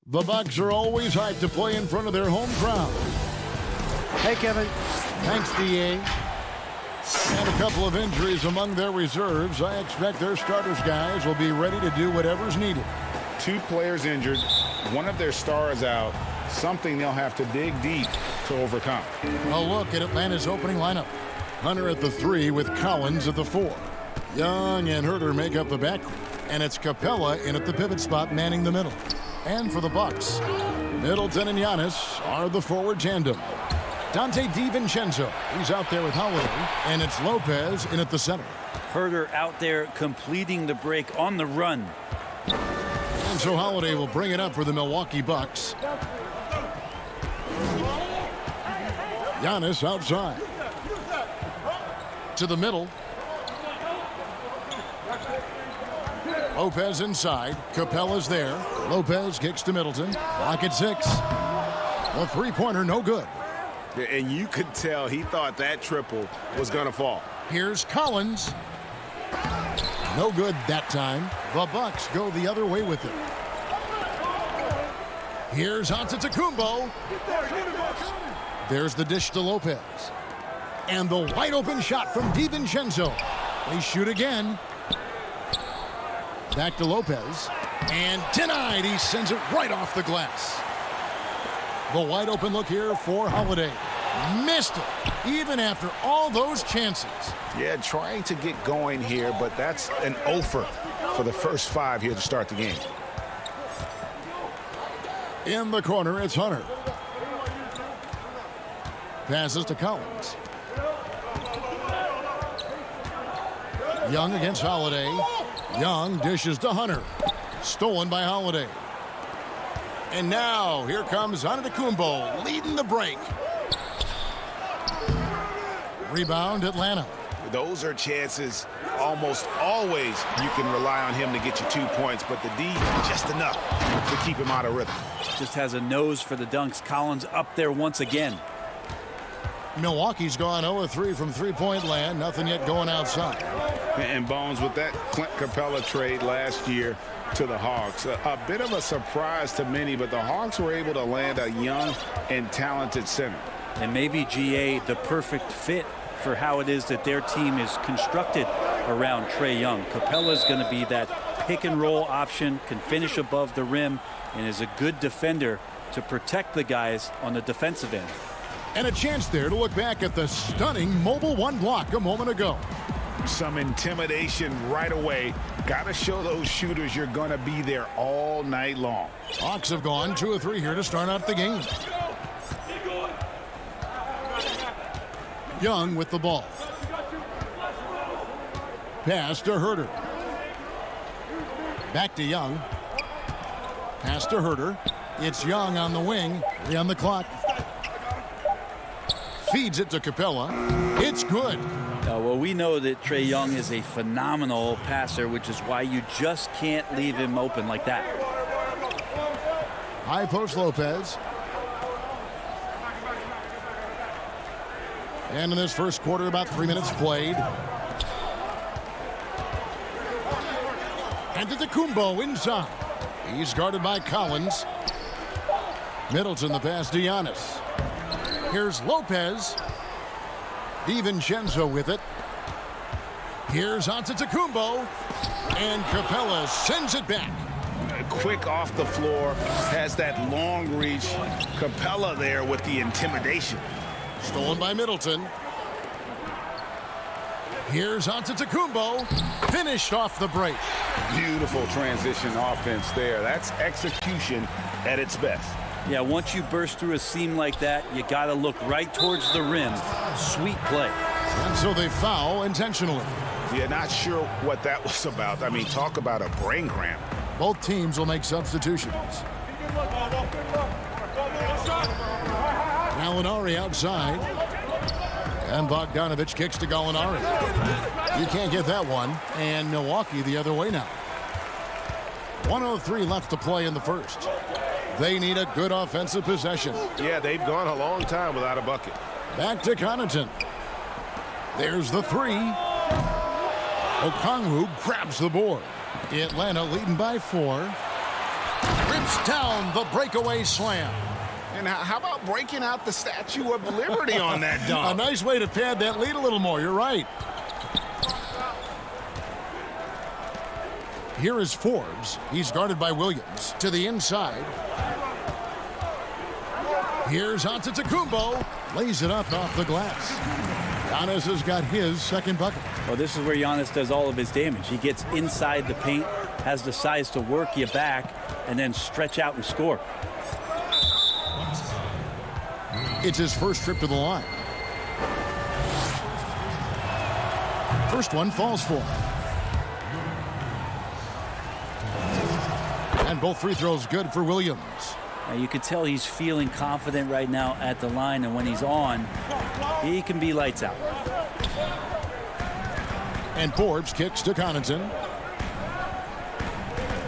The Bucks are always hyped to play in front of their home crowd. Hey, Kevin. Thanks, D.A. And a couple of injuries among their reserves. I expect their starters guys will be ready to do whatever's needed. 2 players injured, one of their stars out, something they'll have to dig deep to overcome. A look at Atlanta's opening lineup. Hunter at the 3 with Collins at the 4. Young and Herter make up the backcourt, and it's Capella in at the pivot spot manning the middle. And for the Bucks, Middleton and Giannis are the forward tandem. Dante DiVincenzo, he's out there with Holiday, and it's Lopez in at the center. Herter out there completing the break on the run. And so Holiday will bring it up for the Milwaukee Bucks. Giannis outside. To the middle. Lopez inside. Capella's there. Lopez kicks to Middleton. Block at 6. The three-pointer no good. And you could tell he thought that triple was going to fall. Here's Collins. No good that time. The Bucks go the other way with it. Here's Antetokounmpo. There's the dish to Lopez. And the wide open shot from DiVincenzo. They shoot again. Back to Lopez. And denied. He sends it right off the glass. The wide open look here for Holiday. Missed it, even after all those chances. Yeah, trying to get going here, but that's an offer for the first 5 here to start the game. In the corner, it's Hunter. Passes to Collins. Young against Holiday. Young dishes to Hunter. Stolen by Holiday. And now, here comes Antetokounmpo leading the break. Rebound, Atlanta. Those are chances almost always you can rely on him to get you 2 points, but the D just enough to keep him out of rhythm. Just has a nose for the dunks. Collins up there once again. Milwaukee's gone 0-3 from three-point land. Nothing yet going outside. And Bones, with that Clint Capella trade last year to the Hawks, a bit of a surprise to many, but the Hawks were able to land a young and talented center. And maybe GA the perfect fit for how it is that their team is constructed around Trae Young. Capella's going to be that pick and roll option, can finish above the rim, and is a good defender to protect the guys on the defensive end. And a chance there to look back at the stunning Mobile 1 block a moment ago. Some intimidation right away. Got to show those shooters you're going to be there all night long. Hawks have gone 2 of 3 here to start out the game. Young with the ball. Pass to Herter. Back to Young. Pass to Herter. It's Young on the wing. 3 on the clock. Feeds it to Capella. It's good. Well, we know that Trae Young is a phenomenal passer, which is why you just can't leave him open like that. High post Lopez. And in this first quarter, about 3 minutes played. Antetokounmpo inside. He's guarded by Collins. Middleton the pass to Giannis. Here's Lopez. DiVincenzo with it. Here's Antetokounmpo. And Capella sends it back. Quick off the floor. Has that long reach. Capella there with the intimidation. Stolen by Middleton. Here's Antetokounmpo. Finished off the break. Beautiful transition offense there. That's execution at its best. Yeah, once you burst through a seam like that, you got to look right towards the rim. Sweet play. And so they foul intentionally. Yeah, not sure what that was about. I mean, talk about a brain cramp. Both teams will make substitutions. Gallinari outside. And Bogdanovich kicks to Gallinari. You can't get that one. And Milwaukee the other way now. 1:03 left to play in the first. They need a good offensive possession. Yeah, they've gone a long time without a bucket. Back to Connaughton. There's the 3. Okongwu grabs the board. Atlanta leading by 4. Slams down the breakaway slam. And how about breaking out the Statue of Liberty on that A dunk? nice way to pad that lead a little more. You're right. Here is Forbes. He's guarded by Williams. To the inside. Here's Antetokounmpo. Lays it up off the glass. Giannis has got his second bucket. Well, this is where Giannis does all of his damage. He gets inside the paint, has the size to work you back, and then stretch out and score. It's his first trip to the line. First one falls for him. And both free throws good for Williams. Now, you could tell he's feeling confident right now at the line, and when he's on, he can be lights out. And Forbes kicks to Connaughton.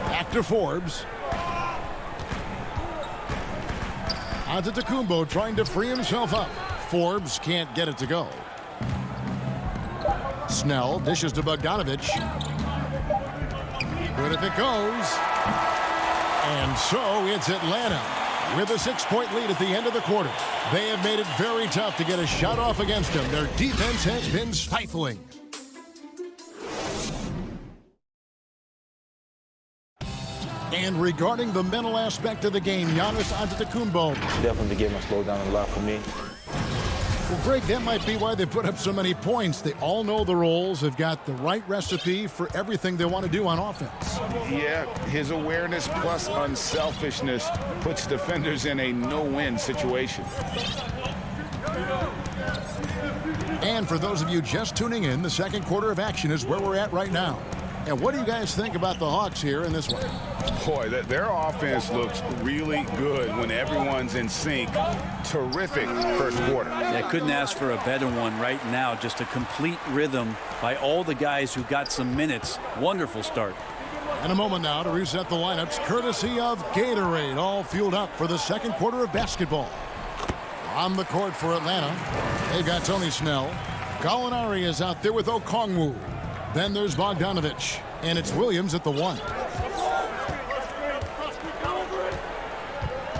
Back to Forbes. Antetokounmpo trying to free himself up. Forbes can't get it to go. Snell dishes to Bogdanovich. Good if it goes. And so it's Atlanta with a 6-point lead at the end of the quarter. They have made it very tough to get a shot off against them. Their defense has been stifling. And regarding the mental aspect of the game, Giannis Antetokounmpo. Definitely the game has slowed down a lot for me. Well, Greg, that might be why they put up so many points. They all know the roles. They've got the right recipe for everything they want to do on offense. Yeah, his awareness plus unselfishness puts defenders in a no-win situation. And for those of you just tuning in, the second quarter of action is where we're at right now. And what do you guys think about the Hawks here in this one? Boy, their offense looks really good when everyone's in sync. Terrific first quarter. Yeah, couldn't ask for a better one right now. Just a complete rhythm by all the guys who got some minutes. Wonderful start. In a moment now to reset the lineups, courtesy of Gatorade, all fueled up for the second quarter of basketball. On the court for Atlanta, they've got Tony Snell. Gallinari is out there with Okongwu. Then there's Bogdanovich, and it's Williams at the 1.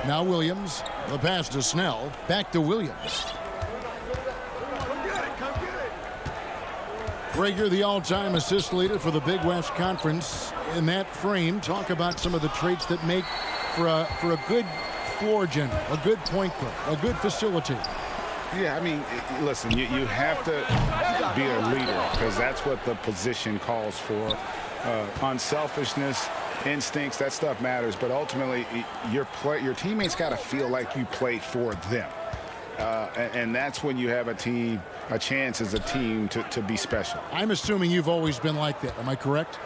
Now Williams, the pass to Snell, back to Williams. Greg, you're the all-time assist leader for the Big West Conference. In that frame, talk about some of the traits that make for a good floor general, a good point guard, a good facilitator. Yeah, I mean, listen, you have to be a leader because that's what the position calls for. Unselfishness, instincts, that stuff matters. But ultimately, your teammates got to feel like you played for them. And that's when you have a chance as a team to be special. I'm assuming you've always been like that. Am I correct?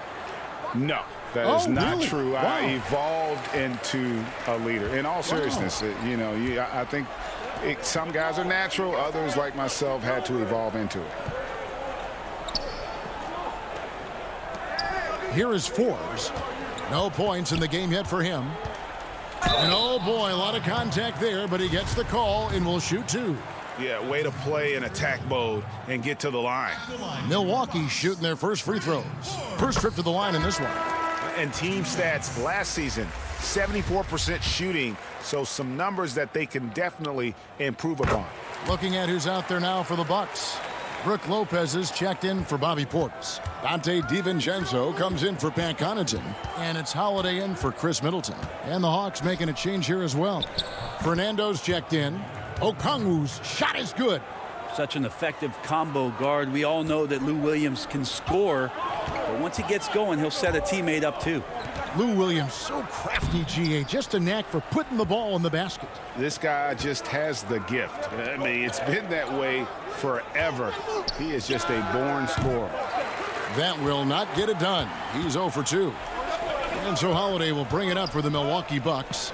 No, that is not really? true. Wow. I evolved into a leader. In all seriousness, I think some guys are natural. Others, like myself, had to evolve into it. Here is Forbes. No points in the game yet for him. And oh boy, a lot of contact there, but he gets the call and will shoot 2. Yeah, way to play in attack mode and get to the line. Milwaukee shooting their first free throws. First trip to the line in this one. And team stats last season, 74% shooting, so some numbers that they can definitely improve upon. Looking at who's out there now for the Bucks. Brook Lopez is checked in for Bobby Portis. Dante DiVincenzo comes in for Pat Connaughton. And it's Holiday in for Chris Middleton. And the Hawks making a change here as well. Fernando's checked in. Okongwu's shot is good. Such an effective combo guard. We all know that Lou Williams can score, but once he gets going, he'll set a teammate up too. Lou Williams, so crafty, GA. Just a knack for putting the ball in the basket. This guy just has the gift. I mean, it's been that way forever. He is just a born scorer. That will not get it done. He's 0 for 2. And so Holiday will bring it up for the Milwaukee Bucks.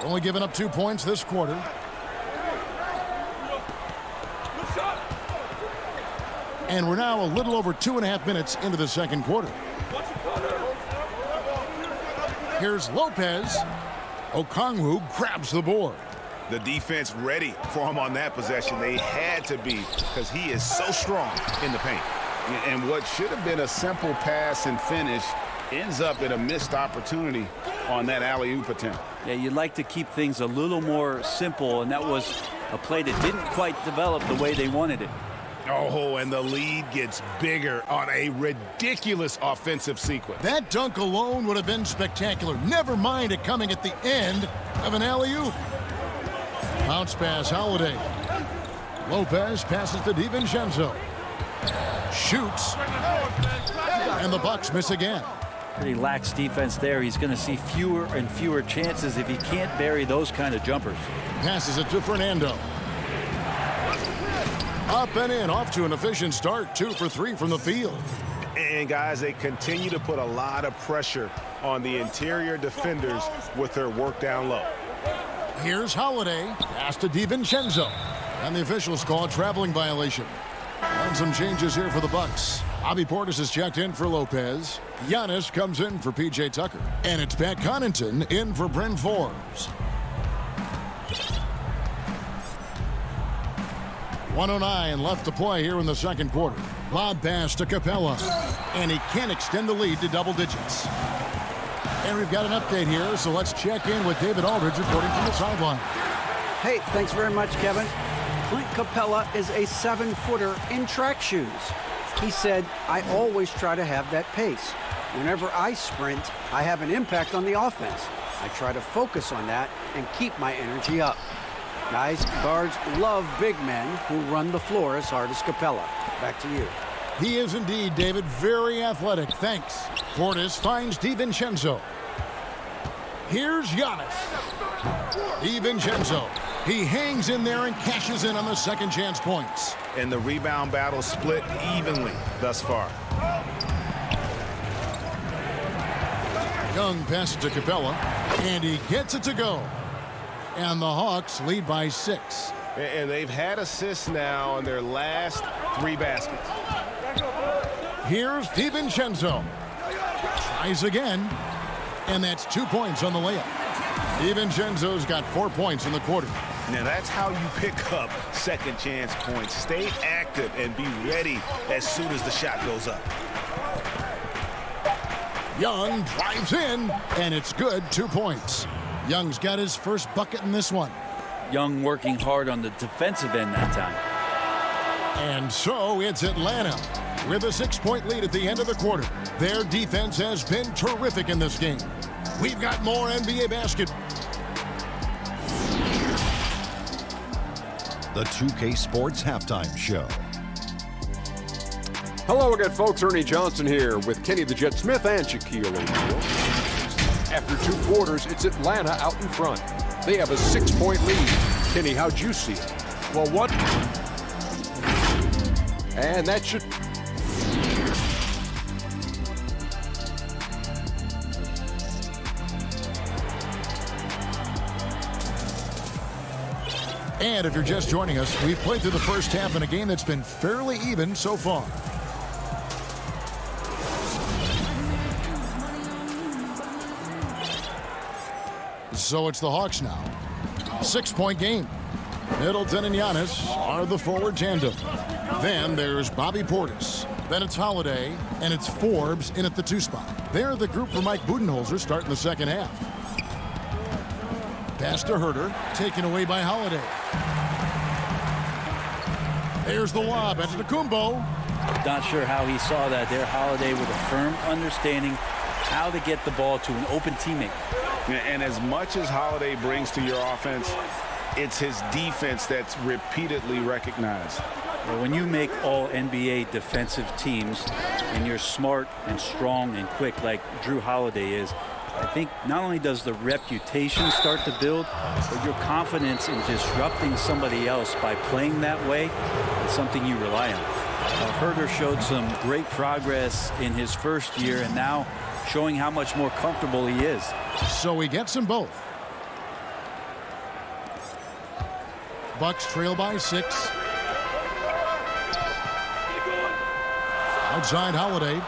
Only giving up 2 points this quarter. And we're now a little over 2.5 minutes into the second quarter. Here's Lopez. Okongwu grabs the board. The defense ready for him on that possession. They had to be because he is so strong in the paint. And what should have been a simple pass and finish ends up in a missed opportunity on that alley-oop attempt. Yeah, you'd like to keep things a little more simple, and that was a play that didn't quite develop the way they wanted it. Oh, and the lead gets bigger on a ridiculous offensive sequence. That dunk alone would have been spectacular. Never mind it coming at the end of an alley-oop. Bounce pass, Holiday. Lopez passes to DiVincenzo. Shoots. And the Bucks miss again. Pretty lax defense there. He's going to see fewer and fewer chances if he can't bury those kind of jumpers. Passes it to Fernando. Up and in, off to an efficient start. 2 for 3 from the field. And guys, they continue to put a lot of pressure on the interior defenders with their work down low. Here's Holiday. Pass to DiVincenzo. And the officials call a traveling violation. And some changes here for the Bucks. Bobby Portis is checked in for Lopez. Giannis comes in for P.J. Tucker. And it's Pat Connaughton in for Bryn Forbes. 1:09 left to play here in the second quarter. Lob pass to Capella. And he can't extend the lead to double digits. And we've got an update here, so let's check in with David Aldridge reporting from the sideline. Hey, thanks very much, Kevin. Clint Capella is a 7-footer in track shoes. He said, I always try to have that pace. Whenever I sprint, I have an impact on the offense. I try to focus on that and keep my energy up. Guys, guards love big men who run the floor as hard as Capella. Back to you. He is indeed, David, very athletic. Thanks. Portis finds DiVincenzo. Here's Giannis. DiVincenzo. He hangs in there and cashes in on the second chance points. And the rebound battle split evenly thus far. Young passes to Capella, and he gets it to go. And the Hawks lead by 6. And they've had assists now on their last 3 baskets. Here's DiVincenzo. Tries again. And that's 2 points on the layup. DiVincenzo's got 4 points in the quarter. Now that's how you pick up second chance points. Stay active and be ready as soon as the shot goes up. Young drives in, and it's good. 2 points. Young's got his first bucket in this one. Young working hard on the defensive end that time. And so it's Atlanta with a 6-point lead at the end of the quarter. Their defense has been terrific in this game. We've got more NBA basketball. The 2K Sports Halftime Show. Hello again, folks. Ernie Johnson here with Kenny the Jet Smith and Shaquille O'Neal. After 2 quarters, it's Atlanta out in front. They have a 6-point lead. Kenny, how'd you see it? Well, what? And that should... And if you're just joining us, we've played through the first half in a game that's been fairly even so far. So it's the Hawks now. 6-point game. Middleton and Giannis are the forward tandem. Then there's Bobby Portis. Then it's Holiday, and it's Forbes in at the 2 spot. They're the group for Mike Budenholzer starting the second half. Pass to Herter, taken away by Holiday. There's the lob at Antetokounmpo. Not sure how he saw that there. Holiday with a firm understanding how to get the ball to an open teammate. And as much as Holiday brings to your offense, it's his defense that's repeatedly recognized. Well, when you make all NBA defensive teams and you're smart and strong and quick like Drew Holiday is, I think not only does the reputation start to build, but your confidence in disrupting somebody else by playing that way is something you rely on. Herter showed some great progress in his first year and now showing how much more comfortable he is. So he gets them both. Bucks trail by 6. Outside Holiday.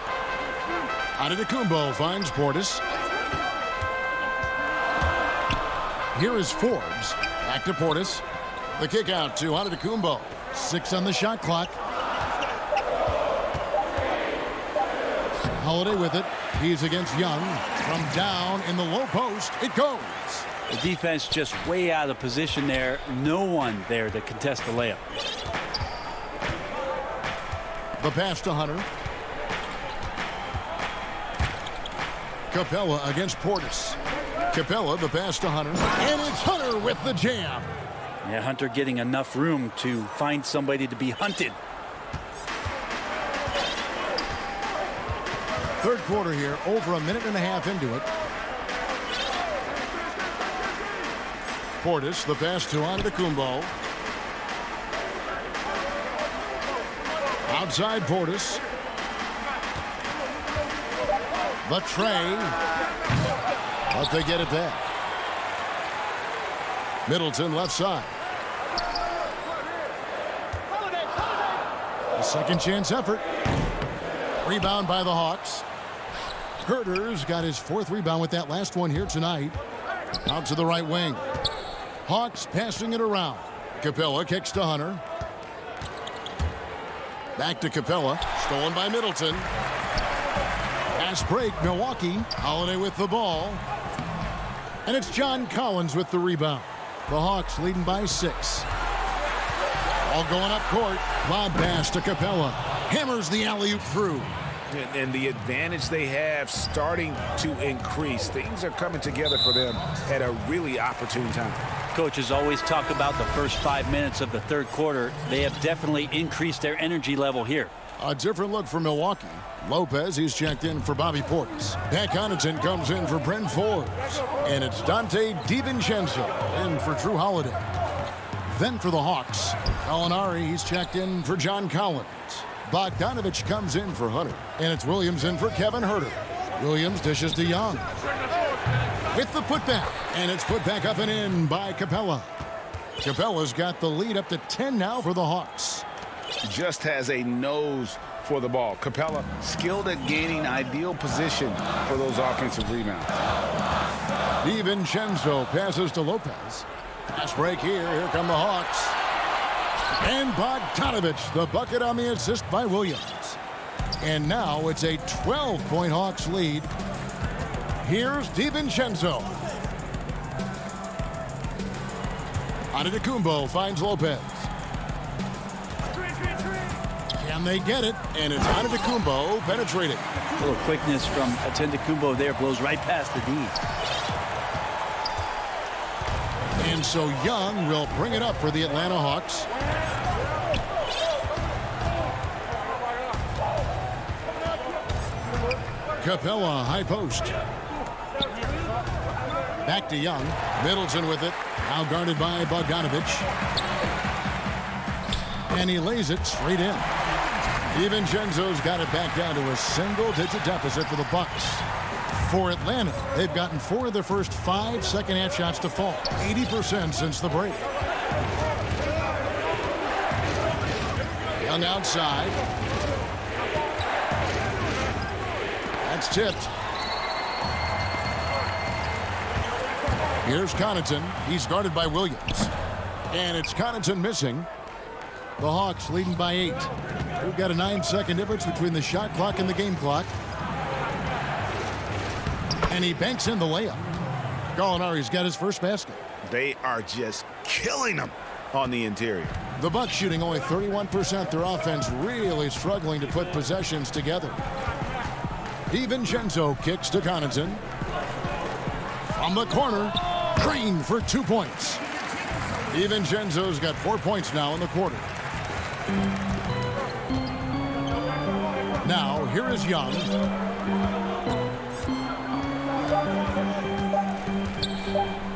Antetokounmpo finds Portis. Here is Forbes. Back to Portis. The kick out to Antetokounmpo. 6 on the shot clock. Holiday with it. He's against Young. From down in the low post, it goes. The defense just way out of position there. No one there to contest the layup. The pass to Hunter. Capella against Portis. Capella, the pass to Hunter. And it's Hunter with the jam. Yeah, Hunter getting enough room to find somebody to be hunted. Third quarter here, over a minute and a half into it. Portis, the pass to Antetokounmpo. Outside Portis. The tray. But they get it back. Middleton left side. A second chance effort. Rebound by the Hawks. Herter's got his fourth rebound with that last one here tonight. Out to the right wing. Hawks passing it around. Capella kicks to Hunter. Back to Capella. Stolen by Middleton. Pass break, Milwaukee. Holiday with the ball. And it's John Collins with the rebound. The Hawks leading by 6. All going up court. Lob pass to Capella. Hammers the alley-oop through. And the advantage they have starting to increase. Things are coming together for them at a really opportune time. Coaches always talk about the first 5 minutes of the third quarter. They have definitely increased their energy level here. A different look for Milwaukee. Lopez, he's checked in for Bobby Portis. Pat Connaughton comes in for Brent Forbes. And it's Dante DiVincenzo in for Drew Holiday. Then for the Hawks, Gallinari, he's checked in for John Collins. Bogdanovich comes in for Hunter. And it's Williams in for Kevin Herter. Williams dishes to Young. With the putback. And it's put back up and in by Capella. Capella's got the lead up to 10 now for the Hawks. Just has a nose for the ball. Capella skilled at gaining ideal position for those offensive rebounds. DiVincenzo passes to Lopez. Pass break here. Here come the Hawks. And Bogdanovich, the bucket on the assist by Williams. And now it's a 12-point Hawks lead. Here's DiVincenzo. Antetokounmpo finds Lopez. Can they get it? And it's Antetokounmpo penetrating. A little quickness from Antetokounmpo there, blows right past the D. And so Young will bring it up for the Atlanta Hawks. Capella, high post. Back to Young. Middleton with it. Now guarded by Bogdanovich. And he lays it straight in. DiVincenzo's got it back down to a single-digit deficit for the Bucks. For Atlanta, they've gotten 4 of their first 5 second-half shots to fall. 80% since the break. Young outside. That's tipped. Here's Connaughton. He's guarded by Williams. And it's Connaughton missing. The Hawks leading by 8. We've got a 9-second difference between the shot clock and the game clock. And he banks in the layup. Gallinari's got his first basket. They are just killing them on the interior. The Bucks shooting only 31%. Their offense really struggling to put possessions together. DiVincenzo kicks to Connaughton. From the corner, Green for 2 points. DiVincenzo's got 4 points now in the quarter. Now, here is Young.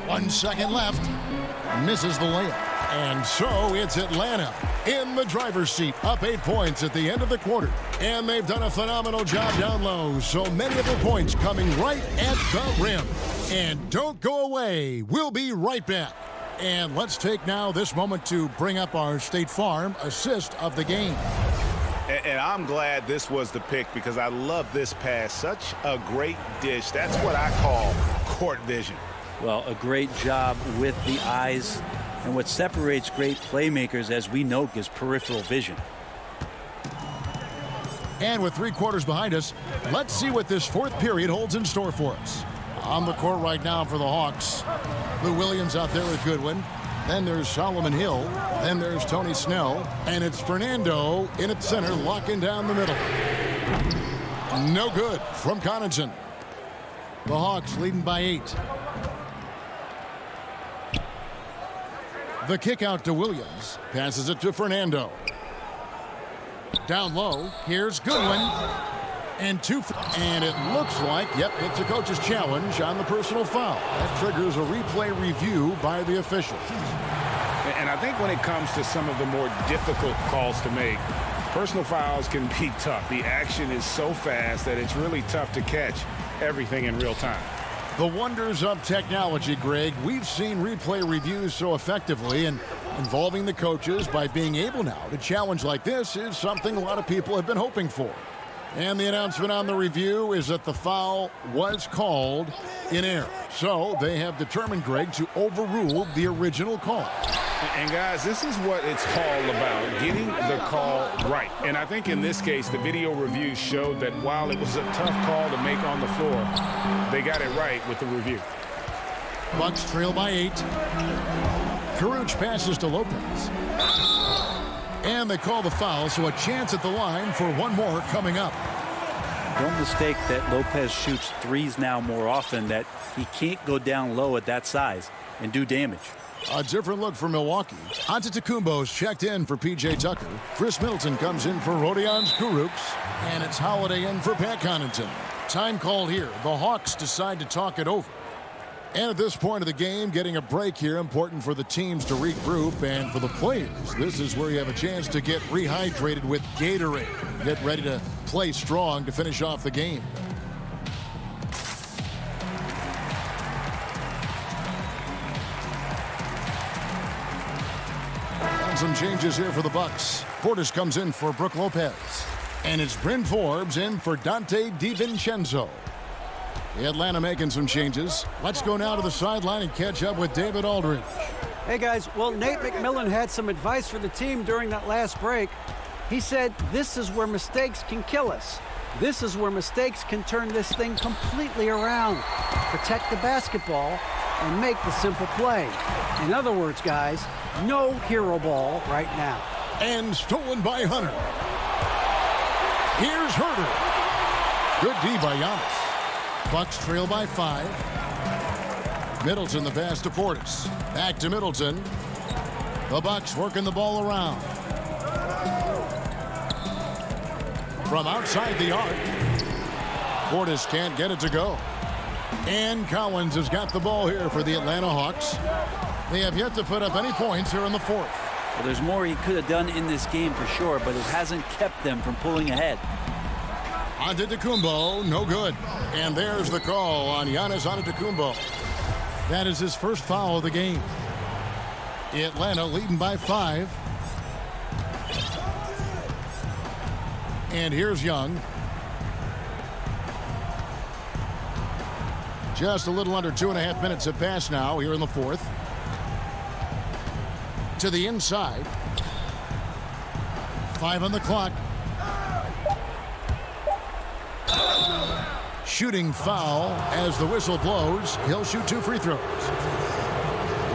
One second left. Misses the layup. And so it's Atlanta in the driver's seat, up 8 points at the end of the quarter. And they've done a phenomenal job down low. So many of the points coming right at the rim. And don't go away. We'll be right back. And let's take now this moment to bring up our State Farm assist of the game. And I'm glad this was the pick because I love this pass. Such a great dish. That's what I call court vision. Well, a great job with the eyes. And what separates great playmakers, as we know, is peripheral vision. And with 3 quarters behind us, let's see what this 4th period holds in store for us. On the court right now for the Hawks, Lou Williams out there with Goodwin. Then there's Solomon Hill. Then there's Tony Snell. And it's Fernando in at center, locking down the middle. No good from Connaughton. The Hawks leading by 8. The kick out to Williams. Passes it to Fernando. Down low. Here's Goodwin. And it looks like, it's a coach's challenge on the personal foul. That triggers a replay review by the officials. And I think when it comes to some of the more difficult calls to make, personal fouls can be tough. The action is so fast that it's really tough to catch everything in real time. The wonders of technology, Greg. We've seen replay reviews so effectively, and involving the coaches by being able now to challenge like this is something a lot of people have been hoping for. And the announcement on the review is that the foul was called in error. So they have determined, Greg, to overrule the original call. And guys, this is what it's all about, getting the call right. And I think in this case, the video review showed that while it was a tough call to make on the floor, they got it right with the review. Bucks trail by 8. Caruch passes to Lopez. And they call the foul, so a chance at the line for one more coming up. Don't mistake that Lopez shoots threes now more often, that he can't go down low at that size and do damage. A different look for Milwaukee. Antetokounmpo's checked in for P.J. Tucker. Chris Middleton comes in for Rodions Kurucs. And it's Holiday in for Pat Connaughton. Time called here. The Hawks decide to talk it over. And at this point of the game, getting a break here, important for the teams to regroup, and for the players, this is where you have a chance to get rehydrated with Gatorade. Get ready to play strong to finish off the game. And some changes here for the Bucks. Portis comes in for Brook Lopez. And it's Bryn Forbes in for Dante DiVincenzo. Atlanta making some changes. Let's go now to the sideline and catch up with David Aldridge. Hey, guys. Well, Nate McMillan had some advice for the team during that last break. He said, this is where mistakes can kill us. This is where mistakes can turn this thing completely around. Protect the basketball and make the simple play. In other words, guys, no hero ball right now. And stolen by Hunter. Here's Herter. Good D by Giannis. Bucks trail by 5. Middleton the pass to Portis. Back to Middleton. The Bucks working the ball around. From outside the arc. Portis can't get it to go. And Collins has got the ball here for the Atlanta Hawks. They have yet to put up any points here in the 4th. Well, there's more he could have done in this game for sure, but it hasn't kept them from pulling ahead. Antetokounmpo, no good. And there's the call on Giannis Antetokounmpo. That is his first foul of the game. Atlanta leading by 5. And here's Young. Just a little under 2.5 minutes have passed now here in the 4th. To the inside. 5 on the clock. Shooting foul as the whistle blows. He'll shoot 2 free throws.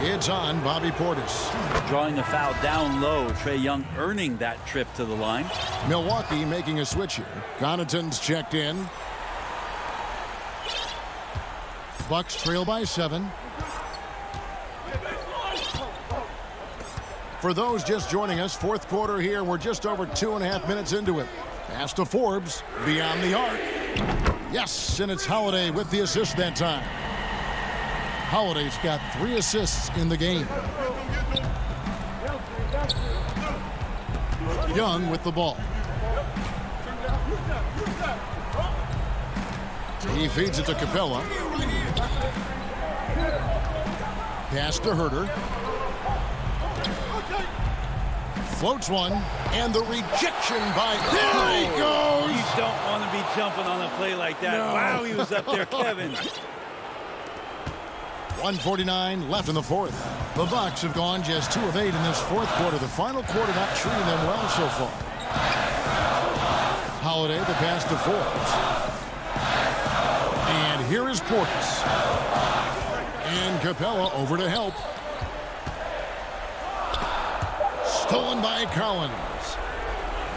It's on Bobby Portis. Drawing a foul down low. Trae Young earning that trip to the line. Milwaukee making a switch here. Connaughton's checked in. Bucks trail by 7. For those just joining us, 4th quarter here. We're just over 2.5 minutes into it. Pass to Forbes. Beyond the arc. Yes, and it's Holiday with the assist that time. Holiday's got 3 assists in the game. Young with the ball. He feeds it to Capella. Pass to Herter. Floats one, and the rejection by... There he goes! You don't want to be jumping on a play like that. No. Wow, he was up there, Kevin. 1:49 left in the 4th. The Bucks have gone just 2 of 8 in this 4th quarter. The final quarter not treating them well so far. Holiday, the pass to Forbes. And here is Portis. And Capella over to help. Stolen by Collins.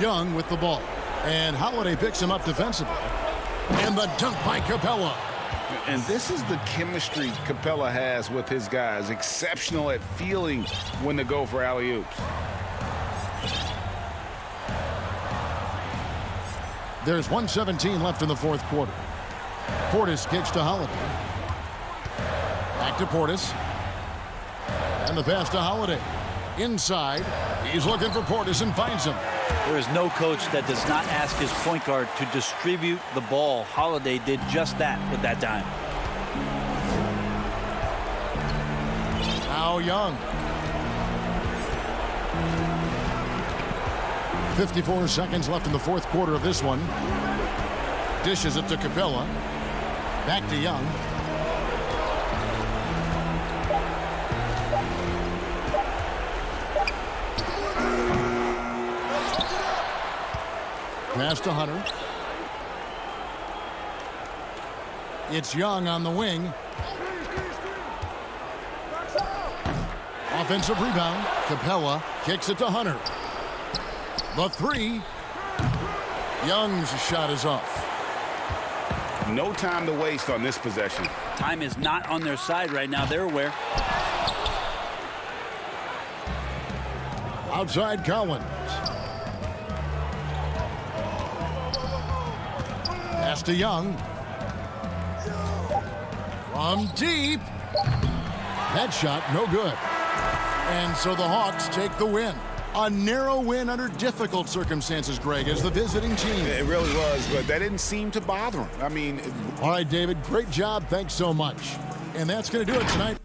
Young with the ball. And Holiday picks him up defensively. And the dunk by Capella. And this is the chemistry Capella has with his guys. Exceptional at feeling when to go for alley-oops. There's 1:17 left in the fourth quarter. Portis kicks to Holiday. Back to Portis. And the pass to Holiday. Inside. He's looking for Portis and finds him. There is no coach that does not ask his point guard to distribute the ball. Holiday did just that with that dime. Now Young. 54 seconds left in the fourth quarter of this one. Dishes it to Capella. Back to Young. Pass to Hunter. It's Young on the wing. Offensive rebound. Capella kicks it to Hunter. The three. Young's shot is off. No time to waste on this possession. Time is not on their side right now. They're aware. Outside Collins. Pass to Young. From deep. That shot no good. And so the Hawks take the win. A narrow win under difficult circumstances, Greg, as the visiting team. It really was, but that didn't seem to bother him. I mean... All right, David, great job. Thanks so much. And that's going to do it tonight.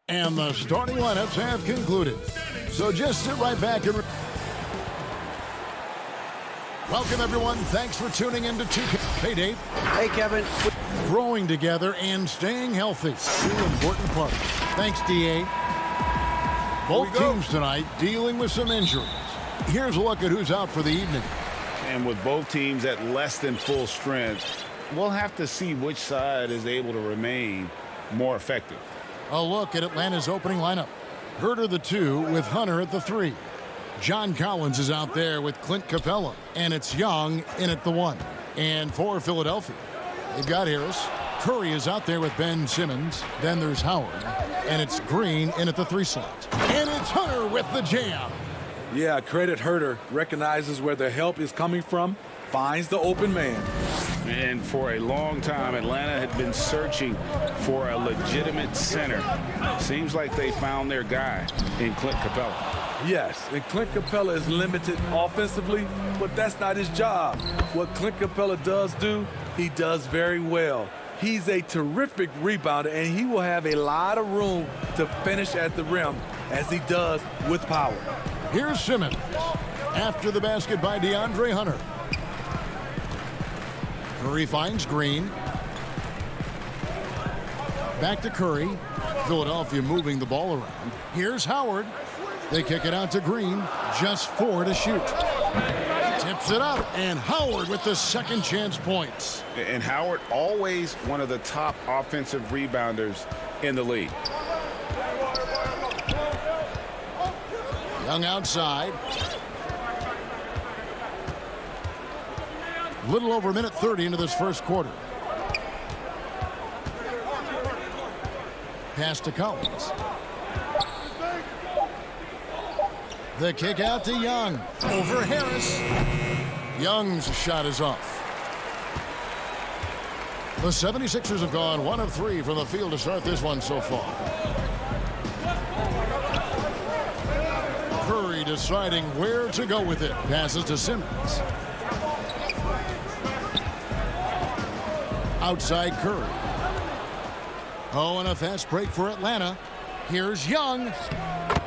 And the starting lineups have concluded. So just sit right back and welcome, everyone. Thanks for tuning in to 2K. Hey, Dave. Hey, Kevin. Growing together and staying healthy. Two important parts. Thanks, DA. Both teams tonight dealing with some injuries. Here's a look at who's out for the evening. And with both teams at less than full strength, we'll have to see which side is able to remain more effective. A look at Atlanta's opening lineup. Herter the 2 with Hunter at the 3. John Collins is out there with Clint Capella. And it's Young in at the 1. And for Philadelphia, they've got Harris. Curry is out there with Ben Simmons. Then there's Howard. And it's Green in at the 3 slot. And it's Hunter with the jam. Yeah, credit Herter. Recognizes where the help is coming from. Finds the open man. And for a long time, Atlanta had been searching for a legitimate center. Seems like they found their guy in Clint Capella. Yes, and Clint Capella is limited offensively, but that's not his job. What Clint Capella does do, he does very well. He's a terrific rebounder, and he will have a lot of room to finish at the rim, as he does with power. Here's Simmons. After the basket by DeAndre Hunter. Curry finds Green. Back to Curry. Philadelphia moving the ball around. Here's Howard. They kick it out to Green. Just 4 to shoot. Tips it up, and Howard with the second chance points. And Howard, always one of the top offensive rebounders in the league. Young outside. Little over a minute 30 into this first quarter. Pass to Collins. The kick out to Young. Over Harris. Young's shot is off. The 76ers have gone 1 of 3 from the field to start this one so far. Curry deciding where to go with it. Passes to Simmons. Outside Curry. Oh, and a fast break for Atlanta. Here's Young.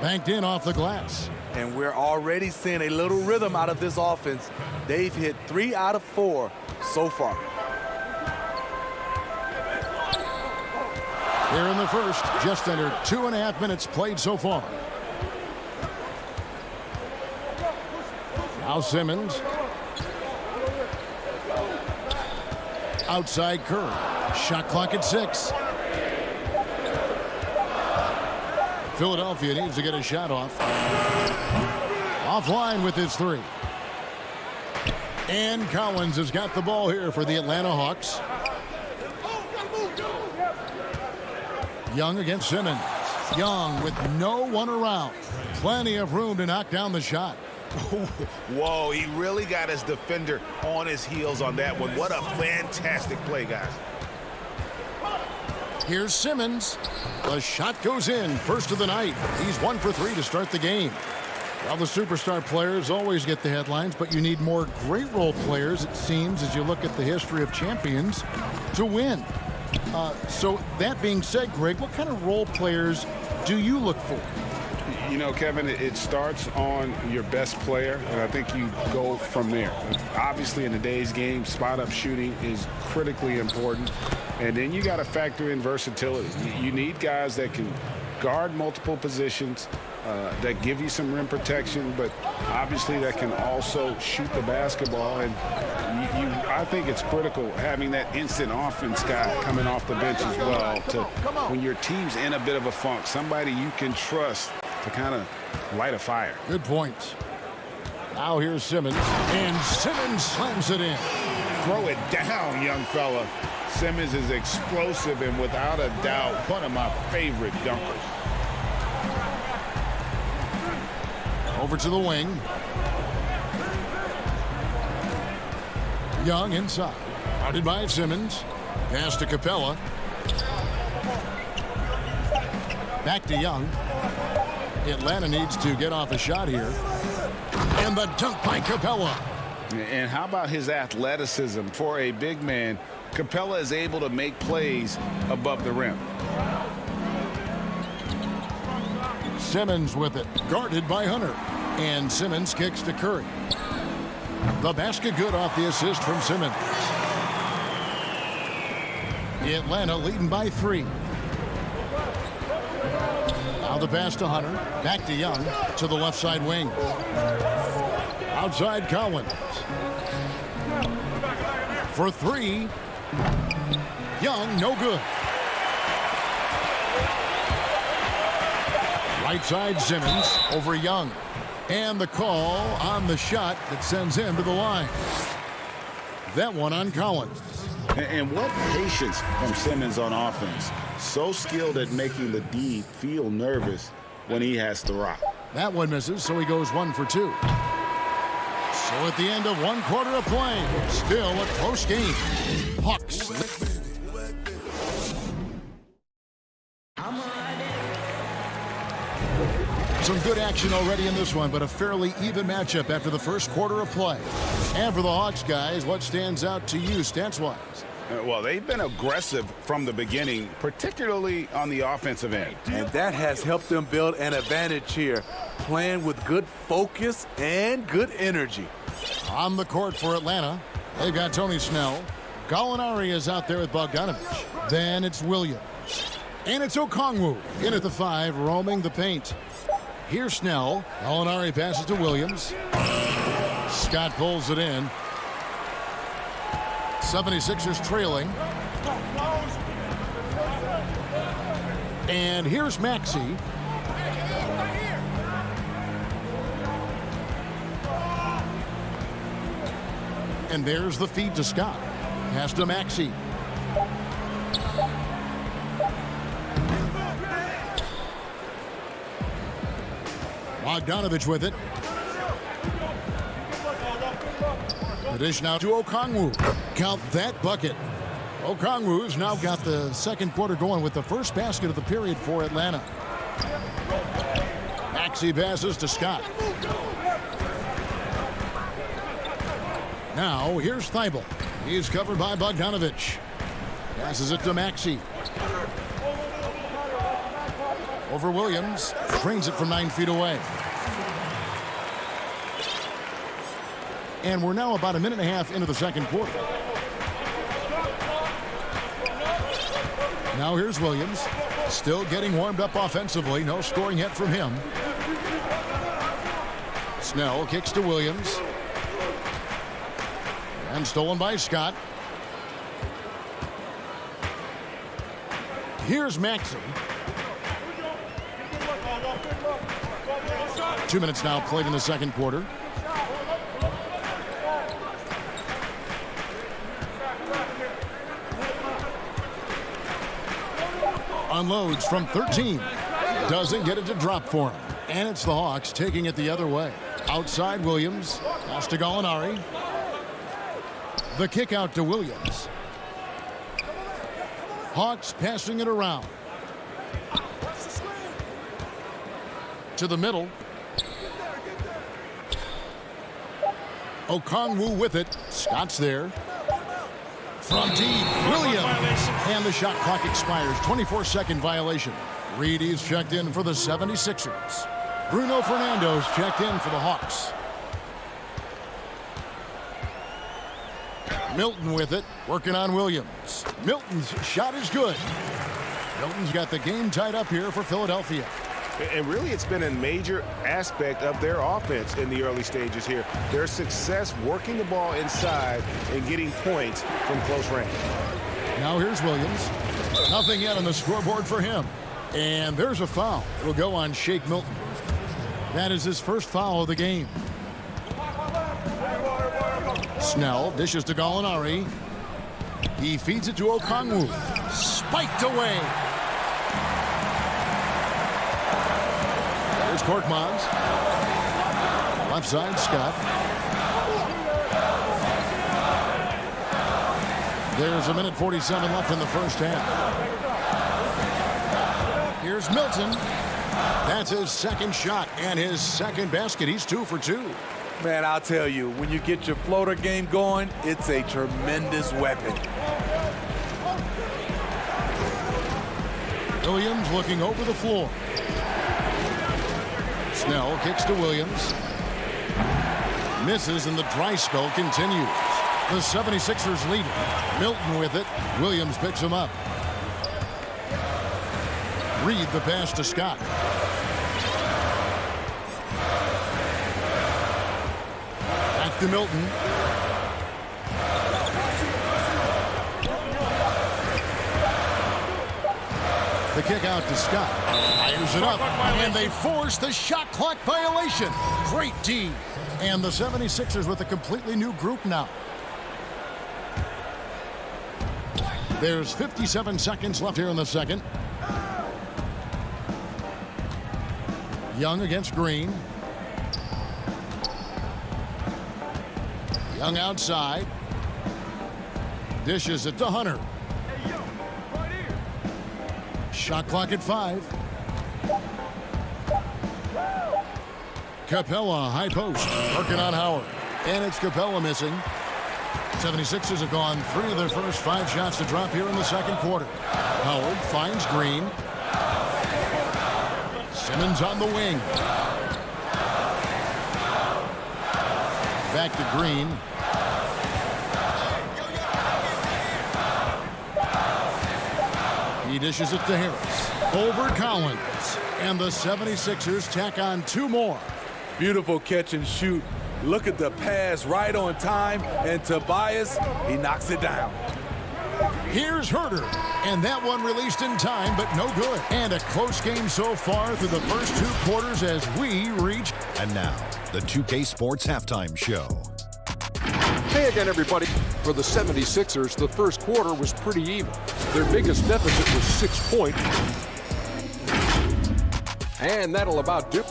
Banked in off the glass. And we're already seeing a little rhythm out of this offense. They've hit 3 out of 4 so far. Here in the first, just under 2.5 minutes played so far. Now Simmons. Outside Curry. Shot clock at 6. Philadelphia needs to get a shot off. Offline with his 3. And Collins has got the ball here for the Atlanta Hawks. Young against Simmons. Young with no one around. Plenty of room to knock down the shot. Whoa, he really got his defender on his heels on that one. What a fantastic play, guys. Here's Simmons. The shot goes in. First of the night. He's 1 for 3 to start the game. Well, the superstar players always get the headlines, but you need more great role players, it seems, as you look at the history of champions, to win. So that being said, Greg, what kind of role players do you look for? You know, Kevin, it starts on your best player, and I think you go from there. Obviously, in today's game, spot-up shooting is critically important, and then you got to factor in versatility. You need guys that can guard multiple positions, that give you some rim protection, but obviously that can also shoot the basketball. And I think it's critical having that instant offense guy coming off the bench as well to when your team's in a bit of a funk, somebody you can trust to kind of light a fire. Good point. Now here's Simmons, and Simmons slams it in. Throw it down, young fella. Simmons is explosive and without a doubt one of my favorite dunkers. Over to the wing. Young inside. Guarded by Simmons. Pass to Capella. Back to Young. Atlanta needs to get off a shot here. And the dunk by Capella. And how about his athleticism for a big man? Capella is able to make plays above the rim. Simmons with it. Guarded by Hunter. And Simmons kicks to Curry. The basket good off the assist from Simmons. Atlanta leading by 3. Now the pass to Hunter. Back to Young. To the left side wing. Outside Collins. For 3. Young, no good. Right side Simmons over Young. And the call on the shot that sends him to the line. That one on Collins. And what patience from Simmons on offense. So skilled at making the D feel nervous when he has to rock. That one misses, so he goes 1 for 2. So at the end of 1 quarter of play, still a close game. Hawks. Some good action already in this one, but a fairly even matchup after the first quarter of play. And for the Hawks guys, what stands out to you stats-wise? Well, they've been aggressive from the beginning, particularly on the offensive end. And that has helped them build an advantage here, playing with good focus and good energy. On the court for Atlanta, they've got Tony Snell. Gallinari is out there with Bogdanovich. Then it's Williams. And it's Okongwu in at the 5, roaming the paint. Here's Snell. Gallinari passes to Williams. Scott pulls it in. 76ers trailing. And here's Maxey. And there's the feed to Scott. Pass to Maxey. Bogdanovich with it. The dish now to Okongwu. Count that bucket. Okongwu's now got the second quarter going with the first basket of the period for Atlanta. Maxey passes to Scott. Now here's Thibault. He's covered by Bogdanovich. Passes it to Maxey. Over Williams. Trains it from 9 feet away. And we're now about a minute and a half into the second quarter. Now here's Williams. Still getting warmed up offensively. No scoring yet from him. Snell kicks to Williams. And stolen by Scott. Here's Maxey. 2 minutes now played in the second quarter. Unloads from 13. Doesn't get it to drop for him. And it's the Hawks taking it the other way. Outside Williams. Pass to Gallinari. The kick out to Williams. Hawks passing it around. To the middle. Okongwu with it. Scott's there. From deep, Williams. And the shot clock expires. 24-second violation. Reedy's checked in for the 76ers. Bruno Fernando's checked in for the Hawks. Milton with it, working on Williams. Milton's shot is good. Milton's got the game tied up here for Philadelphia. And really, it's been a major aspect of their offense in the early stages here. Their success working the ball inside and getting points from close range. Now here's Williams. Nothing yet on the scoreboard for him. And there's a foul. It'll go on Shake Milton. That is his first foul of the game. Snell dishes to Gallinari. He feeds it to Okongwu. Spiked away. There's Korkmaz. Left side, Scott. There's 1:47 left in the first half. Here's Milton. That's his second shot and his second basket. He's 2 for 2. Man, I'll tell you, when you get your floater game going, it's a tremendous weapon. Williams looking over the floor. Snell kicks to Williams. Misses, and the dry spell continues. The 76ers lead it. Milton with it. Williams picks him up. Reed the pass to Scott. Back to Milton. The kick out to Scott. Fires it up, and they force the shot clock violation. Great D. And the 76ers with a completely new group now. There's 57 seconds left here in the second. Young against Green. Young outside. Dishes it to Hunter. Shot clock at 5. Capella, high post, working on Howard. And it's Capella missing. 76ers have gone 3 of their first 5 shots to drop here in the second quarter. Howard finds Green. Simmons on the wing. Back to Green. He dishes it to Harris. Over Collins. And the 76ers tack on 2 more. Beautiful catch and shoot. Look at the pass right on time. And Tobias, he knocks it down. Here's Herter. And that one released in time, but no good. And a close game so far through the first 2 quarters as we reach. And now, the 2K Sports Halftime Show. Hey again, everybody. For the 76ers, the first quarter was pretty even. Their biggest deficit was 6 points. And that'll about do.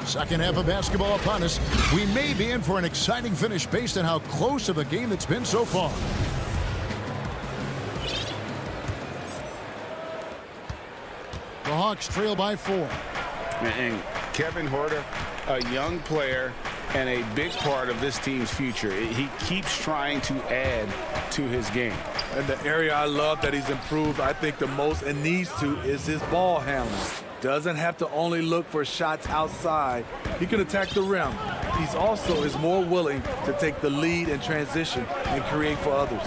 Second half of basketball upon us. We may be in for an exciting finish based on how close of a game it's been so far. The Hawks trail by 4. And Kevin Huerter, a young player and a big part of this team's future. He keeps trying to add to his game. And the area I love that he's improved, I think the most and needs to, is his ball handling. Doesn't have to only look for shots outside. He can attack the rim. He's also is more willing to take the lead in transition and create for others.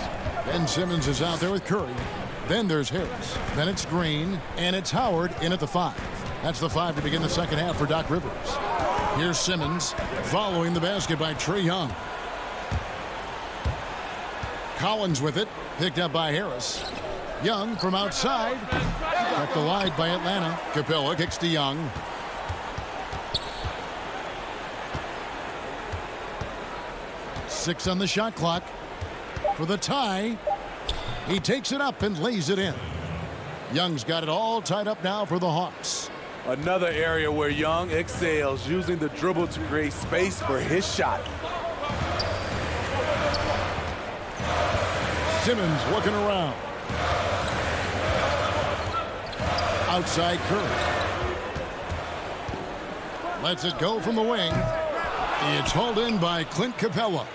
Ben Simmons is out there with Curry. Then there's Harris. Then it's Green. And it's Howard in at the 5. That's the 5 to begin the second half for Doc Rivers. Here's Simmons following the basket by Trae Young. Collins with it, picked up by Harris. Young from outside, kept alive by Atlanta. Capella kicks to Young. Six on the shot clock for the tie. He takes it up and lays it in. Young's got it all tied up now for the Hawks. Another area where Young excels, using the dribble to create space for his shot. Simmons looking around. Outside Curry. Lets it go from the wing. It's hauled in by Clint Capella.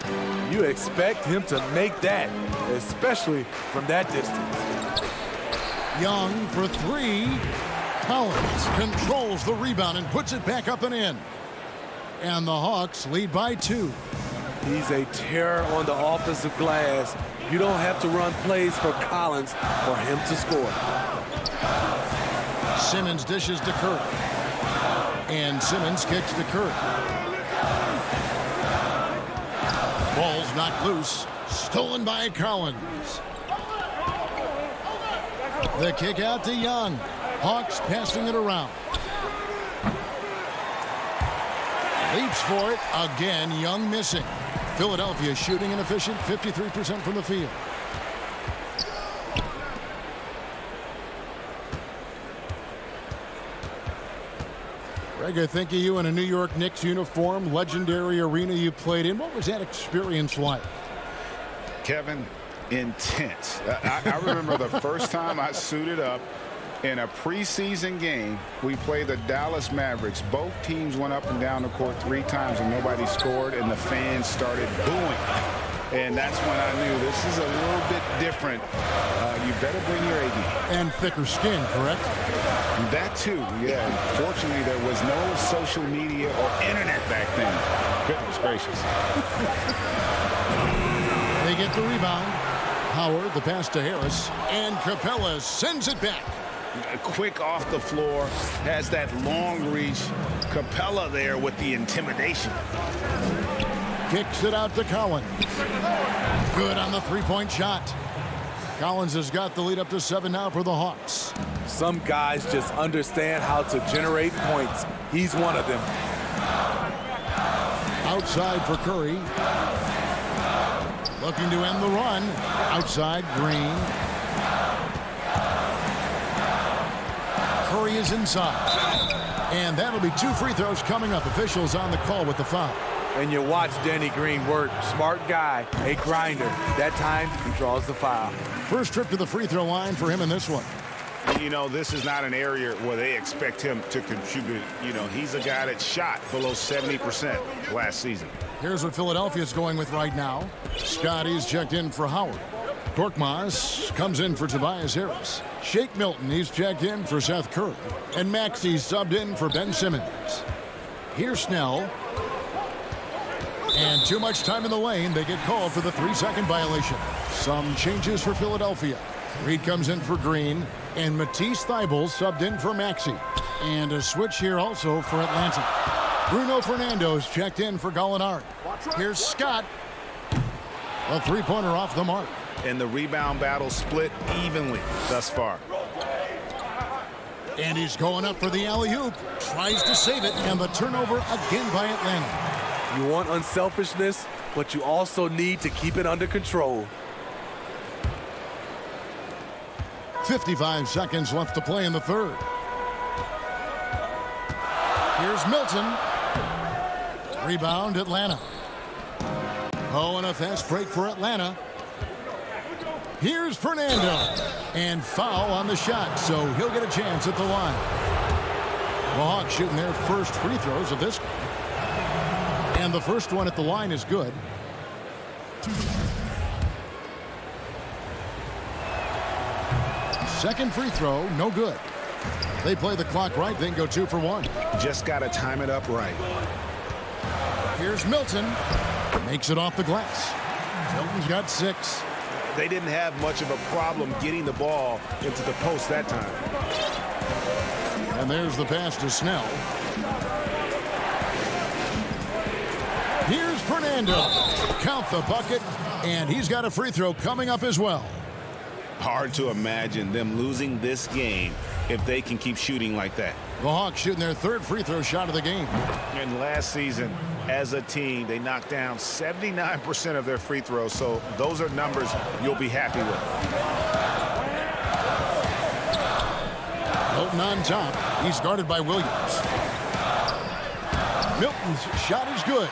You expect him to make that, especially from that distance. Young for three. Collins controls the rebound and puts it back up and in. And the Hawks lead by 2. He's a terror on the offensive glass. You don't have to run plays for Collins for him to score. Simmons dishes to Curry. And Simmons kicks to Curry. Ball's knocked loose. Stolen by Collins. The kick out to Young. Hawks passing it around. Leaps for it. Again, Young missing. Philadelphia shooting inefficient, 53% from the field. Greg, I think of you in a New York Knicks uniform, legendary arena you played in. What was that experience like? Kevin, intense. I remember the first time I suited up in a preseason game. We played the Dallas Mavericks. Both teams went up and down the court 3 times and nobody scored, and the fans started booing. And that's when I knew this is a little bit different. You better bring your A game. And thicker skin, correct? That too, yeah. Fortunately, there was no social media or internet back then. Goodness gracious. They get the rebound. Howard, the pass to Harris. And Capella sends it back. Quick off the floor, has that long reach. Capella there with the intimidation. Kicks it out to Collins. Good on the three-point shot. Collins has got the lead up to 7 now for the Hawks. Some guys just understand how to generate points. He's one of them. Outside for Curry. Looking to end the run. Outside Green. Curry is inside. And that'll be 2 free throws coming up. Officials on the call with the foul. And you watch Danny Green work. Smart guy, a grinder. That time, he draws the foul. First trip to the free throw line for him in this one. You know, this is not an area where they expect him to contribute. You know, he's a guy that shot below 70% last season. Here's what Philadelphia's going with right now. Scotty's checked in for Howard. Korkmaz comes in for Tobias Harris. Shake Milton, he's checked in for Seth Curry. And Maxey's subbed in for Ben Simmons. Here's Snell. And too much time in the lane. They get called for the 3-second violation. Some changes for Philadelphia. Reed comes in for Green. And Matisse Thybulle subbed in for Maxey. And a switch here also for Atlanta. Bruno Fernando's checked in for Gallinari. Here's Scott. A three-pointer off the mark. And the rebound battle split evenly thus far. And he's going up for the alley-oop. Tries to save it. And the turnover again by Atlanta. You want unselfishness, but you also need to keep it under control. 55 seconds left to play in the third. Here's Milton. Rebound, Atlanta. Oh, and a fast break for Atlanta. Here's Fernando. And foul on the shot, so he'll get a chance at the line. The Hawks shooting their first free throws of this game. And the first one at the line is good. Second free throw, no good. They play the clock right, then go 2 for 1. Just got to time it up right. Here's Milton. Makes it off the glass. Milton's got 6. They didn't have much of a problem getting the ball into the post that time. And there's the pass to Snell. Fernando. Count the bucket, and he's got a free throw coming up as well. Hard to imagine them losing this game if they can keep shooting like that. The Hawks shooting their third free throw shot of the game. And last season, as a team, they knocked down 79% of their free throws, so those are numbers you'll be happy with. Milton on top. He's guarded by Williams. Milton's shot is good.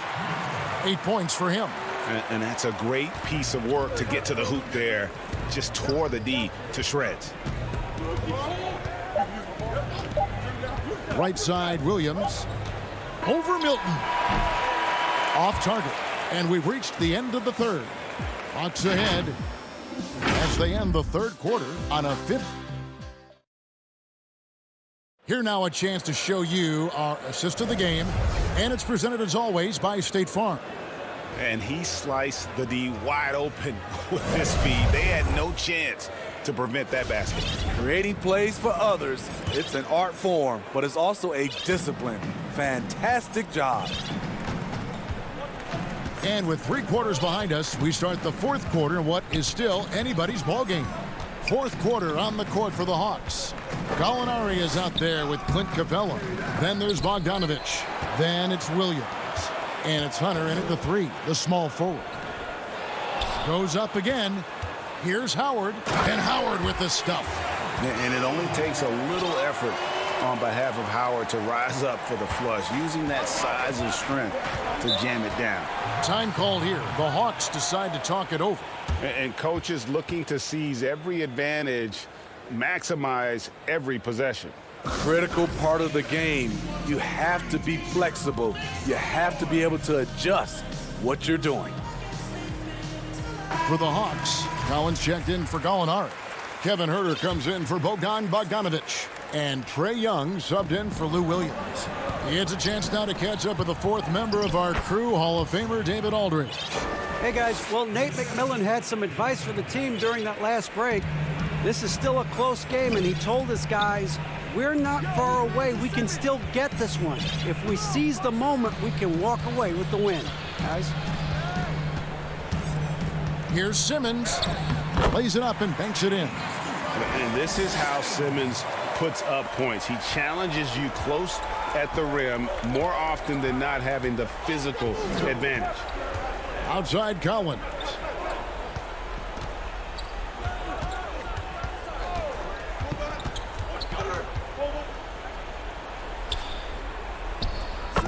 8 points for him. And that's a great piece of work to get to the hoop there. Just tore the D to shreds. Right side, Williams. Over Milton. Off target. And we've reached the end of the third. Hawks ahead as they end the third quarter on a 5th. Here now a chance to show you our assist of the game. And it's presented as always by State Farm. And he sliced the D wide open with his speed. They had no chance to prevent that basket. Creating plays for others, it's an art form, but it's also a discipline. Fantastic job. And with 3 quarters behind us, we start the 4th quarter in what is still anybody's ball game. 4th quarter on the court for the Hawks. Gallinari is out there with Clint Capella. Then there's Bogdanovich. Then it's Williams. And it's Hunter in at the 3, the small forward. Goes up again. Here's Howard. And Howard with the stuff. And it only takes a little effort on behalf of Howard to rise up for the flush, using that size and strength to jam it down. Time called here. The Hawks decide to talk it over. And coaches looking to seize every advantage, maximize every possession. Critical part of the game. You have to be flexible. You have to be able to adjust what you're doing. For the Hawks, Collins checked in for Gallinari. Kevin Huerter comes in for Bogdanovich. And Trae Young subbed in for Lou Williams. He has a chance now to catch up with the 4th member of our crew, Hall of Famer David Aldridge. Hey, guys. Well, Nate McMillan had some advice for the team during that last break. This is still a close game, and he told his guys, we're not far away. We can still get this one. If we seize the moment, we can walk away with the win, guys. Here's Simmons. Lays it up and banks it in. And this is how Simmons puts up points. He challenges you close at the rim more often than not, having the physical advantage. Outside Collins.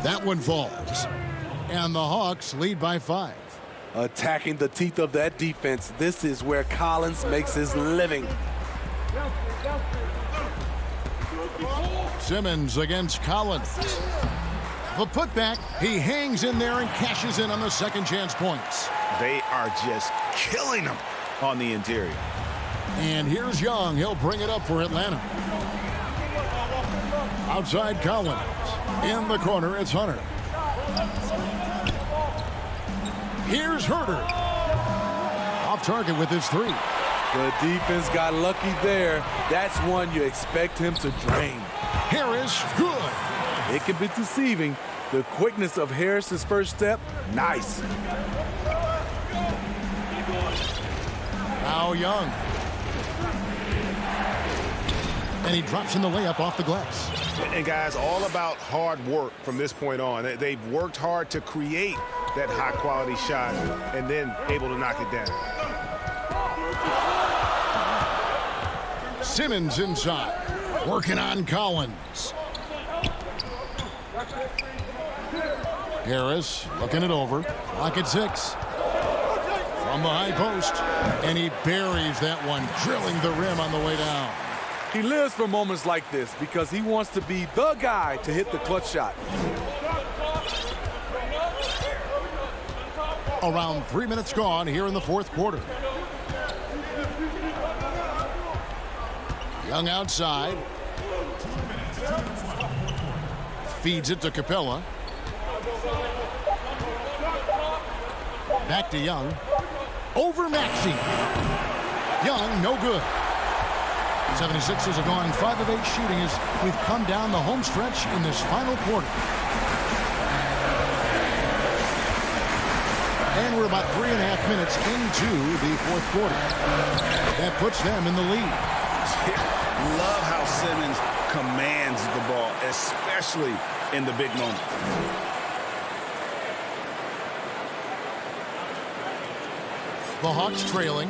That one falls. And the Hawks lead by 5. Attacking the teeth of that defense. This is where Collins makes his living. Simmons against Collins. The putback, he hangs in there and cashes in on the second chance points. They are just killing them on the interior. And here's Young. He'll bring it up for Atlanta. Outside Collins. In the corner, it's Hunter. Here's Huerter. Off target with his 3. The defense got lucky there. That's one you expect him to drain. Harris, good. It can be deceiving. The quickness of Harris's first step, nice. Now Young. And he drops in the layup off the glass. And guys, all about hard work from this point on. They've worked hard to create that high-quality shot and then able to knock it down. Simmons inside. Working on Collins. Harris looking it over. Clock at 6. From the high post. And he buries that one, drilling the rim on the way down. He lives for moments like this because he wants to be the guy to hit the clutch shot. Around 3 minutes gone here in the 4th quarter. Young outside. Feeds it to Capella. Back to Young. Over Maxey. Young, no good. 76ers have gone 5 of 8 shooting as we've come down the home stretch in this final quarter. And we're about 3.5 minutes into the fourth quarter. That puts them in the lead. Love how Simmons commands the ball, especially in the big moment. The Hawks trailing.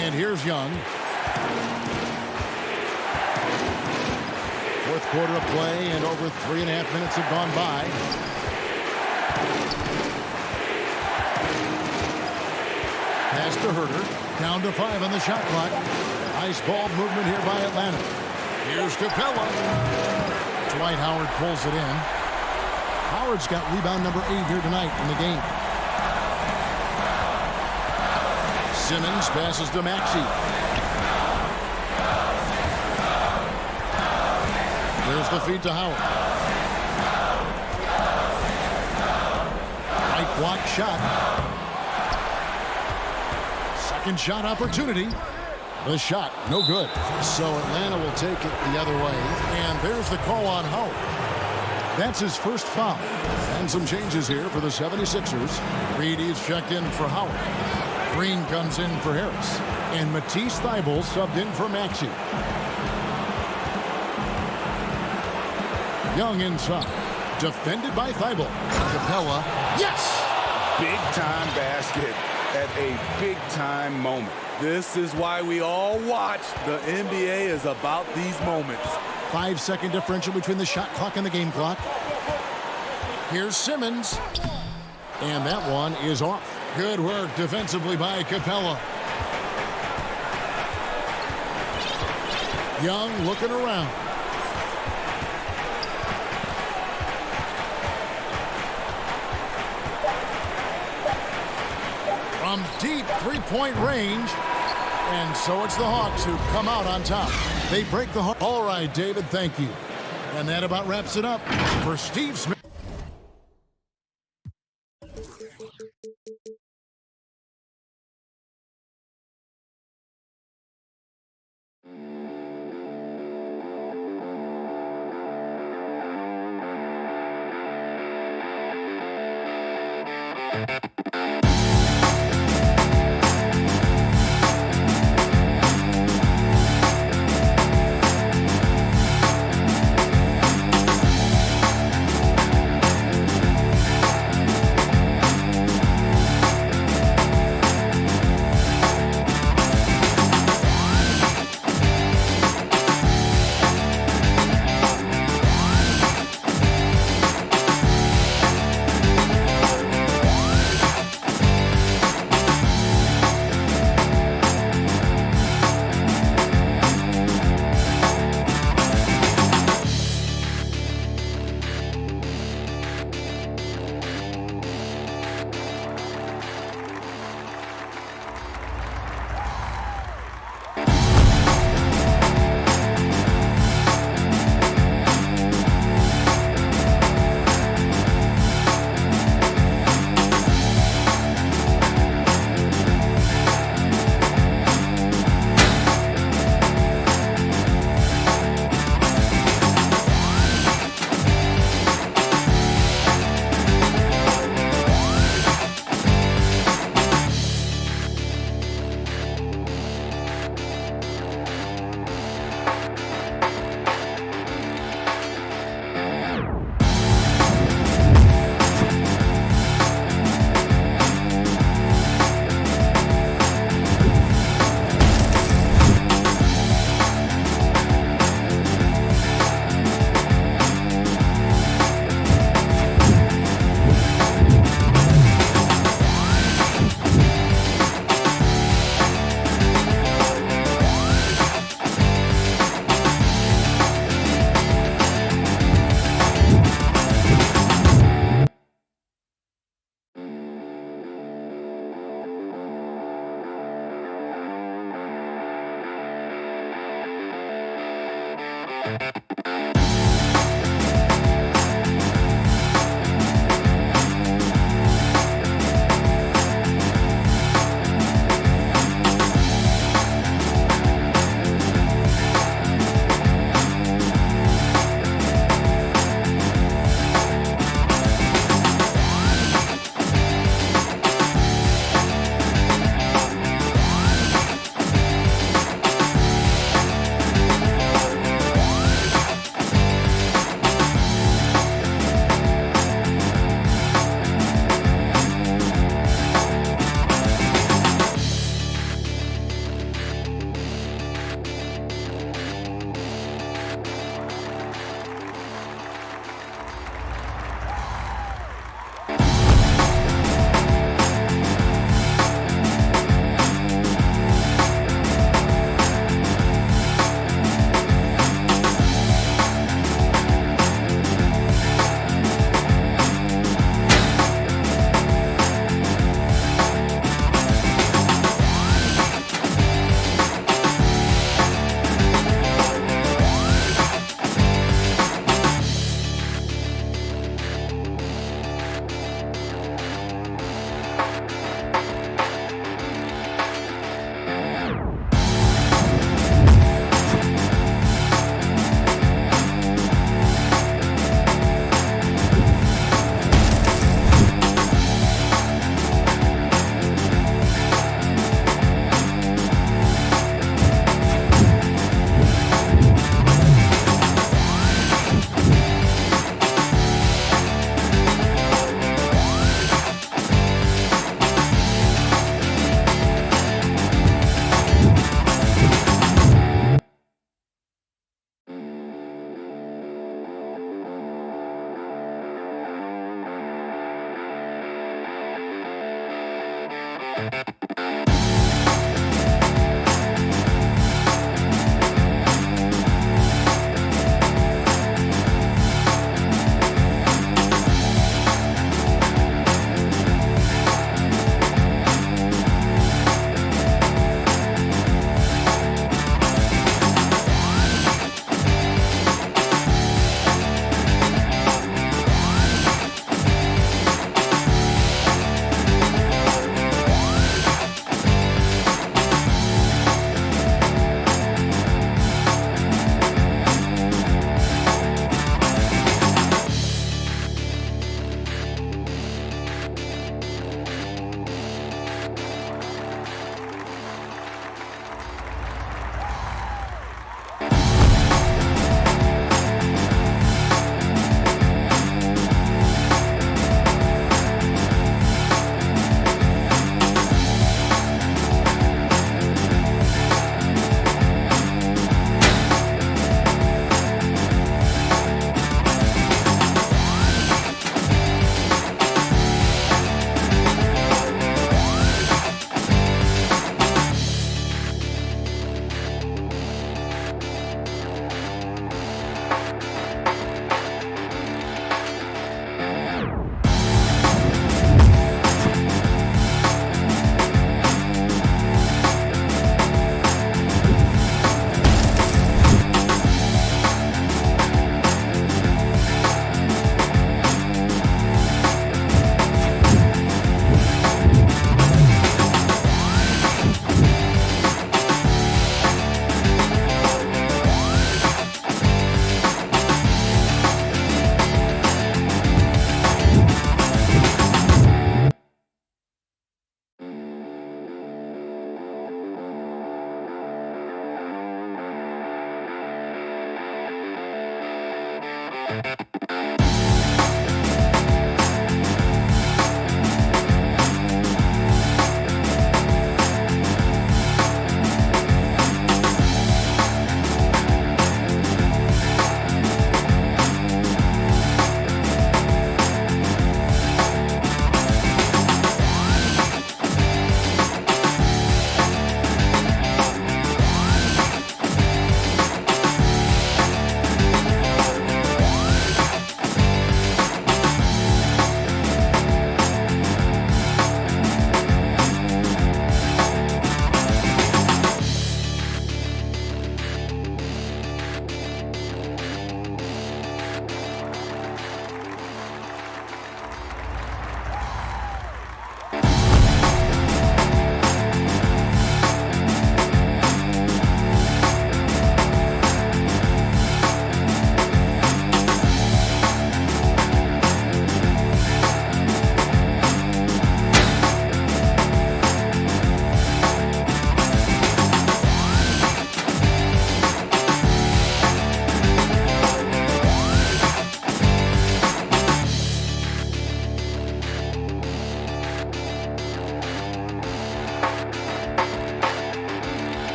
And here's Young. Fourth quarter of play, and over 3.5 minutes have gone by. Pass to Herter. Down to 5 on the shot clock. Nice ball movement here by Atlanta. Here's Capella. Dwight Howard pulls it in. Howard's got rebound number 8 here tonight in the game. Simmons passes to Maxey. There's the feed to Howard. Right block shot. Second shot opportunity. The shot, no good. So Atlanta will take it the other way. And there's the call on Howard. That's his first foul. And some changes here for the 76ers. Reedy's checked in for Howard. Green comes in for Harris. And Matisse Thybulle subbed in for Maxey. Young inside. Defended by Thybulle. Capella. Yes! Big-time basket at a big-time moment. This is why we all watch. The NBA is about these moments. 5-second differential between the shot clock and the game clock. Here's Simmons. And that one is off. Good work defensively by Capella. Young looking around. From deep three-point range. And so it's the Hawks who come out on top. They break the Hawks. All right, David, thank you. And that about wraps it up for Steve Smith.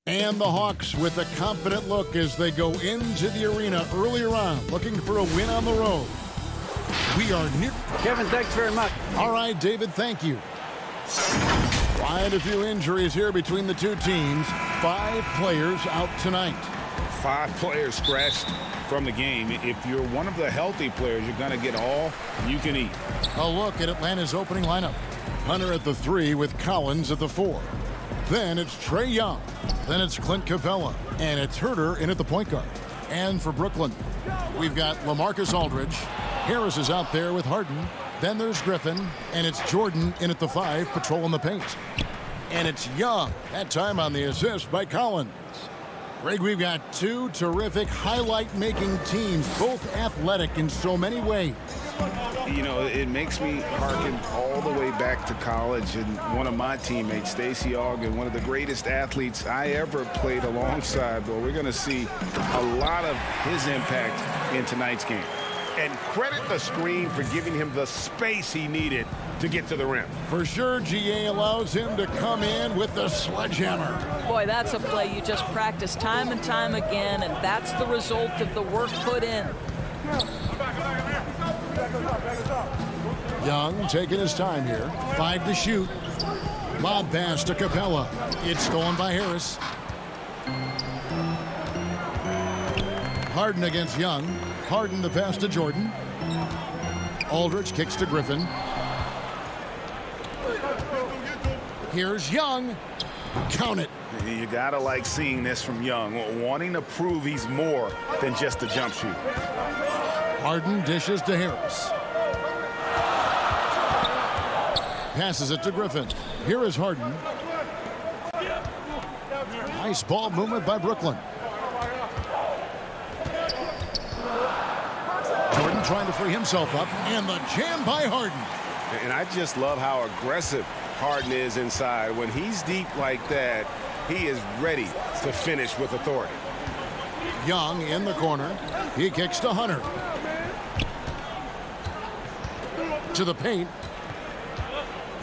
And the Hawks with a confident look as they go into the arena earlier on, looking for a win on the road. We are near. Kevin, thanks very much. All right, David, thank you. Quite a few injuries here between the two teams. 5 players out tonight. 5 players scratched from the game. If you're one of the healthy players, you're going to get all you can eat. A look at Atlanta's opening lineup. Hunter at the 3 with Collins at the 4. Then it's Trae Young. Then it's Clint Capella. And it's Herter in at the point guard. And for Brooklyn, we've got LaMarcus Aldridge. Harris is out there with Harden. Then there's Griffin. And it's Jordan in at the 5, patrolling the paint. And it's Young, that time on the assist by Collins. Greg, we've got 2 terrific highlight-making teams, both athletic in so many ways. You know, it makes me harken all the way back to college, and one of my teammates, Stacey Ogden, one of the greatest athletes I ever played alongside. Well, we're going to see a lot of his impact in tonight's game. And credit the screen for giving him the space he needed to get to the rim. For sure, GA allows him to come in with the sledgehammer. Boy, that's a play you just practice time and time again, and that's the result of the work put in. Young taking his time here. 5 to shoot. Lob pass to Capella. It's stolen by Harris. Harden against Young. Harden the pass to Jordan. Aldridge kicks to Griffin. Here's Young. Count it. You gotta like seeing this from Young, wanting to prove he's more than just a jump shoot. Harden dishes to Harris. Passes it to Griffin. Here is Harden. Nice ball movement by Brooklyn. Jordan trying to free himself up, and the jam by Harden. And I just love how aggressive Harden is inside. When he's deep like that, he is ready to finish with authority. Young in the corner. He kicks to Hunter. To the paint.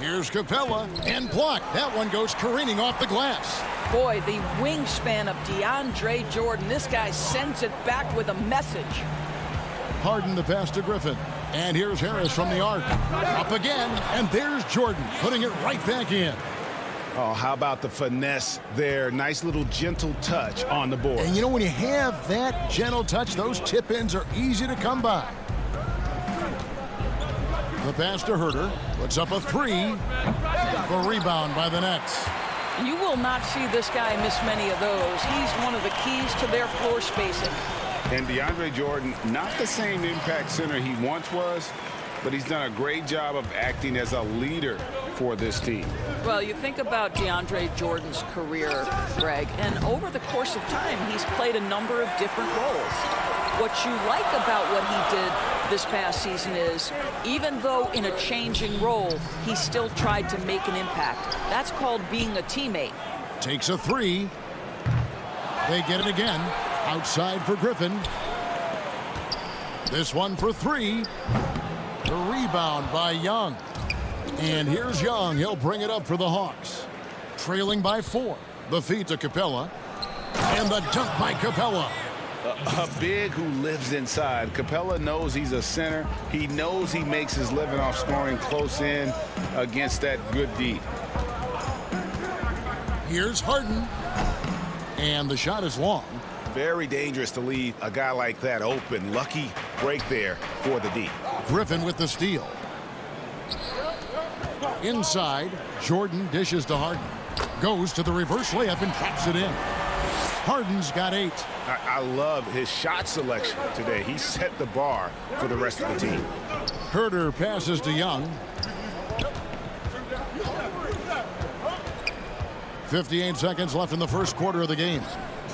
Here's Capella, and blocked. That one goes careening off the glass. Boy, the wingspan of DeAndre Jordan. This guy sends it back with a message. Harden the pass to Griffin. And here's Harris from the arc. Up again, and there's Jordan putting it right back in. Oh, how about the finesse there? Nice little gentle touch on the board. And you know, when you have that gentle touch, those tip-ins are easy to come by. The pass to Herter. Puts up a 3. The rebound by the Nets. You will not see this guy miss many of those. He's one of the keys to their floor spacing. And DeAndre Jordan, not the same impact center he once was, but he's done a great job of acting as a leader for this team. Well, you think about DeAndre Jordan's career, Greg, and over the course of time, he's played a number of different roles. What you like about what he did this past season is, even though in a changing role, he still tried to make an impact. That's called being a teammate. Takes a 3. They get it again. Outside for Griffin. This one for 3. The rebound by Young. And here's Young. He'll bring it up for the Hawks. Trailing by 4. The feed to Capella. And the dunk by Capella. A big who lives inside. Capella knows he's a center. He knows he makes his living off scoring close in against that good D. Here's Harden. And the shot is long. Very dangerous to leave a guy like that open. Lucky break there for the D. Griffin with the steal. Inside, Jordan dishes to Harden. Goes to the reverse layup and traps it in. Harden's got 8. I love his shot selection today. He set the bar for the rest of the team. Herter passes to Young. 58 seconds left in the first quarter of the game.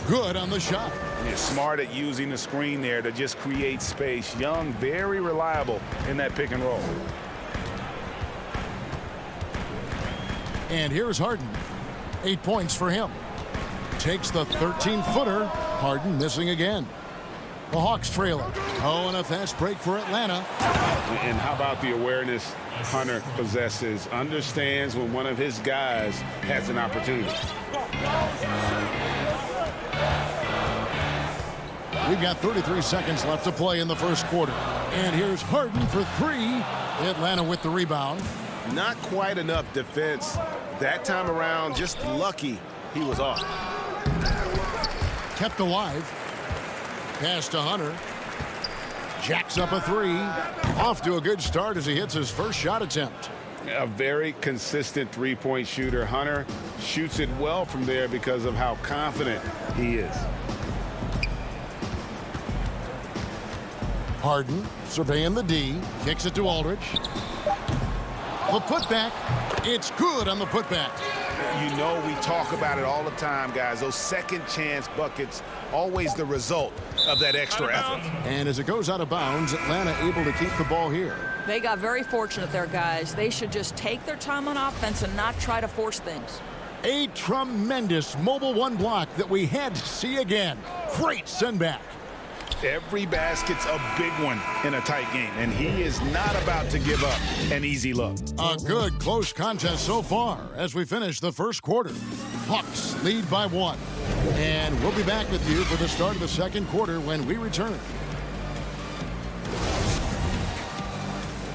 Good on the shot. He's smart at using the screen there to just create space. Young, very reliable in that pick and roll. And here's Harden. 8 points for him. Takes the 13-footer. Harden missing again. The Hawks trailing. Oh, and a fast break for Atlanta. And how about the awareness Hunter possesses? Understands when one of his guys has an opportunity. We've got 33 seconds left to play in the first quarter. And here's Harden for three. Atlanta with the rebound. Not quite enough defense that time around. Just lucky he was off. Kept alive. Pass to Hunter. Jacks up a three. Off to a good start as he hits his first shot attempt. A very consistent three-point shooter. Hunter shoots it well from there because of how confident he is. Harden surveying the D. Kicks it to Aldridge. The putback. It's good on the putback. You know, we talk about it all the time, guys. Those second chance buckets, always the result of that extra effort. And as it goes out of bounds, Atlanta able to keep the ball here. They got very fortunate there, guys. They should just take their time on offense and not try to force things. A tremendous mobile one block that we had to see again. Great send back. Every basket's a big one in a tight game, and he is not about to give up an easy look. A good close contest so far as we finish the first quarter. Hawks lead by 1. And we'll be back with you for the start of the second quarter when we return.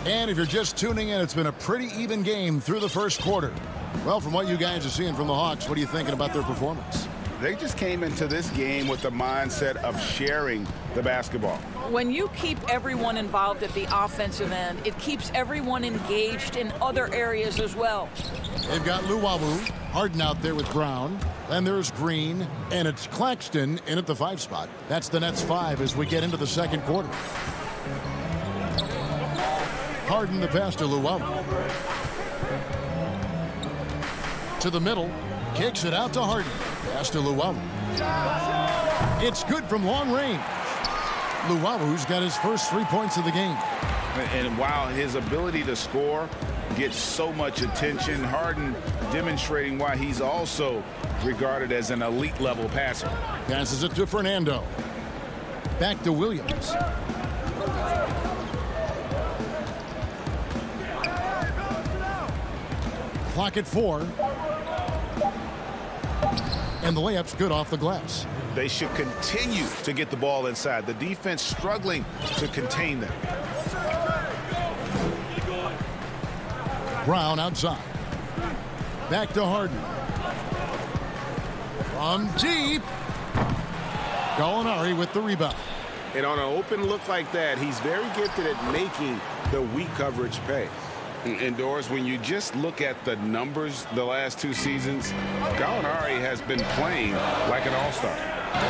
And if you're just tuning in, it's been a pretty even game through the first quarter. Well, from what you guys are seeing from the Hawks, what are you thinking about their performance? They just came into this game with the mindset of sharing the basketball. When you keep everyone involved at the offensive end, it keeps everyone engaged in other areas as well. They've got Luwawu, Harden out there with Brown. Then there's Green, and it's Claxton in at the 5 spot. That's the Nets 5 as we get into the second quarter. Harden the pass to Luwawu. To the middle, kicks it out to Harden. Pass to Luwawu. It's good from long range. Luwawu's got his first 3 points of the game. And while his ability to score gets so much attention, Harden demonstrating why he's also regarded as an elite level passer. Passes it to Fernando. Back to Williams. Clock at 4. And the layup's good off the glass. They should continue to get the ball inside. The defense struggling to contain them. Brown outside. Back to Harden. From deep. Gallinari with the rebound. And on an open look like that, he's very gifted at making the weak coverage pay. And Doris, when you just look at the numbers the last 2 seasons, Gallinari has been playing like an all-star.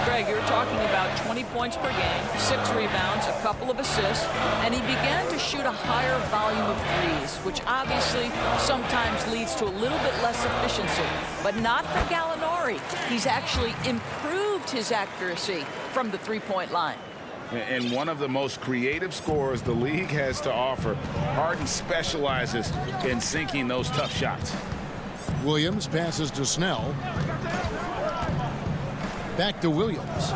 Greg, you're talking about 20 points per game, 6 rebounds, a couple of assists, and he began to shoot a higher volume of threes, which obviously sometimes leads to a little bit less efficiency. But not for Gallinari. He's actually improved his accuracy from the three-point line. And one of the most creative scorers the league has to offer. Harden specializes in sinking those tough shots. Williams passes to Snell. Back to Williams.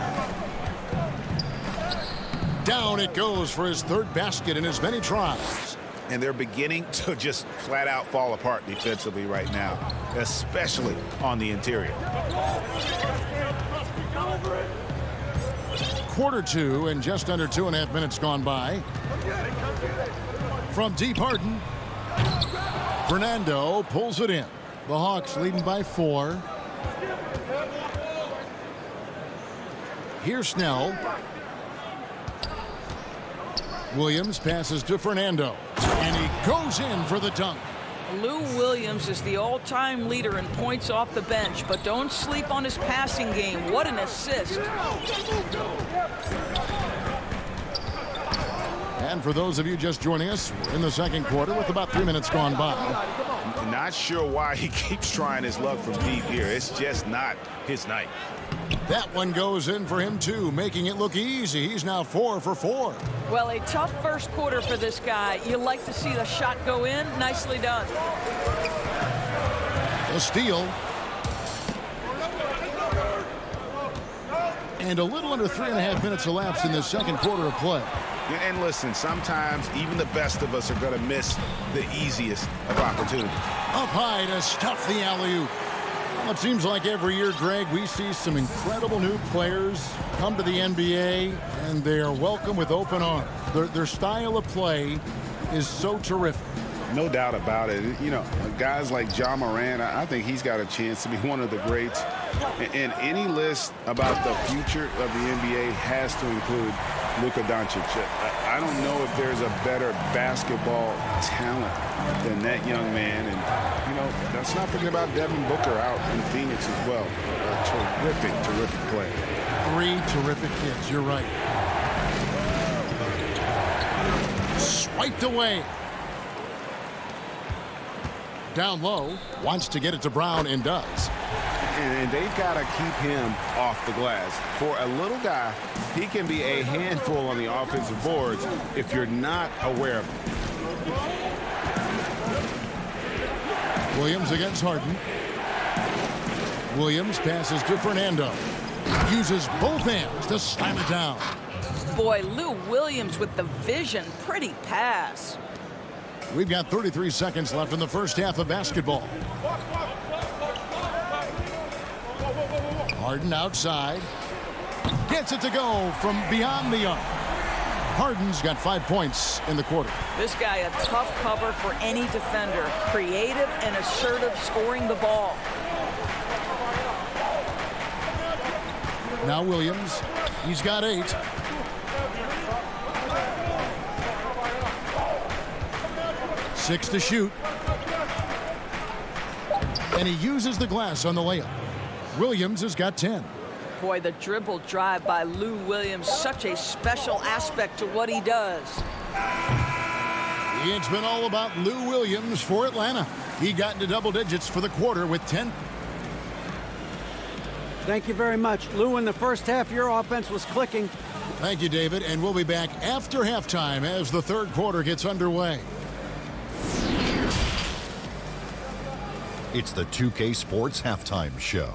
Down it goes for his 3rd basket in as many tries. And they're beginning to just flat out fall apart defensively right now, especially on the interior. Quarter 2 and just under 2.5 minutes gone by. From deep, Harden. Fernando pulls it in. The Hawks leading by 4. Here's Snell. Williams passes to Fernando. And he goes in for the dunk. Lou Williams is the all-time leader in points off the bench, but don't sleep on his passing game. What an assist. And for those of you just joining us, we're in the second quarter with about 3 minutes gone by. Not sure why he keeps trying his luck from deep here. It's just not his night. That one goes in for him, too, making it look easy. He's now 4 for 4. Well, a tough first quarter for this guy. You like to see the shot go in. Nicely done. The steal. And a little under 3.5 minutes elapsed in the second quarter of play. And listen, sometimes even the best of us are going to miss the easiest of opportunities. Up high to stuff the alley-oop. Well, it seems like every year, Greg, we see some incredible new players come to the NBA, and they are welcome with open arms. Their style of play is so terrific. No doubt about it. You know, guys like Ja Morant, I think he's got a chance to be one of the greats. And any list about the future of the NBA has to include Luka Doncic. I don't know if there's a better basketball talent than that young man. And, you know, let's not forget about Devin Booker out in Phoenix as well. A terrific, terrific player. 3 terrific kids. You're right. Swiped away. Down low, wants to get it to Brown and does. And they've got to keep him off the glass. For a little guy, he can be a handful on the offensive boards if you're not aware of him. Williams against Harden. Williams passes to Fernando. Uses both hands to slam it down. Boy, Lou Williams with the vision. Pretty pass. We've got 33 seconds left in the first half of basketball. Harden outside. Gets it to go from beyond the arc. Harden's got 5 points in the quarter. This guy a tough cover for any defender. Creative and assertive scoring the ball. Now Williams. He's got 8. Six to shoot. And he uses the glass on the layup. Williams has got 10. Boy, the dribble drive by Lou Williams, such a special aspect to what he does. It's been all about Lou Williams for Atlanta. He got into double digits for the quarter with 10. Thank you very much. Lou, in the first half, your offense was clicking. Thank you, David. And we'll be back after halftime as the third quarter gets underway. It's the 2K Sports Halftime Show.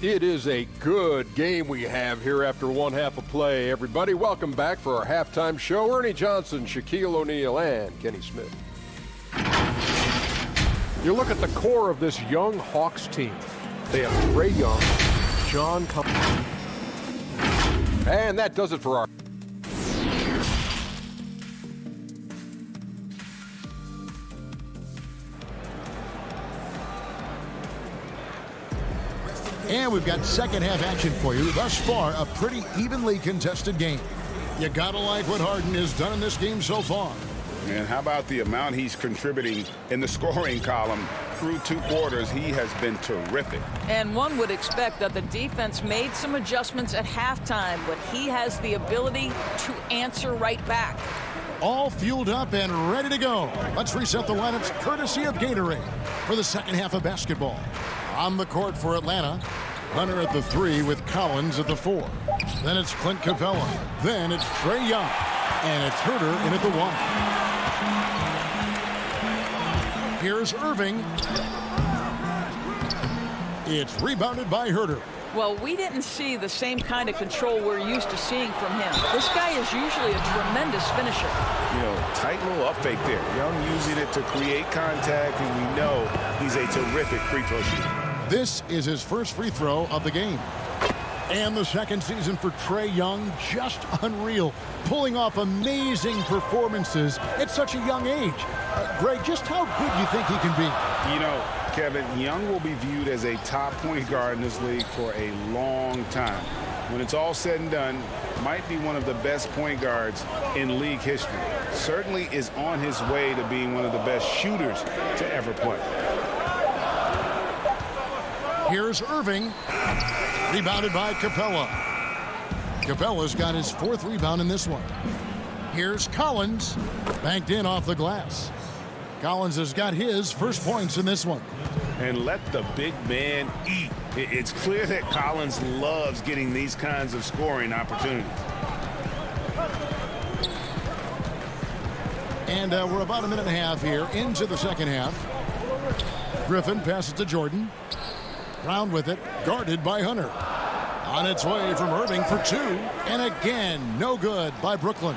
It is a good game we have here after one half of play. Everybody, welcome back for our halftime show. Ernie Johnson, Shaquille O'Neal, and Kenny Smith. You look at the core of this young Hawks team. They have Trae Young, John Collins. And that does it for our... And we've got second half action for you. Thus far, a pretty evenly contested game. You gotta like what Harden has done in this game so far. And how about the amount he's contributing in the scoring column through 2 quarters? He has been terrific. And one would expect that the defense made some adjustments at halftime, but he has the ability to answer right back. All fueled up and ready to go. Let's reset the lineups courtesy of Gatorade for the second half of basketball. On the court for Atlanta, Hunter at the 3 with Collins at the 4. Then it's Clint Capella. Then it's Trae Young. And it's Herter in at the 1. Here's Irving. It's rebounded by Herter. Well, we didn't see the same kind of control we're used to seeing from him. This guy is usually a tremendous finisher. You know, tight little up fake there. Young using it to create contact, and we know he's a terrific free throw shooter. This is his first free throw of the game. And the second season for Trae Young, just unreal. Pulling off amazing performances at such a young age. Greg, just how good do you think he can be? You know, Kevin, Young will be viewed as a top point guard in this league for a long time. When it's all said and done, might be one of the best point guards in league history. Certainly is on his way to being one of the best shooters to ever play. Here's Irving. Rebounded by Capella. Capella's got his 4th rebound in this one. Here's Collins. Banked in off the glass. Collins has got his first points in this one. And let the big man eat. It's clear that Collins loves getting these kinds of scoring opportunities. And we're about a minute and a half here into the second half. Griffin passes to Jordan. Brown with it, guarded by Hunter. On its way from Irving for 2. And again, no good by Brooklyn.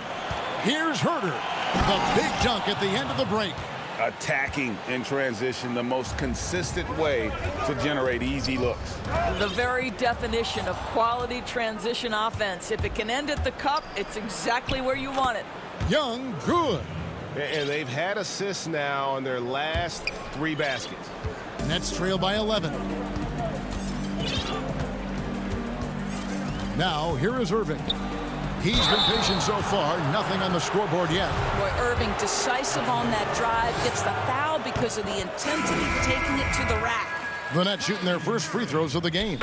Here's Herter. The big dunk at the end of the break. attacking in transition, the most consistent way to generate easy looks. The very definition of quality transition offense. If it can end at the cup, it's exactly where you want it. Young, good. And they've had assists now on their last 3 baskets. Nets trail by 11. Now, here is Irving. He's been patient so far. Nothing on the scoreboard yet. Boy, Irving decisive on that drive. Gets the foul because of the intensity, taking it to the rack. The Nets shooting their first free throws of the game.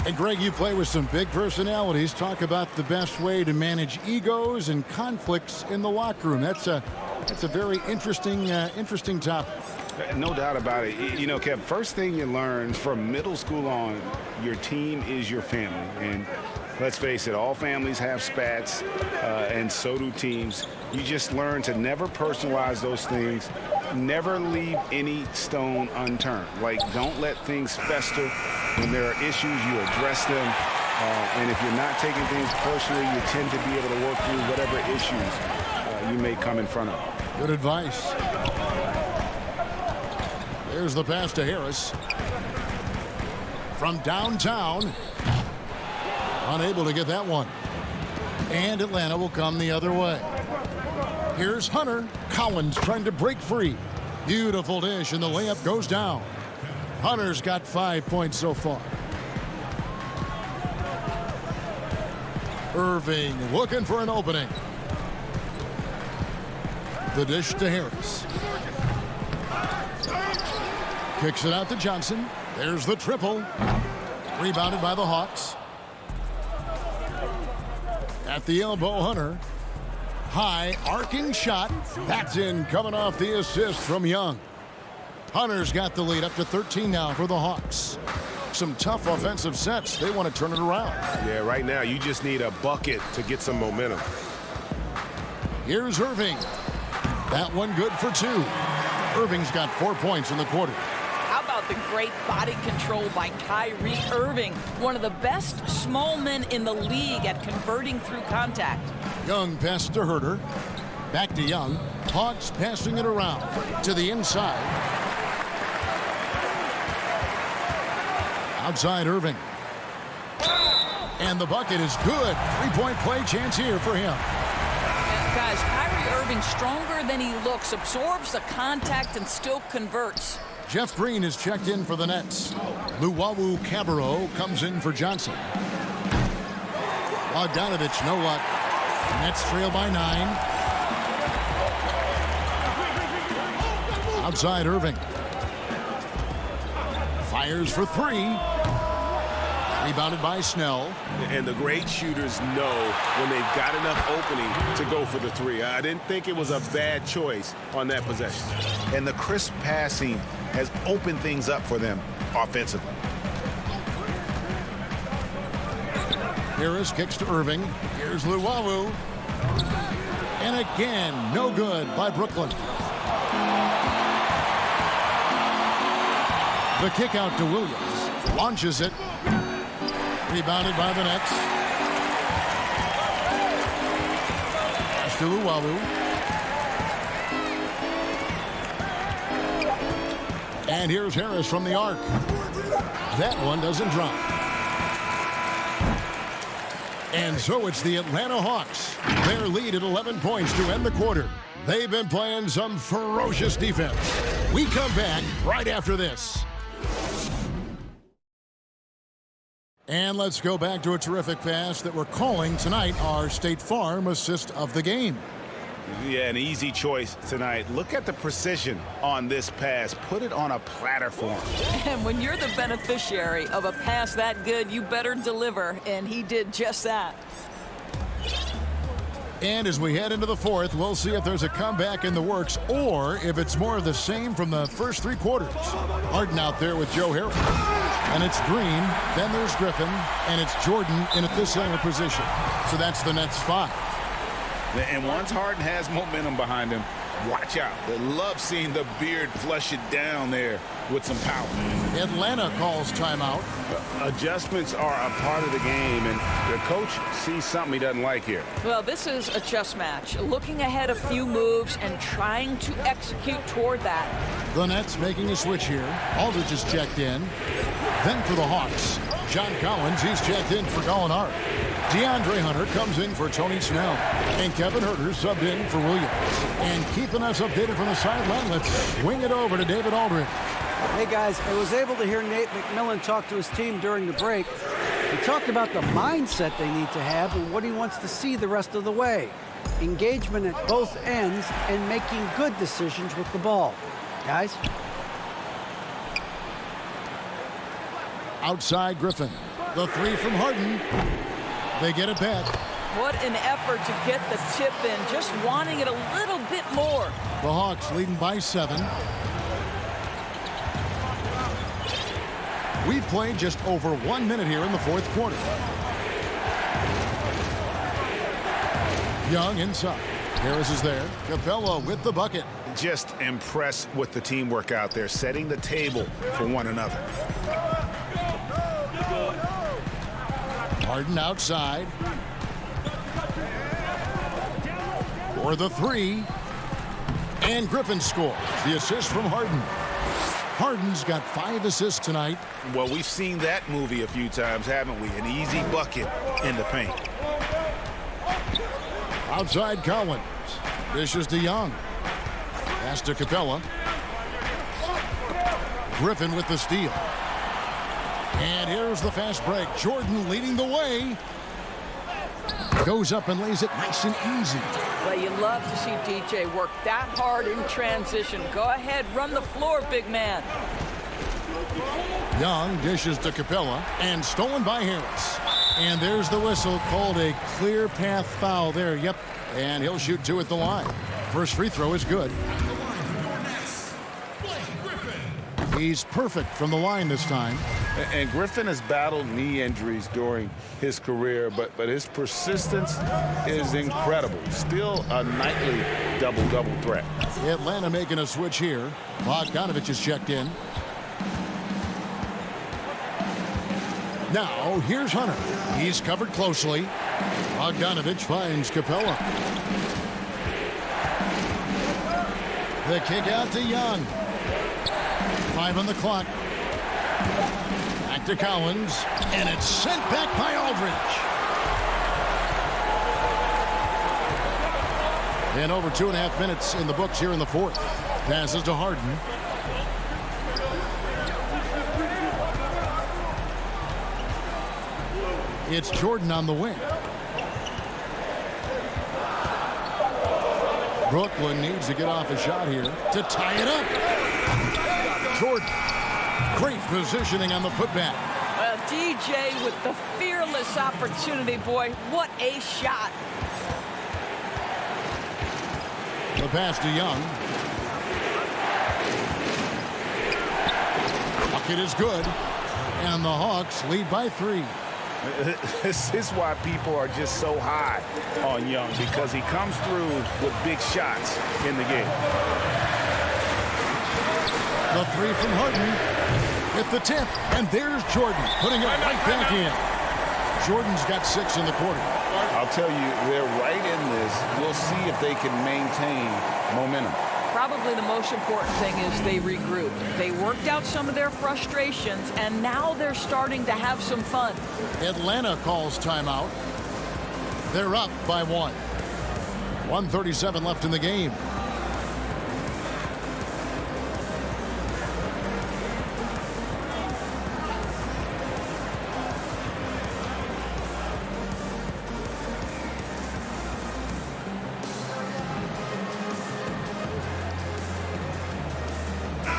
And Greg, you play with some big personalities. Talk about the best way to manage egos and conflicts in the locker room. That's a very interesting topic. No doubt about it. You know, Kev, first thing you learn from middle school on, your team is your family. And let's face it, all families have spats, and so do teams. You just learn to never personalize those things. Never leave any stone unturned. Like, don't let things fester. When there are issues, you address them. And if you're not taking things personally, you tend to be able to work through whatever issues you may come in front of. Good advice. There's the pass to Harris. From downtown. Unable to get that one. And Atlanta will come the other way. Here's Hunter. Collins trying to break free. Beautiful dish, and the layup goes down. Hunter's got 5 points so far. Irving looking for an opening. The dish to Harris. Kicks it out to Johnson. There's the triple. Rebounded by the Hawks. At the elbow, Hunter. High, arcing shot. That's in, coming off the assist from Young. Hunter's got the lead up to 13 now for the Hawks. Some tough offensive sets. They want to turn it around. Yeah, right now you just need a bucket to get some momentum. Here's Irving. That one good for 2. Irving's got 4 points in the quarter. How about the great body control by Kyrie Irving? One of the best small men in the league at converting through contact. Young pass to Herter. Back to Young. Hawks passing it around to the inside. Outside Irving. And the bucket is good. 3-point play chance here for him. Guys, Kyrie Irving stronger than he looks, absorbs the contact and still converts. Jeff Green is checked in for the Nets. Luwawu Cabarro comes in for Johnson. Bogdanovich, no luck. Nets trail by 9. Outside Irving. Fires for 3. Rebounded by Snell. And the great shooters know when they've got enough opening to go for the 3. I didn't think it was a bad choice on that possession. And the crisp passing has opened things up for them offensively. Harris kicks to Irving. Here's Luwawu. And again, no good by Brooklyn. The kick out to Williams. Launches it. Rebounded by the Nets. Pass to Luwawu. And here's Harris from the arc. That one doesn't drop. And so it's the Atlanta Hawks. Their lead at 11 points to end the quarter. They've been playing some ferocious defense. We come back right after this. And let's go back to a terrific pass that we're calling tonight our State Farm assist of the game. Yeah, an easy choice tonight. Look at the precision on this pass. Put it on a platter for him. And when you're the beneficiary of a pass that good, you better deliver, and he did just that. And as we head into the fourth, we'll see if there's a comeback in the works or if it's more of the same from the first 3 quarters. Harden out there with Joe Harris. And it's Green, then there's Griffin, and it's Jordan in at the center position. So that's the Nets 5. And once Harden has momentum behind him, Watch out. They love seeing the beard flush it down there with some power. Atlanta calls timeout. Adjustments are a part of the game, and the coach sees something he doesn't like here. Well, this is a chess match. Looking ahead a few moves and trying to execute toward that. The Nets making a switch here. Aldridge is checked in. Then for the Hawks, John Collins, he's checked in for Gallinari. DeAndre Hunter comes in for Tony Snell. And Kevin Huerter subbed in for Williams. And keeping us updated from the sideline, let's swing it over to David Aldridge. Hey, guys, I was able to hear Nate McMillan talk to his team during the break. He talked about the mindset they need to have and what he wants to see the rest of the way. Engagement at both ends and making good decisions with the ball. Guys? Outside Griffin. The three from Harden. They get it back. What an effort to get the tip in, just wanting it a little bit more. The Hawks leading by 7. We've played just over 1 minute here in the fourth quarter. Young inside. Harris is there. Capella with the bucket. Just impressed with the teamwork out there, setting the table for one another. Harden outside. For the 3. And Griffin scores. The assist from Harden. Harden's got 5 assists tonight. Well, we've seen that movie a few times, haven't we? An easy bucket in the paint. Outside Collins. Dishes to Young. Pass to Capella. Griffin with the steal. And here's the fast break. Jordan leading the way. Goes up and lays it nice and easy. Well, you love to see DJ work that hard in transition. Go ahead, run the floor, big man. Young dishes to Capella and stolen by Harris. And there's the whistle, called a clear path foul there. Yep, and he'll shoot 2 at the line. First free throw is good. He's perfect from the line this time. And Griffin has battled knee injuries during his career, but his persistence is incredible. Still a nightly double-double threat. Atlanta making a switch here. Bogdanovich is checked in. Now, here's Hunter. He's covered closely. Bogdanovich finds Capella. The kick out to Young. 5 on the clock. Back to Collins. And it's sent back by Aldridge. And over 2.5 minutes in the books here in the fourth. Passes to Harden. It's Jordan on the wing. Brooklyn needs to get off a shot here to tie it up. Jordan. Great positioning on the putback. Well, DJ with the fearless opportunity, boy. What a shot. The pass to Young. Bucket is good. And the Hawks lead by 3. This is why people are just so high on Young, because he comes through with big shots in the game. The 3 from Harden. At the tip. And there's Jordan putting it right back in. Jordan's got 6 in the quarter. I'll tell you, they're right in this. We'll see if they can maintain momentum. Probably the most important thing is they regroup. They worked out some of their frustrations, and now they're starting to have some fun. Atlanta calls timeout. They're up by 1. 1:37 left in the game.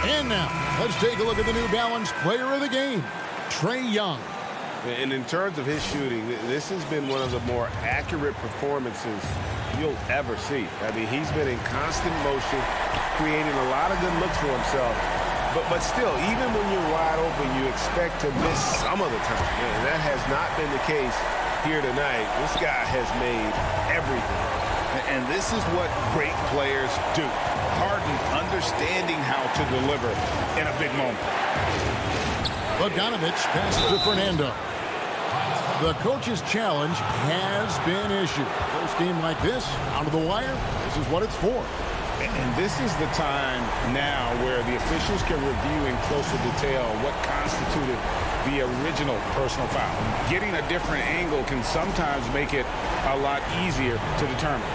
And now, let's take a look at the New Balance player of the game, Trae Young. And in terms of his shooting, this has been one of the more accurate performances you'll ever see. I mean, he's been in constant motion, creating a lot of good looks for himself. But still, even when you're wide open, you expect to miss some of the time. And that has not been the case here tonight. This guy has made everything And this is what great players do. Harden understanding how to deliver in a big moment. Bogdanovich passes to Fernando. The coach's challenge has been issued. First game like this, out of the wire, this is what it's for. And this is the time now where the officials can review in closer detail what constituted the original personal foul. Getting a different angle can sometimes make it a lot easier to determine.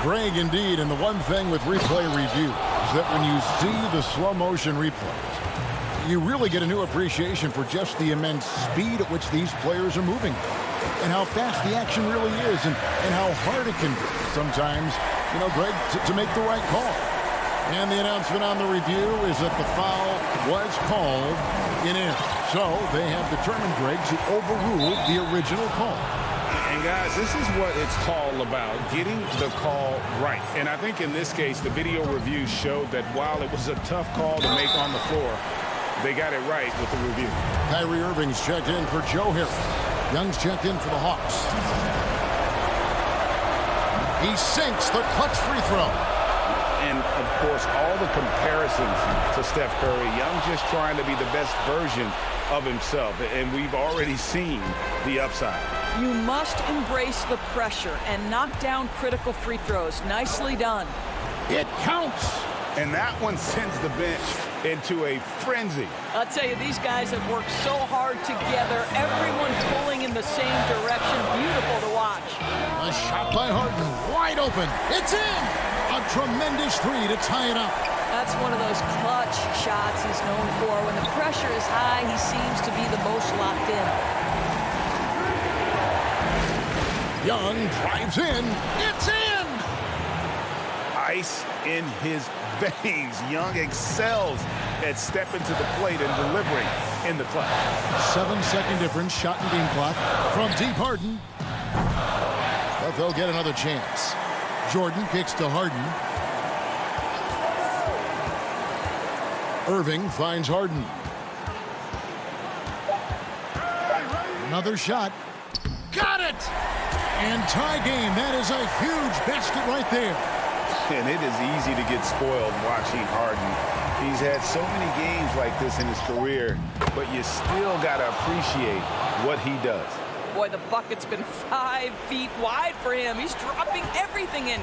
Greg, indeed, and the one thing with replay review is that when you see the slow motion replays, you really get a new appreciation for just the immense speed at which these players are moving and how fast the action really is and how hard it can be sometimes, you know, Greg, to make the right call. And the announcement on the review is that the foul was called in. So they have determined, Greg, to overrule the original call. And guys, this is what it's all about, getting the call right. And I think in this case, the video review showed that while it was a tough call to make on the floor, they got it right with the review. Kyrie Irving's checked in for Joe Harris. Young's checked in for the Hawks. He sinks the clutch free throw. And, of course, all the comparisons to Steph Curry. Young just trying to be the best version of himself. And we've already seen the upside. You must embrace the pressure and knock down critical free throws. Nicely done. It counts. And that one sends the bench into a frenzy. I'll tell you, these guys have worked so hard together. Everyone pulling in the same direction. Beautiful to watch. A shot by Harden, wide open. It's in. A tremendous three to tie it up. That's one of those clutch shots he's known for. When the pressure is high, he seems to be the most locked in. Young drives in. It's in. Ice in his veins. Young excels at stepping to the plate and delivering in the clutch. 7-second difference, shot and game clock from deep Harden. But they'll get another chance. Jordan kicks to Harden. Irving finds Harden. Another shot. Got it! And tie game. That is a huge basket right there. And it is easy to get spoiled watching Harden. He's had so many games like this in his career, but you still got to appreciate what he does. Boy, the bucket's been 5 feet wide for him. He's dropping everything in.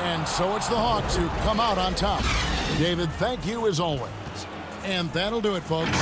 And so it's the Hawks who come out on top. David, thank you as always. And that'll do it, folks.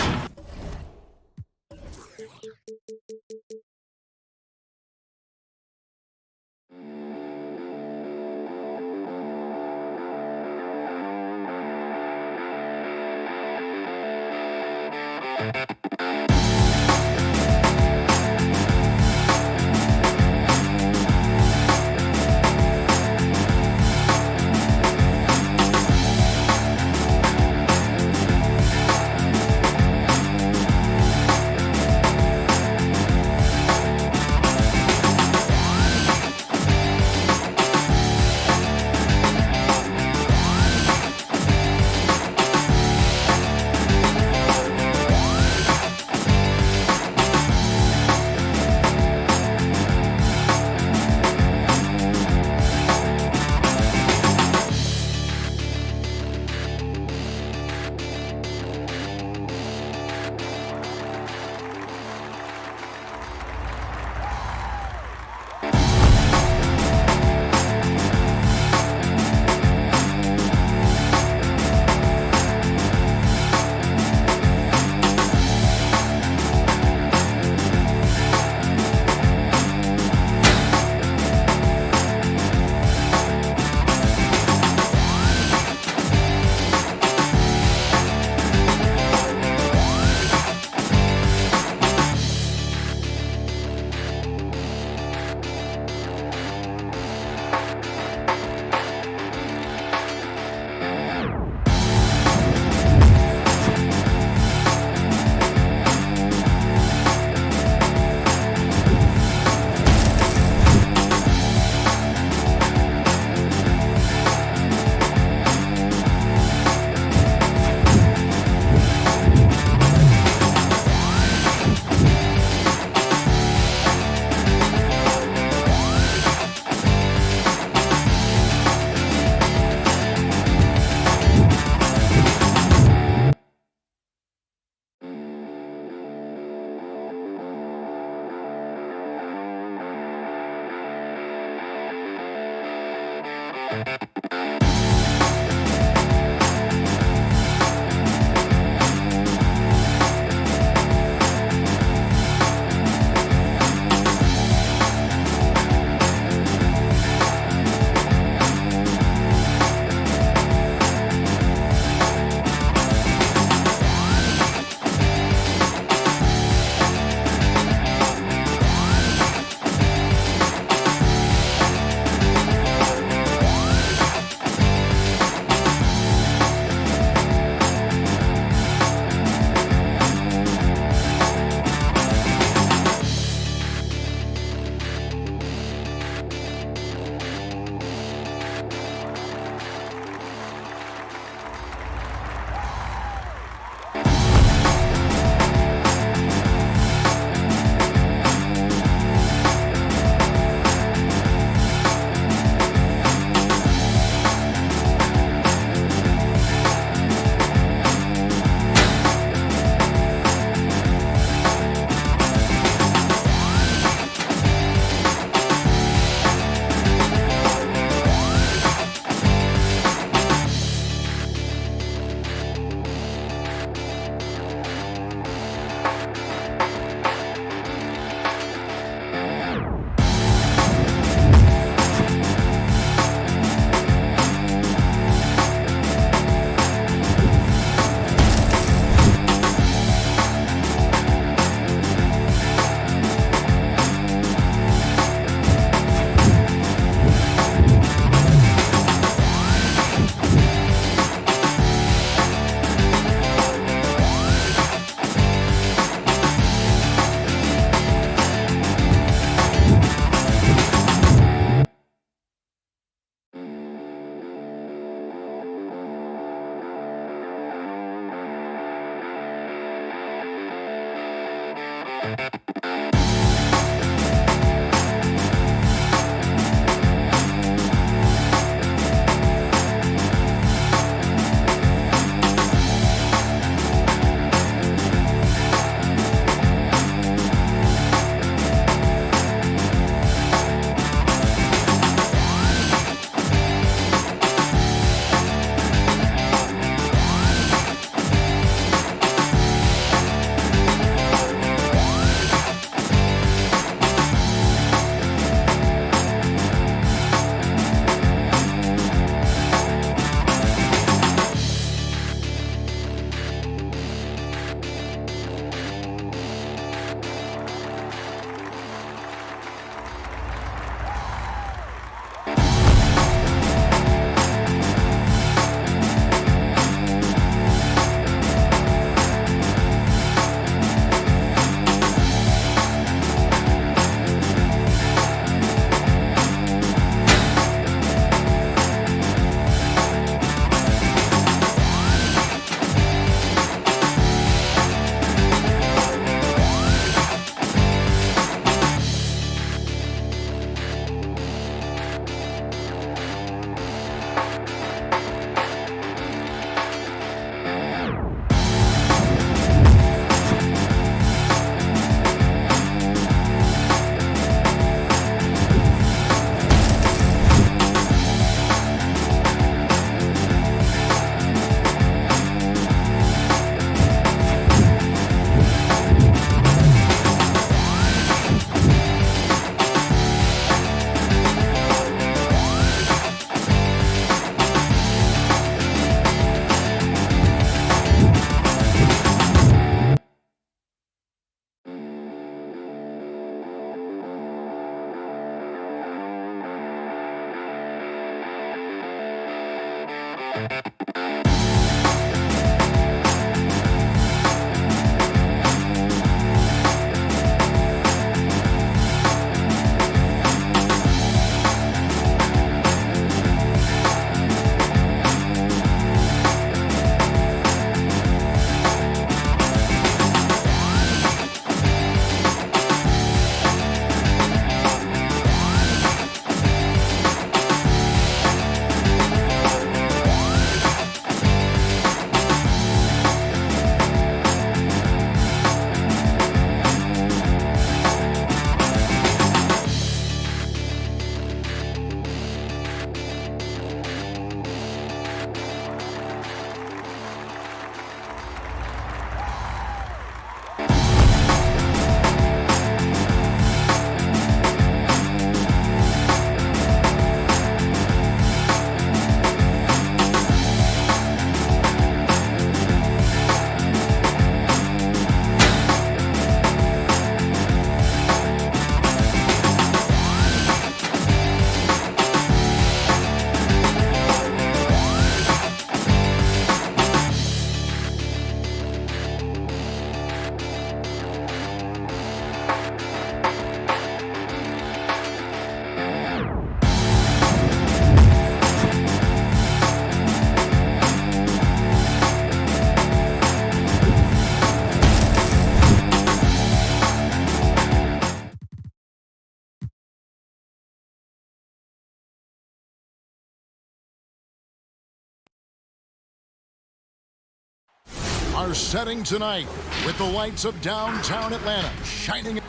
Are setting tonight with the lights of downtown Atlanta shining.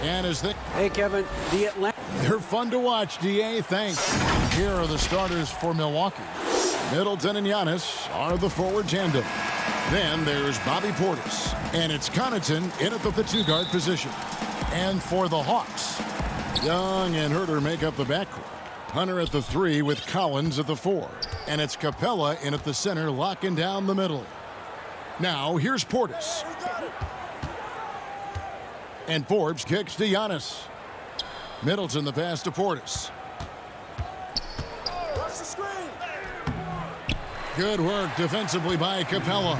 And as they... Hey, Kevin, the Atlanta... They're fun to watch, DA. Thanks. Here are the starters for Milwaukee. Middleton and Giannis are the forward tandem. Then there's Bobby Portis. And it's Connaughton in at the two-guard position. And for the Hawks, Young and Herter make up the backcourt. Hunter at the 3 with Collins at the 4. And it's Capella in at the center, locking down the middle. Now, here's Portis. And Forbes kicks to Giannis. Middleton the pass to Portis. Good work defensively by Capella.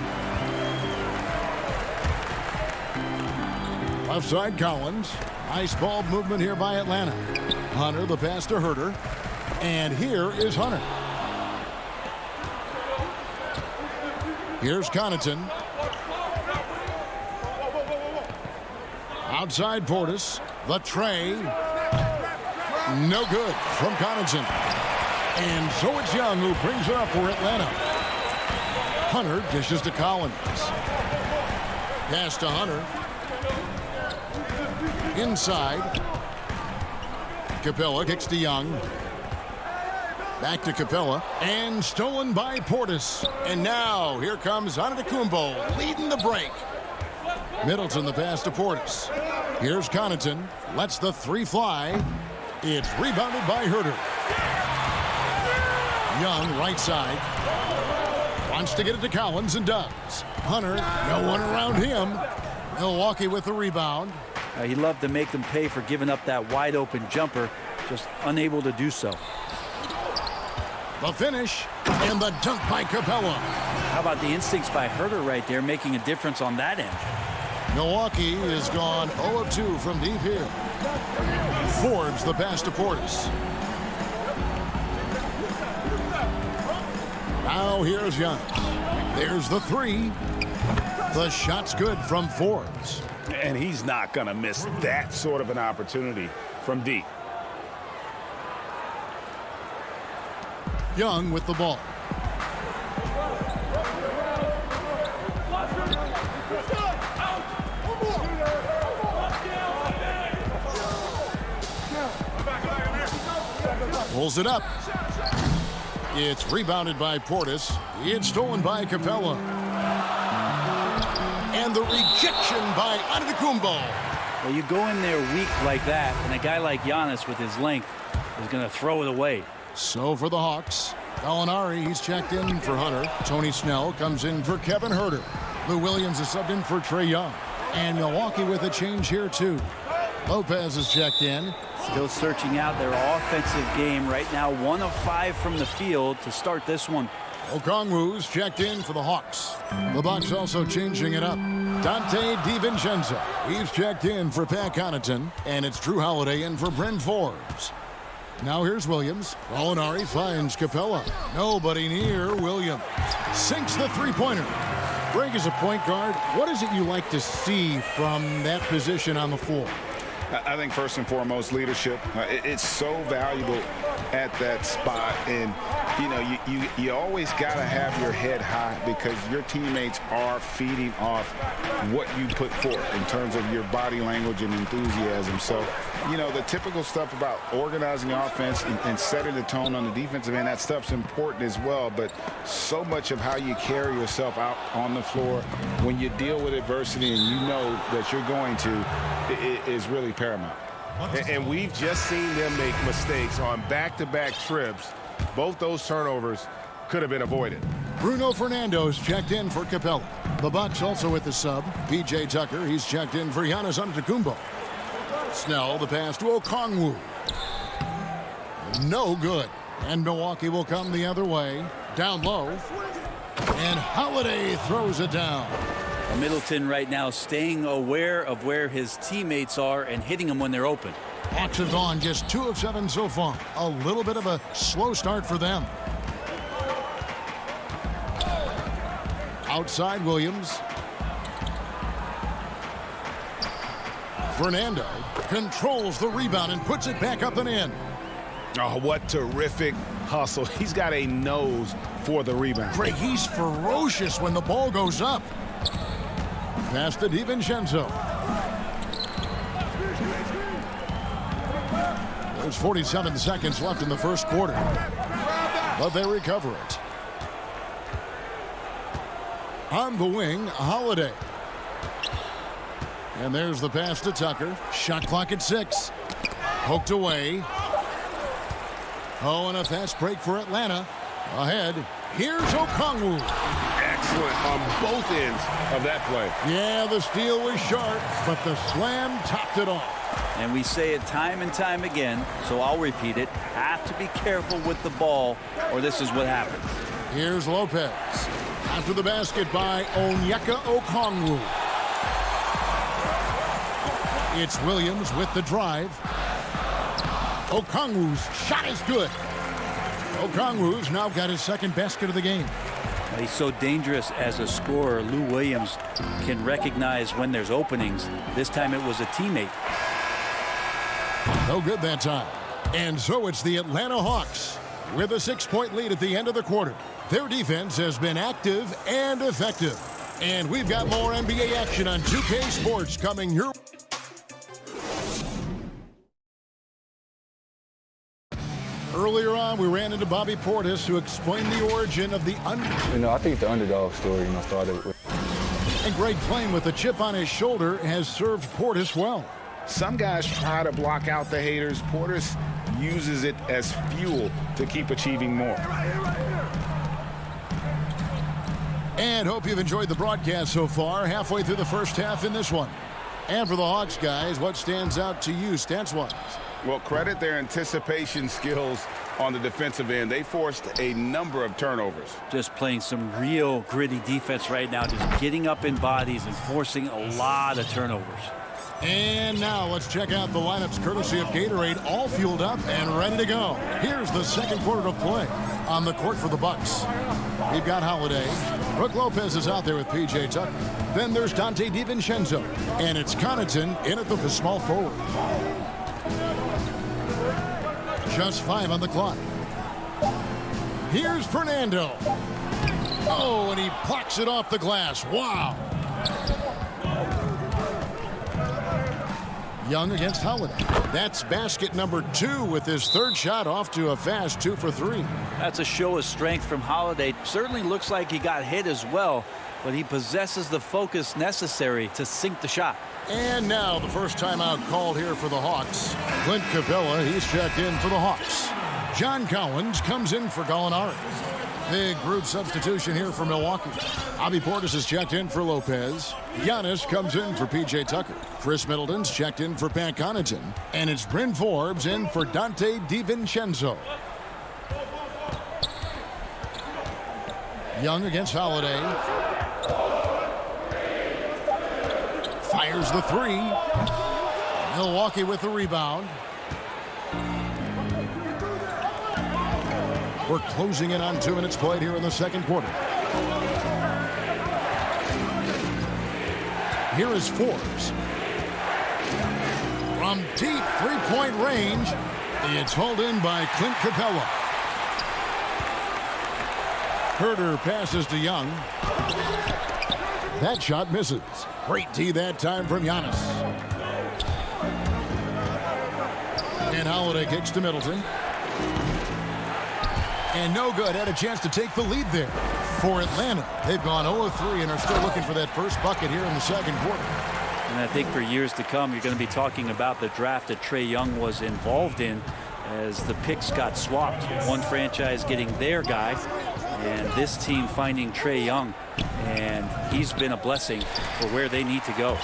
Left side Collins. Nice ball movement here by Atlanta. Hunter the pass to Herter. And here is Hunter. Here's Connaughton. Outside Portis. The tray. No good from Connaughton. And so it's Young who brings it up for Atlanta. Hunter dishes to Collins. Pass to Hunter. Inside. Capella kicks to Young. Back to Capella. And stolen by Portis. And now here comes Antetokounmpo leading the break. Middleton the pass to Portis. Here's Connaughton. Lets the three fly. It's rebounded by Herter. Young right side. Wants to get it to Collins and does. Hunter, no one around him. Milwaukee with the rebound. He loved to make them pay for giving up that wide open jumper. Just unable to do so. The finish and the dunk by Capella. How about the instincts by Herter right there, making a difference on that end? Milwaukee is gone 0 of 2 from deep here. Forbes the pass to Portis. Now here's Young. There's the three. The shot's good from Forbes. And he's not going to miss that sort of an opportunity from deep. Young with the ball. Pulls it up. It's rebounded by Portis. It's stolen by Capella. And the rejection by Antetokounmpo. Well, you go in there weak like that, and a guy like Giannis with his length is going to throw it away. So for the Hawks, Gallinari, he's checked in for Hunter. Tony Snell comes in for Kevin Herter. Lou Williams is subbed in for Trae Young. And Milwaukee with a change here, too. Lopez is checked in. Still searching out their offensive game right now. 1 of 5 from the field to start this one. Okongwu's checked in for the Hawks. The Bucks also changing it up. Dante DiVincenzo. He's checked in for Pat Connaughton. And it's Drew Holiday in for Bryn Forbes. Now here's Williams. Gallinari finds Capella. Nobody near Williams. Sinks the three-pointer. Greg, as a point guard, what is it you like to see from that position on the floor? I think first and foremost, leadership. It's so valuable at that spot. And, you know, you always got to have your head high because your teammates are feeding off what you put forth in terms of your body language and enthusiasm. So, you know, the typical stuff about organizing the offense and setting the tone on the defensive end, that stuff's important as well. But so much of how you carry yourself out on the floor when you deal with adversity and you know that you're going to is really paramount. And we've just seen them make mistakes on back-to-back trips. Both those turnovers could have been avoided. Bruno Fernando's checked in for Capella. The Bucks also with the sub. P.J. Tucker, he's checked in for Giannis Antetokounmpo. Snell, the pass to Okongwu. No good. And Milwaukee will come the other way. Down low. And Holiday throws it down. Middleton right now staying aware of where his teammates are and hitting them when they're open. Hawks have gone just 2 of 7 so far. A little bit of a slow start for them. Outside Williams. Fernando controls the rebound and puts it back up and in. Oh, what terrific hustle. He's got a nose for the rebound. Greg, he's ferocious when the ball goes up. Pass to DiVincenzo. There's 47 seconds left in the first quarter. But they recover it. On the wing, Holiday. And there's the pass to Tucker. Shot clock at 6. Poked away. Oh, and a fast break for Atlanta. Ahead, here's Okongwu. Excellent on both ends of that play. Yeah, the steal was sharp, but the slam topped it off. And we say it time and time again, so I'll repeat it. Have to be careful with the ball, or this is what happens. Here's Lopez. After the basket by Onyeka Okongwu. It's Williams with the drive. Okongwu's shot is good. Okongwu's now got his second basket of the game. He's so dangerous as a scorer. Lou Williams can recognize when there's openings. This time it was a teammate. No good that time. And so it's the Atlanta Hawks with a 6-point lead at the end of the quarter. Their defense has been active and effective. And we've got more NBA action on 2K Sports coming your way. Earlier on, we ran into Bobby Portis to explain the origin of the I think the underdog story, started with. And Greg Plain, with a chip on his shoulder, has served Portis well. Some guys try to block out the haters. Portis uses it as fuel to keep achieving more. And hope you've enjoyed the broadcast so far. Halfway through the first half in this one. And for the Hawks guys, what stands out to you stats-wise? Well, credit their anticipation skills on the defensive end. They forced a number of turnovers. Just playing some real gritty defense right now, just getting up in bodies and forcing a lot of turnovers. And now let's check out the lineups courtesy of Gatorade, all fueled up and ready to go. Here's the second quarter of play on the court for the Bucks. We've got Holiday. Brook Lopez is out there with P.J. Tucker. Then there's Dante DiVincenzo. And it's Connaughton in at the small forward. Just 5 on the clock. Here's Fernando. Oh, and he plucks it off the glass. Wow. Young against Holiday. That's basket number 2 with his third shot off to a fast 2 for 3. That's a show of strength from Holiday. Certainly looks like he got hit as well, but he possesses the focus necessary to sink the shot. And now the first timeout called here for the Hawks. Clint Capella, he's checked in for the Hawks. John Collins comes in for Gallinari. Big group substitution here for Milwaukee. Bobby Portis is checked in for Lopez. Giannis comes in for P.J. Tucker. Chris Middleton's checked in for Pat Connaughton. And it's Bryn Forbes in for Dante DiVincenzo. Young against Holiday. Fires the 3. Milwaukee with the rebound. We're closing in on 2 minutes played here in the second quarter. Here is Forbes. From deep three-point range, it's hauled in by Clint Capella. Herter passes to Young. That shot misses. Great D that time from Giannis. And Holiday kicks to Middleton. And no good. Had a chance to take the lead there for Atlanta. They've gone 0-3 and are still looking for that first bucket here in the second quarter. And I think for years to come, you're going to be talking about the draft that Trae Young was involved in as the picks got swapped. One franchise getting their guy and this team finding Trae Young. And he's been a blessing for where they need to go.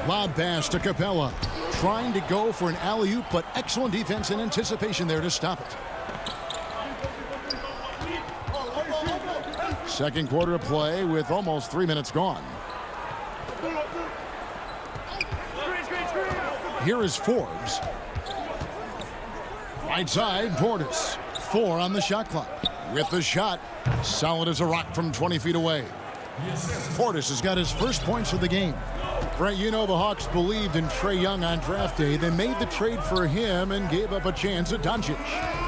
Lob pass to Capella. Trying to go for an alley-oop, but excellent defense and anticipation there to stop it. Second quarter of play with almost 3 minutes gone. Here is Forbes. Right side, Portis. 4 on the shot clock. With the shot, solid as a rock from 20 feet away. Portis has got his first points of the game. Brent, you know the Hawks believed in Trae Young on draft day. They made the trade for him and gave up a chance at Doncic.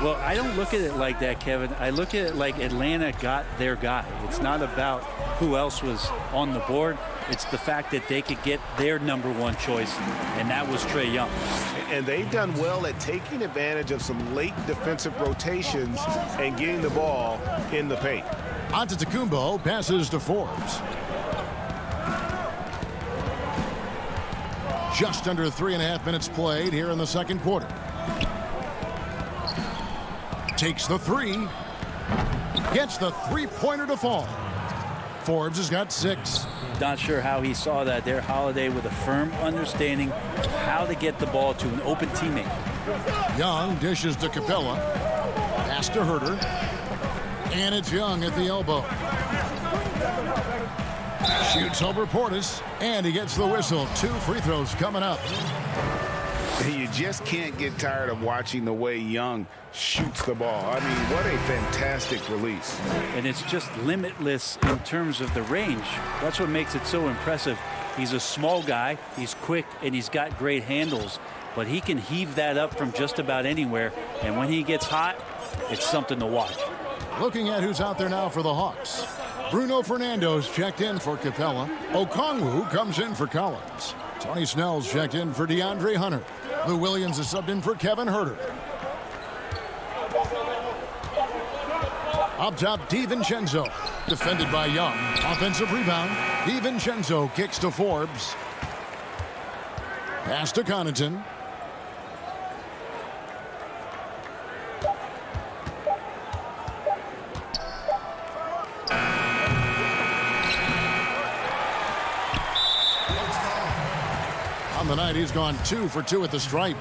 Well, I don't look at it like that, Kevin. I look at it like Atlanta got their guy. It's not about who else was on the board. It's the fact that they could get their #1 choice, and that was Trae Young. And they've done well at taking advantage of some late defensive rotations and getting the ball in the paint. Antetokounmpo passes to Forbes. Just under 3.5 minutes played here in the second quarter. Takes the 3. Gets the three-pointer to fall. Forbes has got 6. Not sure how he saw that there. Holiday with a firm understanding of how to get the ball to an open teammate. Young dishes to Capella. Pass to Herter. And it's Young at the elbow. Shoots over Portis, and he gets the whistle. 2 free throws coming up. You just can't get tired of watching the way Young shoots the ball. I mean, what a fantastic release. And it's just limitless in terms of the range. That's what makes it so impressive. He's a small guy, he's quick, and he's got great handles, but he can heave that up from just about anywhere, and when he gets hot, it's something to watch. Looking at who's out there now for the Hawks. Bruno Fernando's checked in for Capella. Okongwu comes in for Collins. Tony Snell's checked in for DeAndre Hunter. Lou Williams is subbed in for Kevin Huerter. Up top, DiVincenzo. Defended by Young. Offensive rebound. DiVincenzo kicks to Forbes. Pass to Connaughton. On the night, he's gone 2 for 2 at the stripe.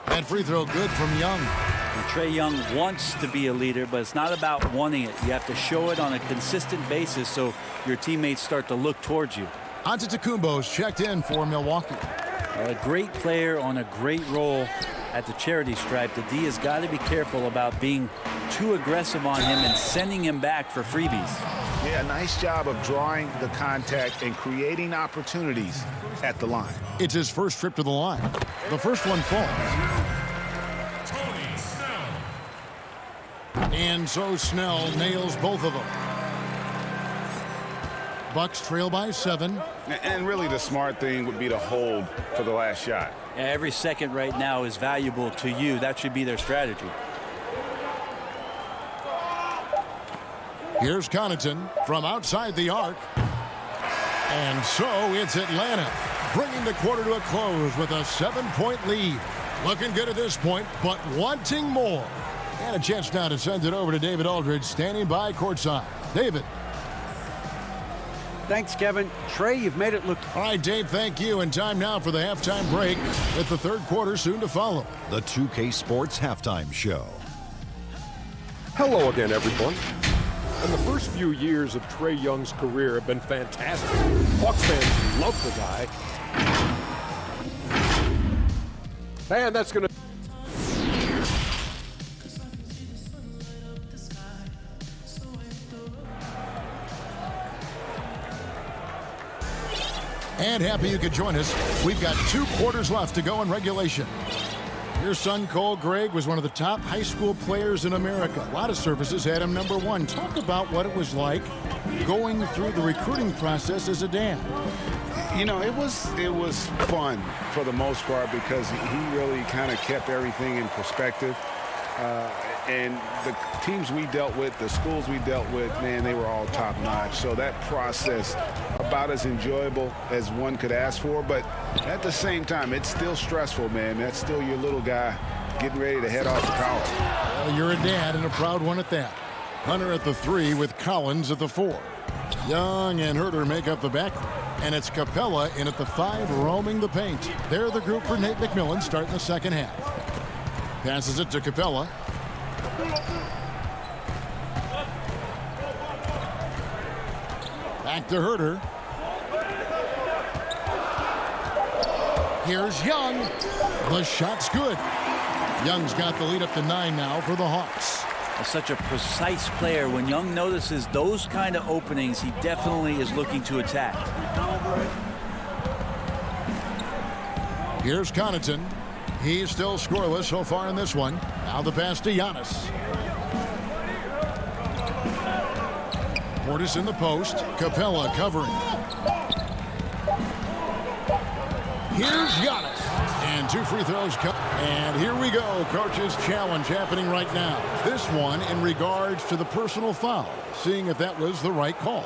That free throw good from Young. And Trae Young wants to be a leader, but it's not about wanting it. You have to show it on a consistent basis so your teammates start to look towards you. Antetokounmpo's checked in for Milwaukee. A great player on a great role at the charity stripe. The D has got to be careful about being too aggressive on him and sending him back for freebies. Yeah, nice job of drawing the contact and creating opportunities at the line. It's his first trip to the line. The first one falls. And so Snell nails both of them. Bucks trail by 7. And really the smart thing would be to hold for the last shot. Every second right now is valuable to you. That should be their strategy. Here's Connaughton from outside the arc. And so it's Atlanta bringing the quarter to a close with a 7-point lead. Looking good at this point, but wanting more. And a chance now to send it over to David Aldridge, standing by courtside. David. Thanks, Kevin. Trae, you've made it look... All right, Dave, thank you. And time now for the halftime break, with the third quarter soon to follow. The 2K Sports Halftime Show. Hello again, everyone. And the first few years of Trae Young's career have been fantastic. Hawks fans love the guy. And that's going to... And happy you could join us. We've got 2 quarters left to go in regulation. Your son, Cole Gregg, was one of the top high school players in America. A lot of services had him #1. Talk about what it was like going through the recruiting process as a dad. You know, it was fun for the most part because he really kind of kept everything in perspective. And the teams we dealt with, the schools we dealt with, man, they were all top-notch. So that process, about as enjoyable as one could ask for. But at the same time, it's still stressful, man. That's still your little guy getting ready to head off to college. Well, you're a dad and a proud one at that. Hunter at the 3 with Collins at the 4. Young and Huerter make up the backcourt. And it's Capella in at the 5, roaming the paint. They're the group for Nate McMillan starting the second half. Passes it to Capella. Back to Huerter. Here's Young. The shot's good. Young's got the lead up to 9 now for the Hawks. Such a precise player. When Young notices those kind of openings, he definitely is looking to attack. Here's Connaughton. He's still scoreless so far in this one. Now the pass to Giannis. Portis in the post. Capella covering. Here's Giannis. And 2 free throws. And here we go. Coach's challenge happening right now. This one in regards to the personal foul. Seeing if that was the right call.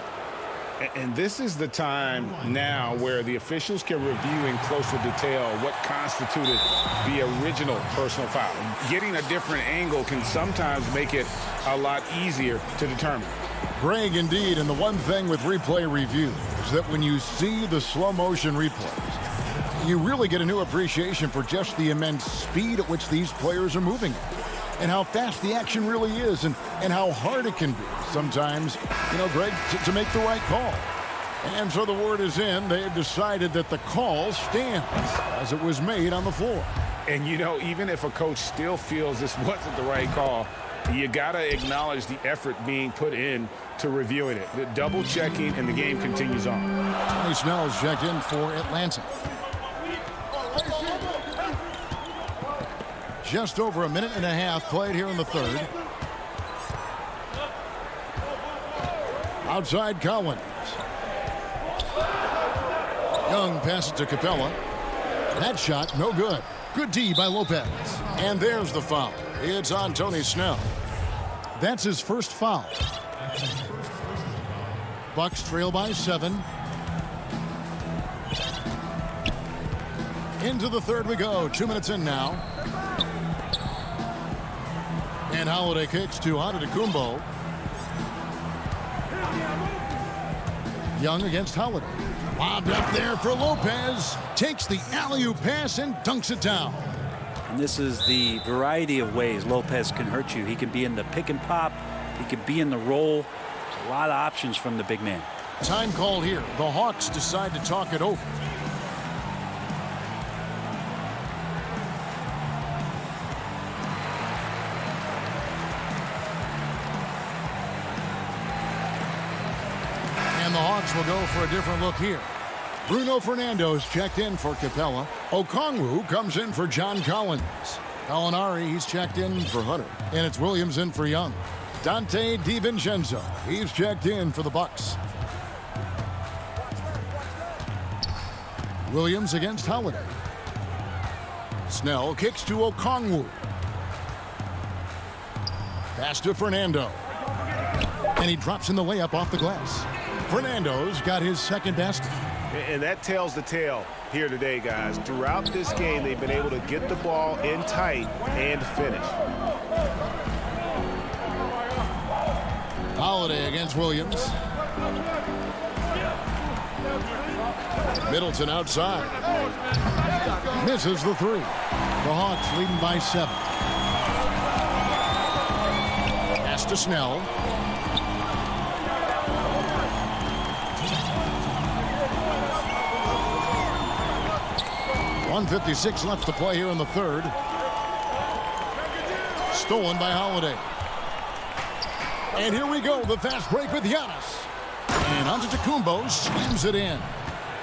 And this is the time now where the officials can review in closer detail what constituted the original personal foul. Getting a different angle can sometimes make it a lot easier to determine. Greg, indeed, and the one thing with replay review is that when you see the slow motion replays, you really get a new appreciation for just the immense speed at which these players are moving and how fast the action really is and how hard it can be sometimes, you know, Greg, to make the right call. And so the word is in. They've decided that the call stands as it was made on the floor. And, you know, even if a coach still feels this wasn't the right call, you got to acknowledge the effort being put in to reviewing it. The double checking, and the game continues on. Tony Snell's checked in for Atlanta. Just over a minute and a half played here in the third. Outside Collins. Young passes to Capella. That shot, no good. Good D by Lopez. And there's the foul. It's on Tony Snell. That's his first foul. Bucks trail by 7. Into the third we go. 2 minutes in now. And Holiday kicks to Antetokounmpo. Young against Holiday. Lobbed up there for Lopez. Takes the alley-oop pass and dunks it down. And this is the variety of ways Lopez can hurt you. He can be in the pick and pop. He can be in the roll. A lot of options from the big man. Time call here. The Hawks decide to talk it over. And the Hawks will go for a different look here. Bruno Fernando's checked in for Capella. Okongwu comes in for John Collins. Gallinari, he's checked in for Hunter. And it's Williams in for Young. Dante DiVincenzo, he's checked in for the Bucks. Williams against Holiday. Snell kicks to Okongwu. Pass to Fernando. And he drops in the layup off the glass. Fernando's got his second basket. And that tells the tale here today, guys. Throughout this game, they've been able to get the ball in tight and finish. Holiday against Williams. Middleton outside. Misses the three. The Hawks leading by 7. Pass to Snell. 1:56 left to play here in the third. Stolen by Holiday. And here we go, the fast break with Giannis. And Antetokounmpo slams it in.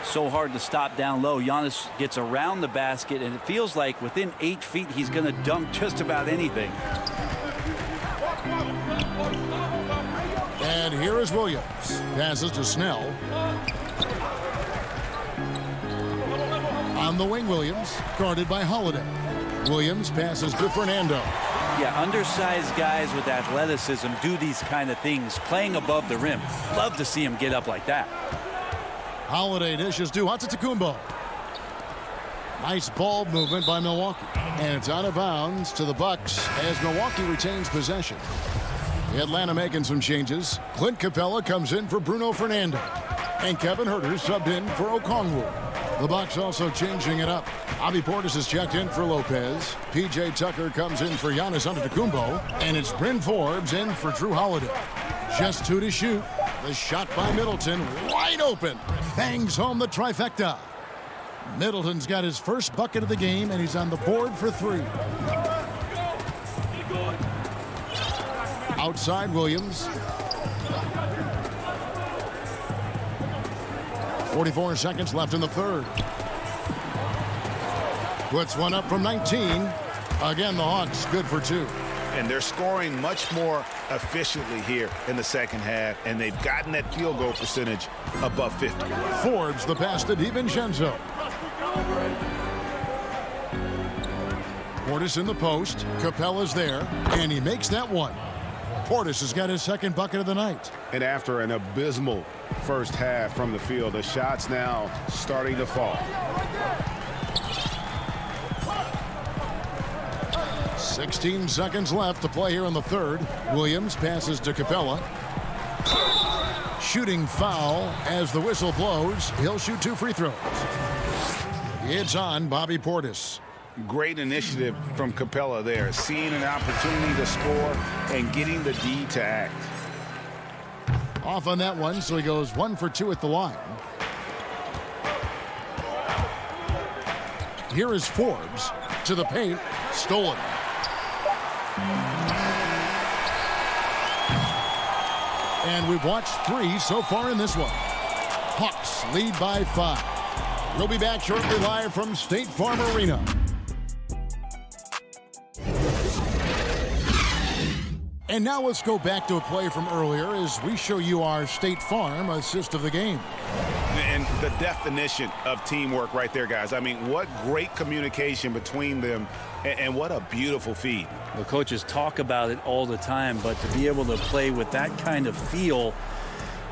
So hard to stop down low. Giannis gets around the basket, and it feels like within 8 feet he's going to dunk just about anything. And here is Williams. Passes to Snell. On the wing, Williams, guarded by Holiday. Williams passes to Fernando. Yeah, undersized guys with athleticism do these kind of things, playing above the rim. Love to see him get up like that. Holiday dishes to Antetokounmpo. Nice ball movement by Milwaukee. And it's out of bounds to the Bucks as Milwaukee retains possession. Atlanta making some changes. Clint Capella comes in for Bruno Fernando. And Kevin Huerter subbed in for Okongwu. The Bucks also changing it up. Bobby Portis is checked in for Lopez. P.J. Tucker comes in for Giannis Antetokounmpo. And it's Bryn Forbes in for Drew Holiday. Just 2 to shoot. The shot by Middleton, wide open. Bangs home the trifecta. Middleton's got his first bucket of the game, and he's on the board for 3. Outside Williams. 44 seconds left in the third. Puts one up from 19. Again, the Hawks good for 2. And they're scoring much more efficiently here in the second half, and they've gotten that field goal percentage above 50. Forbes the pass to DiVincenzo. Portis in the post. Capella's there, and he makes that one. Portis has got his second bucket of the night. And after an abysmal first half from the field, the shots now starting to fall. 16 seconds left to play here in the third. Williams passes to Capella. Shooting foul as the whistle blows. He'll shoot 2 free throws. It's on Bobby Portis. Great initiative from Capella there, seeing an opportunity to score and getting the D to act. Off on that one, so he goes 1 for 2 at the line. Here is Forbes to the paint. Stolen. And we've watched 3 so far in this one. Hawks lead by 5. We'll be back shortly live from State Farm Arena. And now let's go back to a play from earlier as we show you our State Farm assist of the game. And the definition of teamwork right there, guys. I mean, what great communication between them, and what a beautiful feed. The coaches talk about it all the time, but to be able to play with that kind of feel,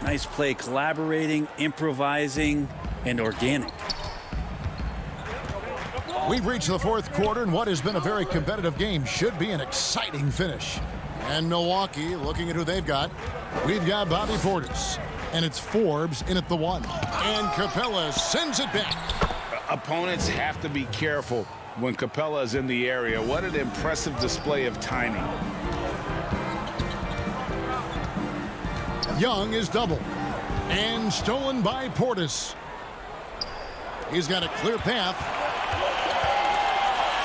nice play, collaborating, improvising, and organic. We've reached the fourth quarter, and what has been a very competitive game should be an exciting finish. And Milwaukee, looking at who they've got, we've got Bobby Portis, and it's Forbes in at the 1. And Capella sends it back. Opponents have to be careful when Capella is in the area. What an impressive display of timing. Young is double. And stolen by Portis. He's got a clear path.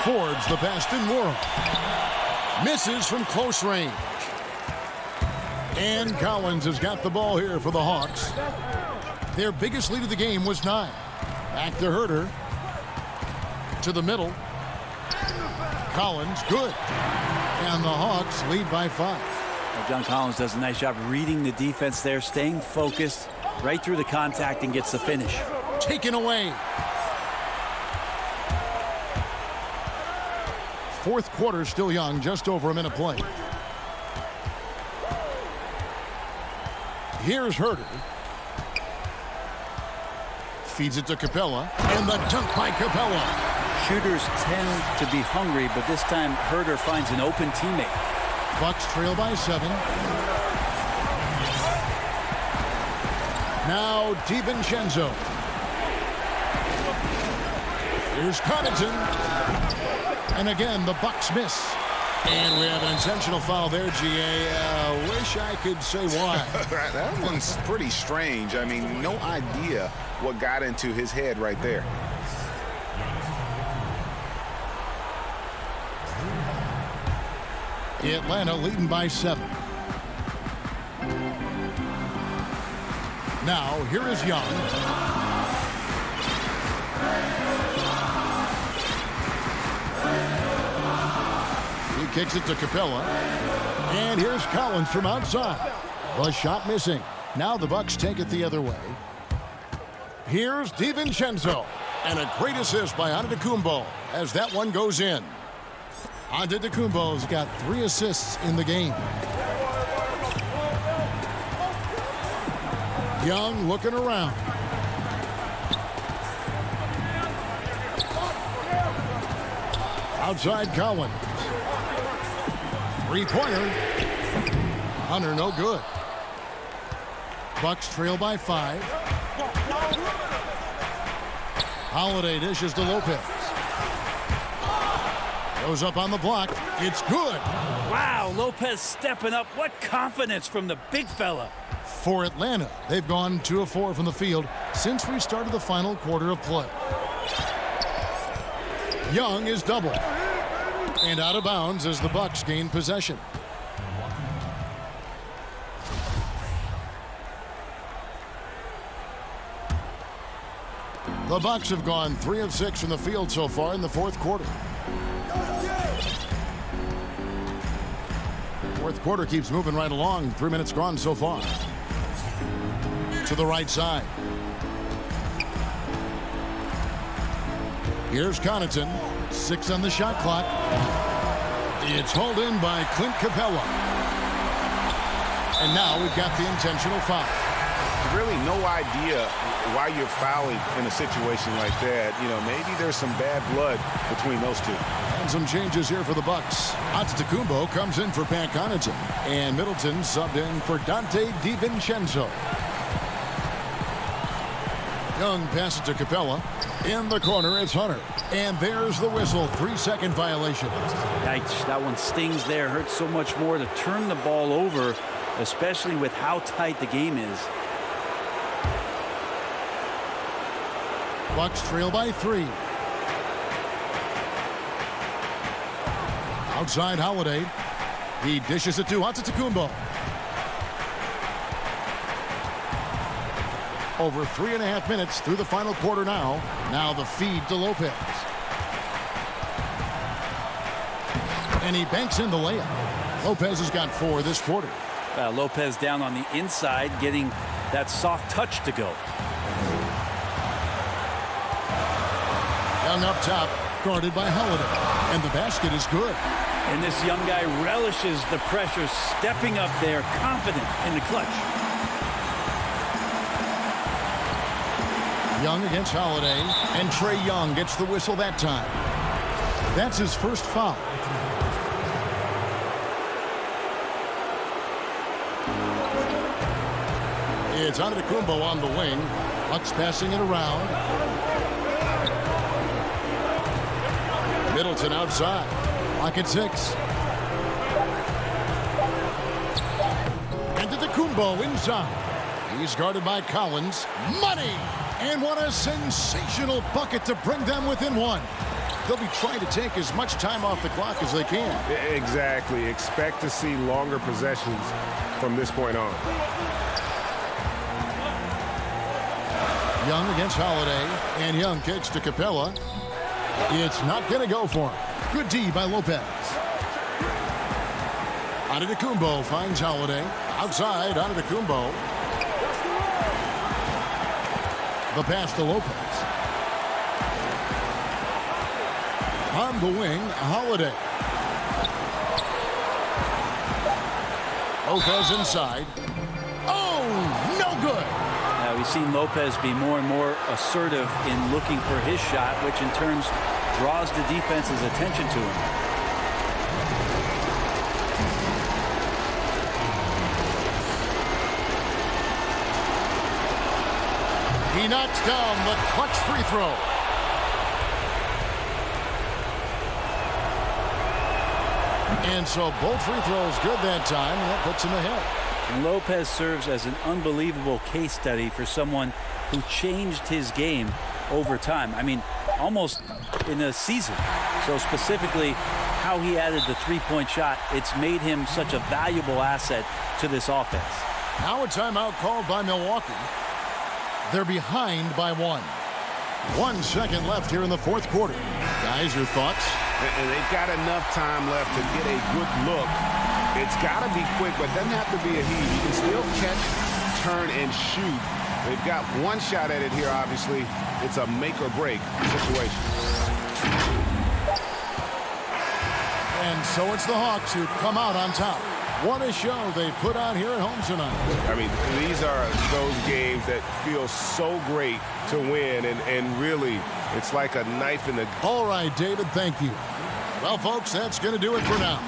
Forbes, the best in world. Misses from close range. And Collins has got the ball here for the Hawks. Their biggest lead of the game was 9. Back to Herter. To the middle. Collins, good. And the Hawks lead by 5. Well, John Collins does a nice job reading the defense there, staying focused right through the contact and gets the finish. Taken away. Fourth quarter still young, just over a minute play. Here's Herter. Feeds it to Capella, and the dunk by Capella. Shooters tend to be hungry, but this time Herter finds an open teammate. Bucks trail by 7. Now DiVincenzo. Here's Connaughton. And again, the Bucks miss. And we have an intentional foul there, GA. Wish I could say why. That one's pretty strange. I mean, no idea what got into his head right there. Atlanta leading by 7. Now, here is Young. He kicks it to Capella. And here's Collins from outside. The shot missing. Now the Bucks take it the other way. Here's DiVincenzo. And a great assist by Antetokounmpo as that one goes in. Antetokounmpo's got 3 assists in the game. Young looking around. Outside Collins. Three-pointer. Hunter no good. Bucks trail by 5. Holiday dishes to Lopez. Goes up on the block. It's good. Wow, Lopez stepping up. What confidence from the big fella. For Atlanta, they've gone 2 of 4 from the field since we started the final quarter of play. Young is double. And out of bounds as the Bucks gain possession. The Bucks have gone 3 of 6 from the field so far in the fourth quarter. Fourth quarter keeps moving right along. 3 minutes gone so far. To the right side. Here's Connaughton. 6 on the shot clock. It's hauled in by Clint Capella. And now we've got the intentional foul. Really no idea why you're fouling in a situation like that. You know, maybe there's some bad blood between those two. And some changes here for the Bucks. Antetokounmpo comes in for Pat Connaughton. And Middleton subbed in for Dante DiVincenzo. Young passes to Capella. In the corner, it's Hunter. And there's the whistle. 3-second violation. Yikes, that one stings there. Hurts so much more to turn the ball over, especially with how tight the game is. Bucks trail by 3. Outside Holiday. He dishes it to Antetokounmpo. Over 3.5 minutes through the final quarter now. Now the feed to Lopez. And he banks in the layup. Lopez has got 4 this quarter. Lopez down on the inside, getting that soft touch to go. Young up top, guarded by Holiday. And the basket is good. And this young guy relishes the pressure, stepping up there, confident in the clutch. Young against Holiday, and Trae Young gets the whistle that time. That's his first foul. It's Antetokounmpo on the wing. Bucks passing it around. Middleton outside. Lock at 6. Antetokounmpo inside. He's guarded by Collins. Money! And what a sensational bucket to bring them within 1. They'll be trying to take as much time off the clock as they can. Exactly. Expect to see longer possessions from this point on. Young against Holiday, and Young kicks to Capella. It's not going to go for him. Good D by Lopez. Antetokounmpo finds Holiday. Outside, Antetokounmpo. The pass to Lopez. On the wing, Holiday. Lopez inside. Oh, no good. We've seen Lopez be more and more assertive in looking for his shot, which in turn draws the defense's attention to him. He knocks down the clutch free throw. And so both free throws good that time, and that puts him ahead. And Lopez serves as an unbelievable case study for someone who changed his game over time. I mean, almost in a season. So specifically, how he added the three-point shot, it's made him such a valuable asset to this offense. Now a timeout called by Milwaukee. They're behind by 1. 1 second left here in the fourth quarter. Guys, your thoughts? And they've got enough time left to get a good look. It's got to be quick, but it doesn't have to be a heave. You can still catch, turn, and shoot. They've got one shot at it here, obviously. It's a make-or-break situation. And so it's the Hawks who come out on top. What a show they put on here at home tonight. I mean, these are those games that feel so great to win, and really, it's like a knife in the... All right, David, thank you. Well, folks, that's going to do it for now.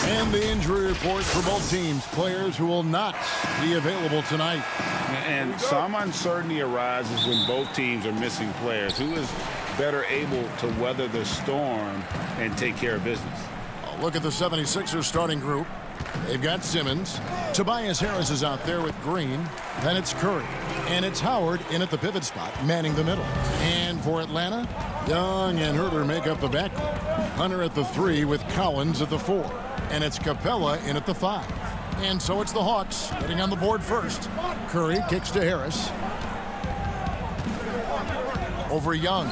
And the injury report for both teams. Players who will not be available tonight. And some uncertainty arises when both teams are missing players. Who is better able to weather the storm and take care of business? Look at the 76ers starting group. They've got Simmons. Tobias Harris is out there with Green. Then it's Curry. And it's Howard in at the pivot spot, manning the middle. And for Atlanta, Young and Herter make up the backcourt. Hunter at the 3 with Collins at the 4. And it's Capella in at the 5. And so it's the Hawks getting on the board first. Curry kicks to Harris. Over Young.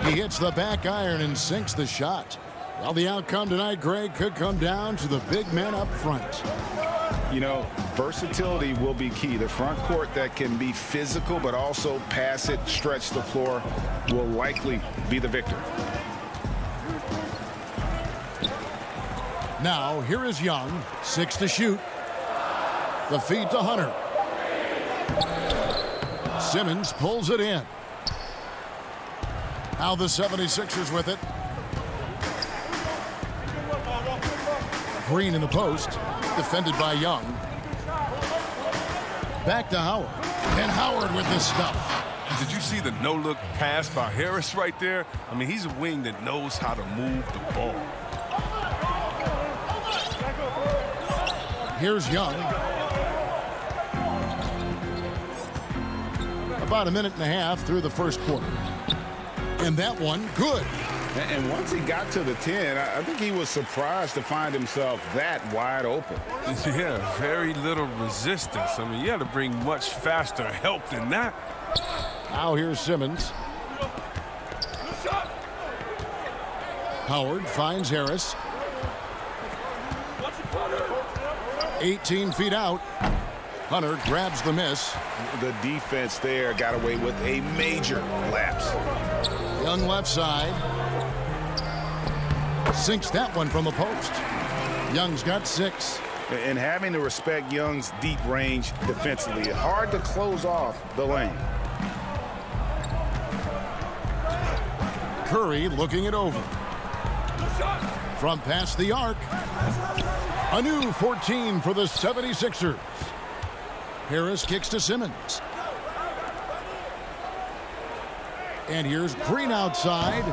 He hits the back iron and sinks the shot. Well, the outcome tonight, Greg, could come down to the big men up front. You know, versatility will be key. The front court that can be physical but also pass it, stretch the floor will likely be the victor. Now, here is Young, 6 to shoot. The feed to Hunter. Simmons pulls it in. Now the 76ers with it. Green in the post, defended by Young. Back to Howard. And Howard with the stuff. Did you see the no-look pass by Harris right there? I mean, he's a wing that knows how to move the ball. Here's Young. About a minute and a half through the first quarter. And that one, good. And once he got to the 10, I think he was surprised to find himself that wide open. Yeah, very little resistance. I mean, you had to bring much faster help than that. Now here's Simmons. Howard finds Harris. 18 feet out. Hunter grabs the miss. The defense there got away with a major lapse. Young left side. Sinks that one from the post. Young's got 6. And having to respect Young's deep range defensively, hard to close off the lane. Curry looking it over. From past the arc. A new 14 for the 76ers. Harris kicks to Simmons. And here's Green outside.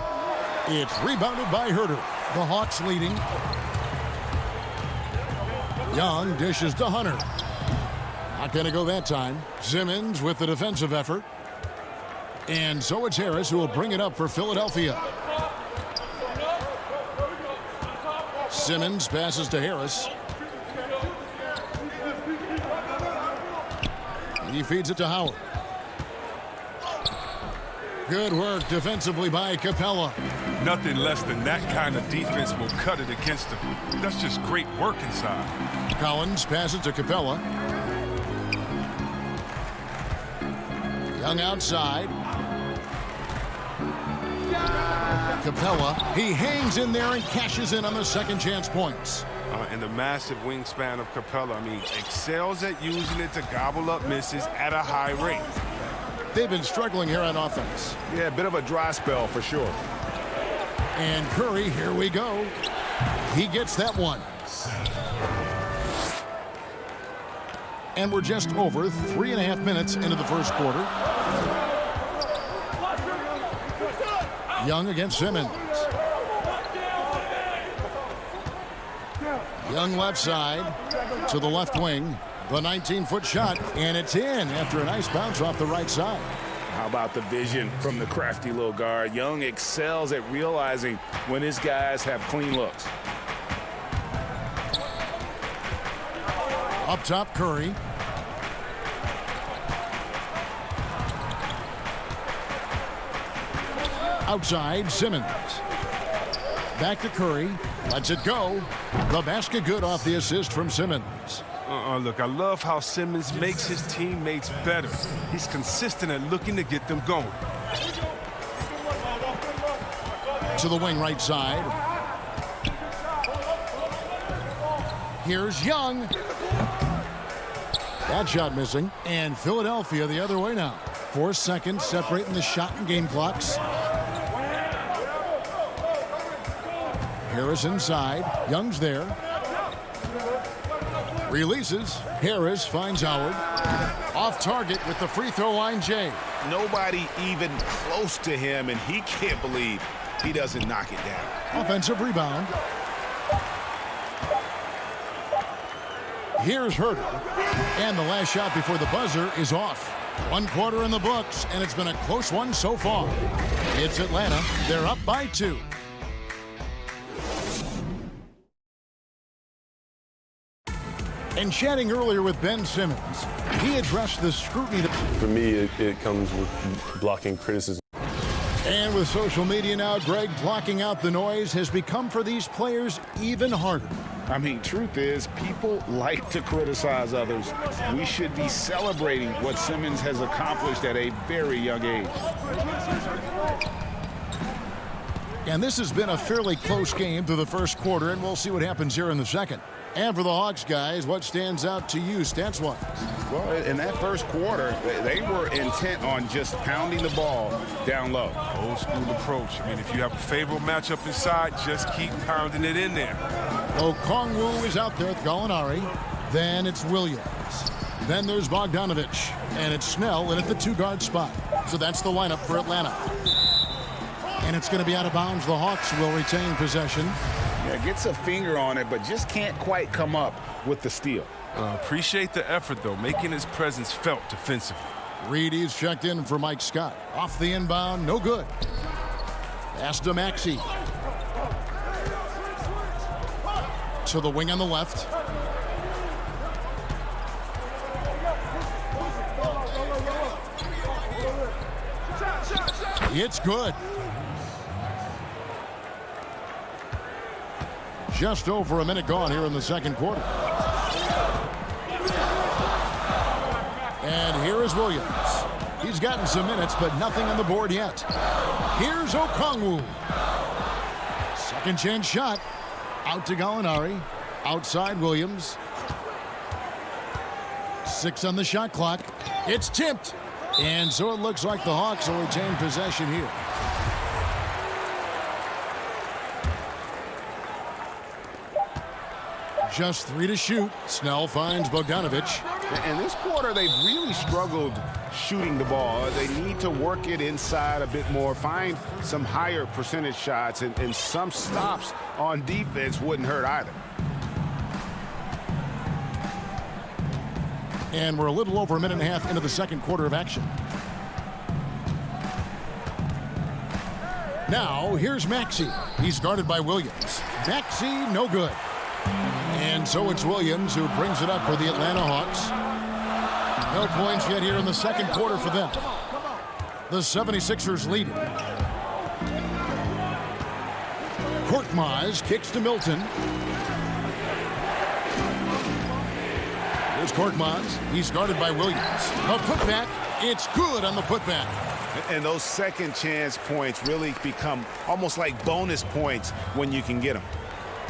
It's rebounded by Herter. The Hawks leading. Young dishes to Hunter. Not going to go that time. Simmons with the defensive effort. And so it's Harris who will bring it up for Philadelphia. Simmons passes to Harris. He feeds it to Howard. Good work defensively by Capella. Nothing less than that kind of defense will cut it against them. That's just great work inside. Collins passes to Capella. Young outside. Capella, he hangs in there and cashes in on the second chance points. And the massive wingspan of Capella, I mean, excels at using it to gobble up misses at a high rate. They've been struggling here on offense. Yeah, a bit of a dry spell for sure. And Curry, here we go. He gets that one. And we're just over 3.5 minutes into the first quarter. Young against Simmons. Young left side to the left wing. The 19-foot shot, and it's in after a nice bounce off the right side. How about the vision from the crafty little guard? Young excels at realizing when his guys have clean looks. Up top, Curry. Outside, Simmons. Back to Curry. Lets it go. The basket good off the assist from Simmons. Look, I love how Simmons makes his teammates better. He's consistent at looking to get them going. To the wing right side. Here's Young. That shot missing. And Philadelphia the other way now. 4 seconds separating the shot and game clocks. Harris inside. Young's there. Releases. Harris finds Howard. Off target with the free throw line, Jay. Nobody even close to him, and he can't believe he doesn't knock it down. Offensive rebound. Here's Herter. And the last shot before the buzzer is off. 1 quarter in the books, and it's been a close one so far. It's Atlanta. They're up by 2. And chatting earlier with Ben Simmons, he addressed the scrutiny. For me, it comes with blocking criticism. And with social media now, Greg, blocking out the noise has become for these players even harder. I mean, truth is, people like to criticize others. We should be celebrating what Simmons has accomplished at a very young age. And this has been a fairly close game through the first quarter, and we'll see what happens here in the second. And for the Hawks, guys, what stands out to you stats-wise? Well, in that first quarter, they were intent on just pounding the ball down low. Old school approach. I mean, if you have a favorable matchup inside, just keep pounding it in there. Okongwu is out there with Gallinari. Then it's Williams. Then there's Bogdanovich. And it's Snell in at the two-guard spot. So that's the lineup for Atlanta. And it's going to be out of bounds. The Hawks will retain possession. Yeah, gets a finger on it, but just can't quite come up with the steal. Appreciate the effort, though, making his presence felt defensively. Reedy's checked in for Mike Scott. Off the inbound, no good. Pass to Maxey. To the wing on the left. It's good. Just over a minute gone here in the second quarter. And here is Williams. He's gotten some minutes, but nothing on the board yet. Here's Okongwu. Second chance shot. Out to Gallinari. Outside Williams. 6 on the shot clock. It's tipped. And so it looks like the Hawks will retain possession here. Just 3 to shoot. Snell finds Bogdanovich. In this quarter, they've really struggled shooting the ball. They need to work it inside a bit more, find some higher percentage shots, and some stops on defense wouldn't hurt either. And we're a little over a minute and a half into the second quarter of action. Now, here's Maxey. He's guarded by Williams. Maxey, no good. And so it's Williams who brings it up for the Atlanta Hawks. No points yet here in the second quarter for them. The 76ers lead. Korkmaz kicks to Milton. Here's Korkmaz. He's guarded by Williams. A putback. It's good on the putback. And those second chance points really become almost like bonus points when you can get them.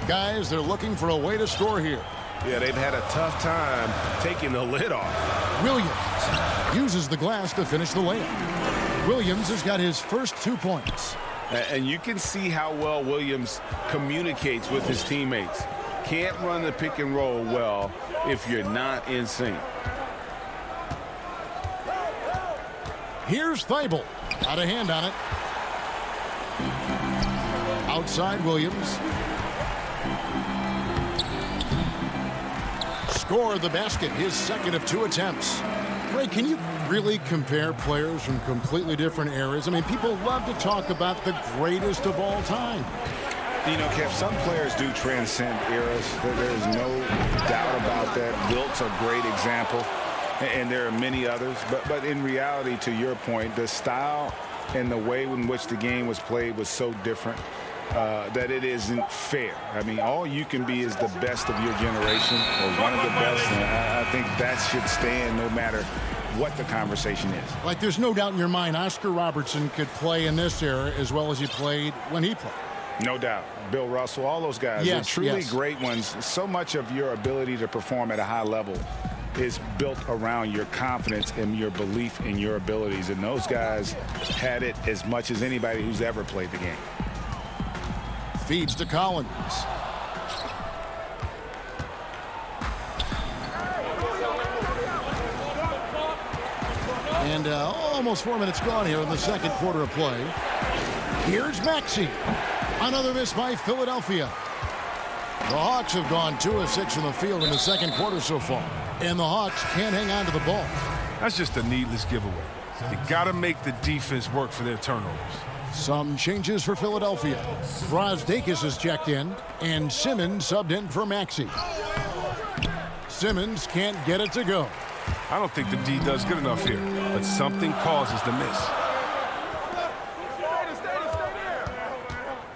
Guys, they're looking for a way to score here. Yeah, they've had a tough time taking the lid off. Williams uses the glass to finish the layup. Williams has got his first 2 points. And you can see how well Williams communicates with his teammates. Can't run the pick and roll well if you're not in sync. Here's Thibault. Got a hand on it. Outside Williams. Scored the basket, his second of 2 attempts. Ray, can you really compare players from completely different eras? I mean, people love to talk about the greatest of all time. You know, Kev, some players do transcend eras. There's no doubt about that. Wilt's a great example, and there are many others. But in reality, to your point, the style and the way in which the game was played was so different that it isn't fair. I mean, all you can be is the best of your generation, or one of the best, and I think that should stand no matter what the conversation is. Like, there's no doubt in your mind Oscar Robertson could play in this era as well as he played when he played. No doubt. Bill Russell, all those guys, yes, they're truly yes. great ones. So much of your ability to perform at a high level is built around your confidence and your belief in your abilities. And those guys had it as much as anybody who's ever played the game. Feeds to Collins. And almost 4 minutes gone here in the second quarter of play. Here's Maxey. Another miss by Philadelphia. The Hawks have gone 2 of 6 from the field in the second quarter so far. And the Hawks can't hang on to the ball. That's just a needless giveaway. You got to make the defense work for their turnovers. Some changes for Philadelphia. Brazdeikis is checked in, and Simmons subbed in for Maxey. Simmons can't get it to go. I don't think the D does good enough here, but something causes the miss.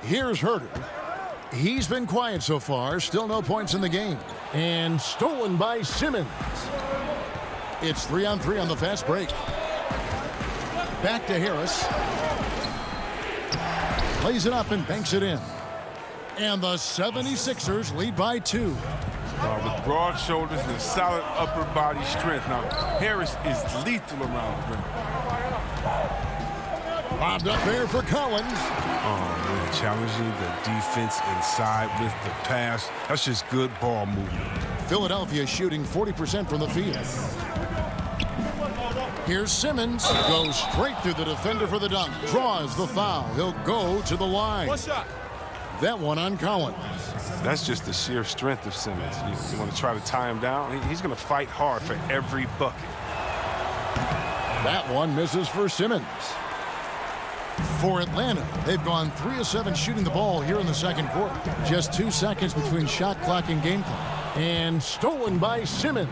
Here's Herter. He's been quiet so far. Still no points in the game. And stolen by Simmons. It's 3-on-3 on the fast break. Back to Harris. Plays it up and banks it in. And the 76ers lead by 2. With broad shoulders and solid upper body strength. Now, Harris is lethal around the rim. Bobbed up there for Collins. Oh, man, challenging the defense inside with the pass. That's just good ball movement. Philadelphia shooting 40% from the field. Here's Simmons. Goes straight through the defender for the dunk. Draws the foul. He'll go to the line. One shot. That one on Collins. That's just the sheer strength of Simmons. You want to try to tie him down? He's going to fight hard for every bucket. That one misses for Simmons. For Atlanta, they've gone 3 of 7 shooting the ball here in the second quarter. Just 2 seconds between shot clock and game clock. And stolen by Simmons.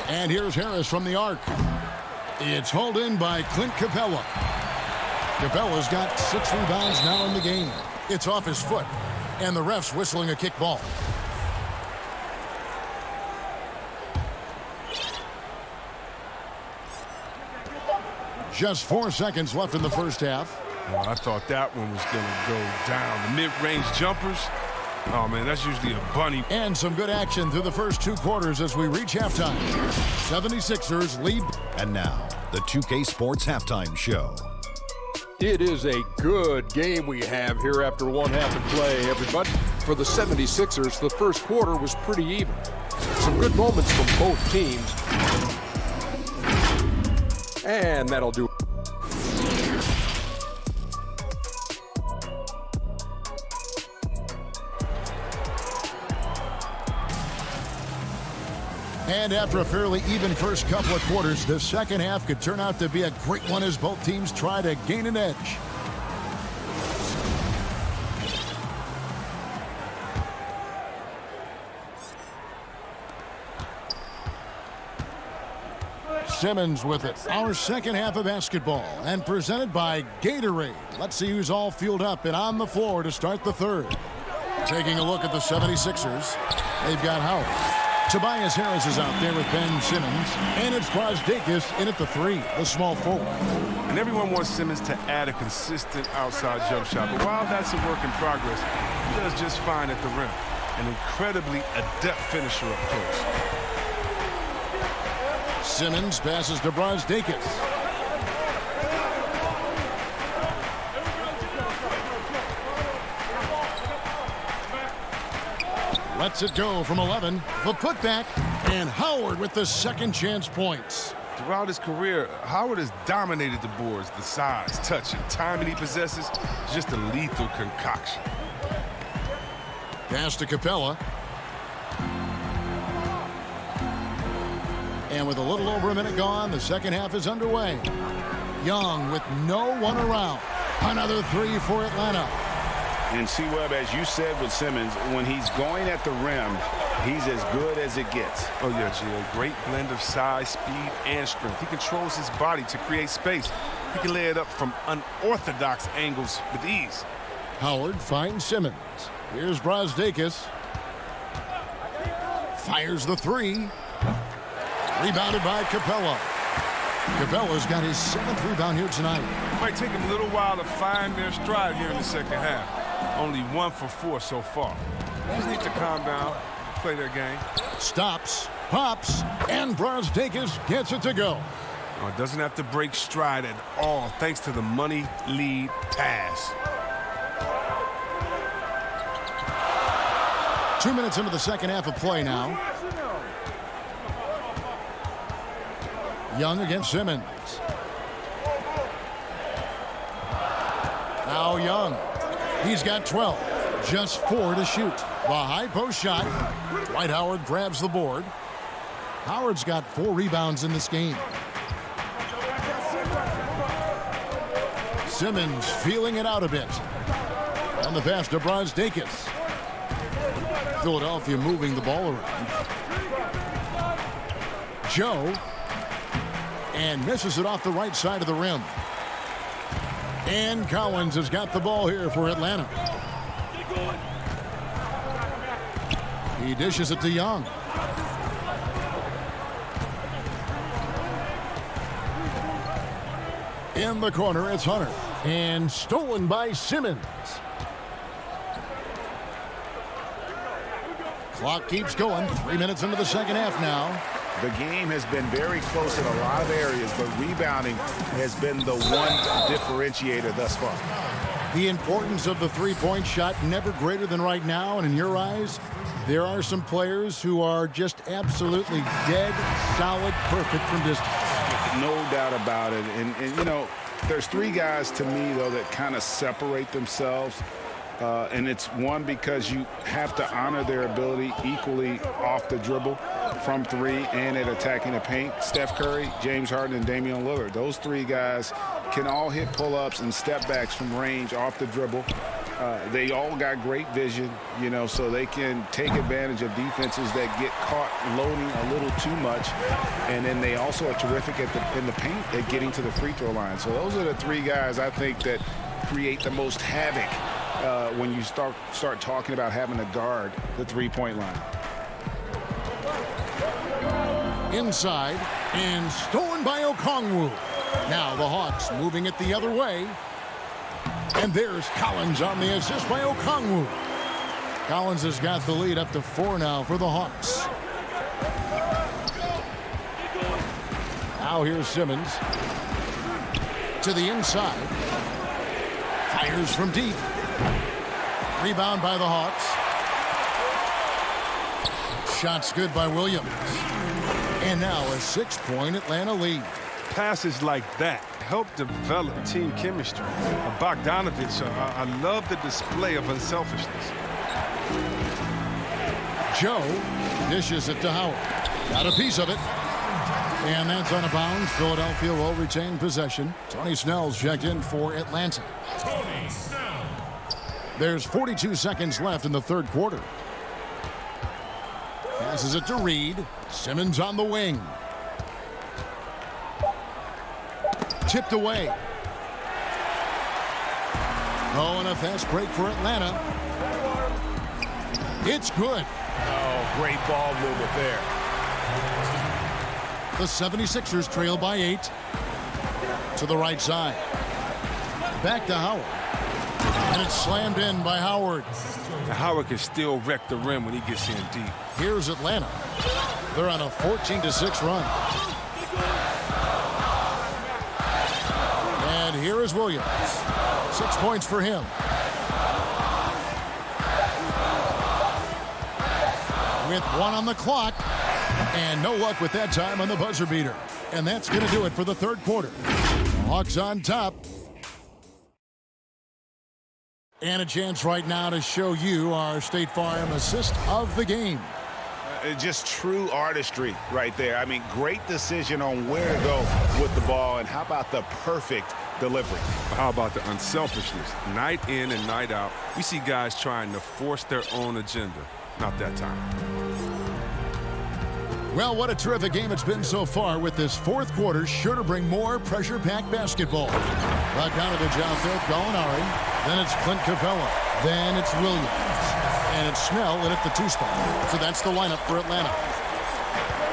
And here's Harris from the arc. It's hauled in by Clint Capella. Capella's got 6 rebounds now in the game. It's off his foot, and the ref's whistling a kick ball. Just 4 seconds left in the first half. Well, I thought that one was going to go down. The mid-range jumpers, oh, man, that's usually a bunny. And some good action through the first 2 quarters as we reach halftime. 76ers lead. And now, the 2K Sports Halftime Show. It is a good game we have here after one half of play, everybody. For the 76ers, the first quarter was pretty even. Some good moments from both teams. And that'll do it. And after a fairly even first couple of quarters, the second half could turn out to be a great one as both teams try to gain an edge. Simmons with it. Our second half of basketball and presented by Gatorade. Let's see who's all fueled up and on the floor to start the third. Taking a look at the 76ers. They've got Howard. Tobias Harris is out there with Ben Simmons. And it's Brazdeikis in at the 3, the small forward. And everyone wants Simmons to add a consistent outside jump shot. But while that's a work in progress, he does just fine at the rim. An incredibly adept finisher up close. Simmons passes to Brazdeikis. Lets it go from 11. The putback. And Howard with the second chance points. Throughout his career, Howard has dominated the boards. The size, touch, and timing he possesses is just a lethal concoction. Pass to Capella. And with a little over a minute gone, the second half is underway. Young with no one around. Another 3 for Atlanta. And C-Webb, as you said with Simmons, when he's going at the rim, he's as good as it gets. Oh, yeah, Gio. Great blend of size, speed, and strength. He controls his body to create space. He can lay it up from unorthodox angles with ease. Howard finds Simmons. Here's Brazdeikis. Fires the 3. Rebounded by Capella. Capella's got his 7th rebound here tonight. It might take him a little while to find their stride here in the second half. Only 1 for 4 so far. They just need to calm down, play their game. Stops, pops, and Brazdeikis gets it to go. Oh, it doesn't have to break stride at all thanks to the money lead pass. 2 minutes into the second half of play now. Young against Simmons. Now Young. He's got 12. Just 4 to shoot. The high post shot. Dwight Howard grabs the board. Howard's got 4 rebounds in this game. Simmons feeling it out a bit. And the pass to Brazdeikis. Philadelphia moving the ball around. Joe. And misses it off the right side of the rim. And Collins has got the ball here for Atlanta. He dishes it to Young. In the corner, it's Hunter. And stolen by Simmons. Clock keeps going. 3 minutes into the second half now. The game has been very close in a lot of areas, but rebounding has been the one differentiator thus far. The importance of the three-point shot never greater than right now, and in your eyes, there are some players who are just absolutely dead, solid, perfect from distance. No doubt about it. And you know, there's three guys to me, though, that kind of separate themselves. And it's one, because you have to honor their ability equally off the dribble, from three, and at attacking the paint. Steph Curry, James Harden, and Damian Lillard. Those three guys can all hit pull-ups and step backs from range off the dribble. They all got great vision, you know, so they can take advantage of defenses that get caught loading a little too much. And then they also are terrific in the paint at getting to the free throw line. So those are the three guys I think that create the most havoc when you start talking about having to guard the three-point line. Inside, and stolen by Okongwu. Now the Hawks moving it the other way. And there's Collins on the assist by Okongwu. Collins has got the lead up to 4 now for the Hawks. Now here's Simmons. To the inside. Fires from deep. Rebound by the Hawks. Shots good by Williams. And now a 6-point Atlanta lead. Passes like that help develop team chemistry. Bogdanovich, I love the display of unselfishness. Joe dishes it to Howard. Got a piece of it. And that's out of bounds. Philadelphia will retain possession. Tony Snell's checked in for Atlanta. There's 42 seconds left in the third quarter. Passes it to Reed. Simmons on the wing. Tipped away. Oh, and a fast break for Atlanta. It's good. Oh, great ball movement there. The 76ers trail by 8. To the right side. Back to Howard. And it's slammed in by Howard. Howard can still wreck the rim when he gets in deep. Here's Atlanta. They're on a 14-6 run. And here is Williams. 6 points for him. With 1 on the clock. And no luck with that time on the buzzer beater. And that's going to do it for the third quarter. Hawks on top. And a chance right now to show you our State Farm assist of the game. Just true artistry right there. I mean, great decision on where to go with the ball, and how about the perfect delivery? How about the unselfishness? Night in and night out, we see guys trying to force their own agenda. Not that time. Well, what a terrific game it's been so far, with this fourth quarter sure to bring more pressure-packed basketball. Bogdanovich out there, Gallinari. Then it's Clint Capella. Then it's Williams. And it's Snell in at the 2 spot. So that's the lineup for Atlanta.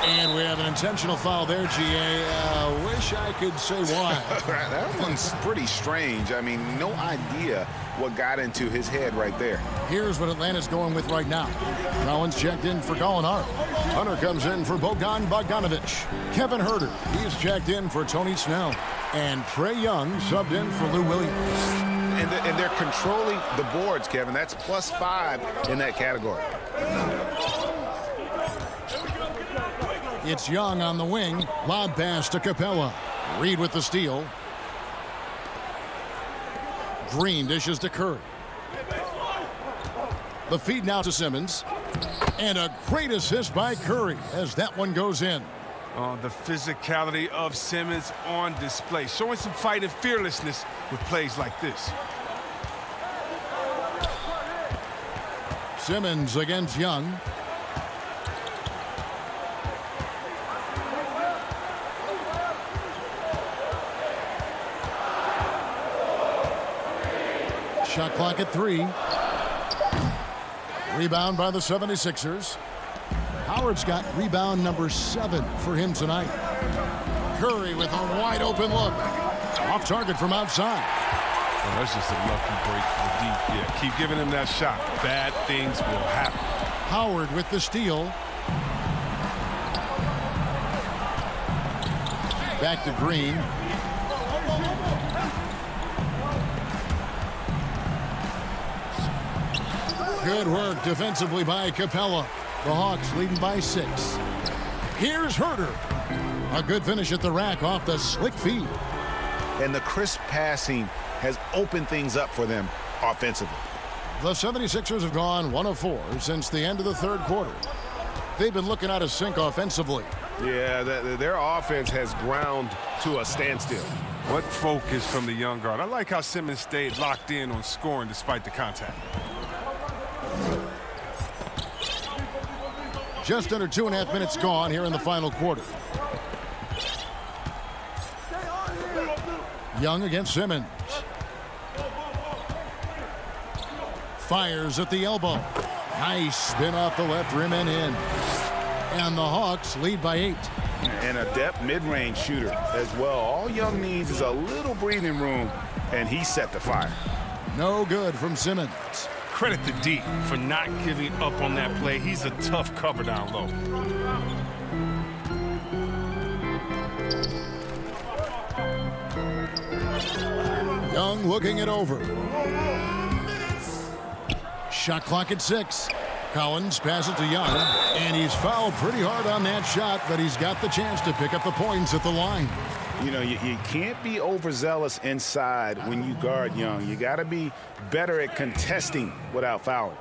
And we have an intentional foul there, G.A. Wish I could say why. That one's pretty strange. I mean, no idea what got into his head right there. Here's what Atlanta's going with right now. Collins checked in for Gallinari. Hunter comes in for Bogdanovich. Kevin Huerter, he's checked in for Tony Snell. And Trae Young subbed in for Lou Williams. And they're controlling the boards, Kevin. That's +5 in that category. It's Young on the wing. Lob pass to Capella. Reed with the steal. Green dishes to Curry. The feed now to Simmons. And a great assist by Curry as that one goes in. The physicality of Simmons on display, showing some fight and fearlessness with plays like this. Simmons against Young. Shot clock at 3. Rebound by the 76ers. Howard's got rebound number 7 for him tonight. Curry with a wide open look. Off target from outside. Well, that's just a lucky break for the deep. Yeah, keep giving him that shot. Bad things will happen. Howard with the steal. Back to Green. Good work defensively by Capella. The Hawks leading by 6. Here's Herter. A good finish at the rack off the slick feed. And the crisp passing has opened things up for them offensively. The 76ers have gone 1 of 4 since the end of the third quarter. They've been looking out of sync offensively. Yeah, their offense has ground to a standstill. What focus from the young guard. I like how Simmons stayed locked in on scoring despite the contact. Just under 2.5 minutes gone here in the final quarter. Young against Simmons. Fires at the elbow. Nice spin off the left rim and in. And the Hawks lead by 8. And a depth mid-range shooter as well. All Young needs is a little breathing room, and he set the fire. No good from Simmons. Credit to D for not giving up on that play. He's a tough cover down low. Young looking it over. Shot clock at 6. Collins passes to Young, and he's fouled pretty hard on that shot, but he's got the chance to pick up the points at the line. You know, you can't be overzealous inside when you guard Young. You got to be better at contesting without fouling.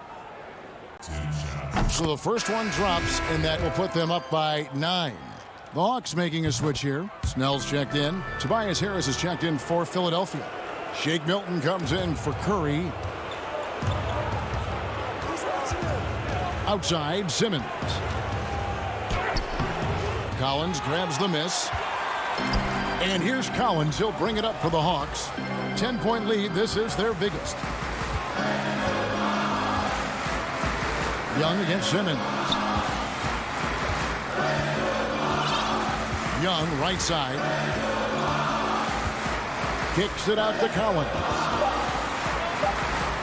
So the first one drops, and that will put them up by 9. The Hawks making a switch here. Snell's checked in. Tobias Harris is checked in for Philadelphia. Shake Milton comes in for Curry. Outside, Simmons. Collins grabs the miss. And here's Collins. He'll bring it up for the Hawks. 10-point lead. This is their biggest. Young against Simmons. Young, right side. Kicks it out to Collins.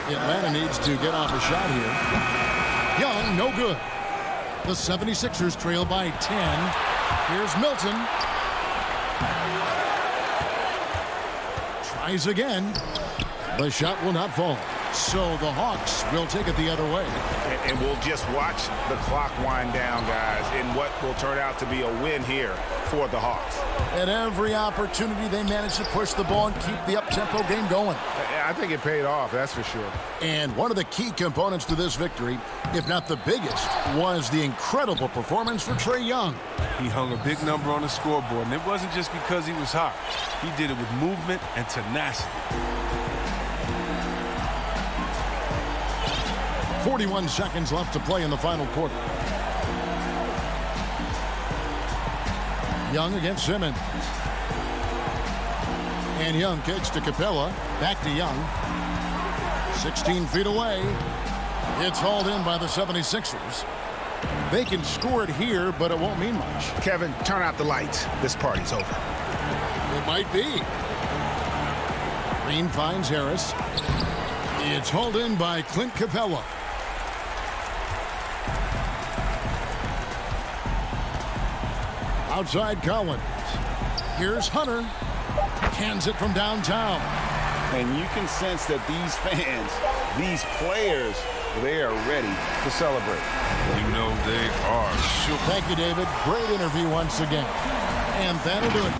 Atlanta needs to get off a shot here. Young, no good. The 76ers trail by 10. Here's Milton. Tries again. The shot will not fall. So the Hawks will take it the other way. And we'll just watch the clock wind down, guys, in what will turn out to be a win here for the Hawks. At every opportunity, they managed to push the ball and keep the up-tempo game going. I think it paid off, that's for sure. And one of the key components to this victory, if not the biggest, was the incredible performance for Trae Young. He hung a big number on the scoreboard, and it wasn't just because he was hot. He did it with movement and tenacity. 41 seconds left to play in the final quarter. Young against Simmons. And Young kicks to Capella. Back to Young. 16 feet away. It's hauled in by the 76ers. They can score it here, but it won't mean much. Kevin, turn out the lights. This party's over. It might be. Green finds Harris. It's hauled in by Clint Capella. Outside Collins. Here's Hunter. Cans it from downtown. And you can sense that these fans, these players, they are ready to celebrate. You know they are. Sure. Thank you, David. Great interview once again. And that'll do it.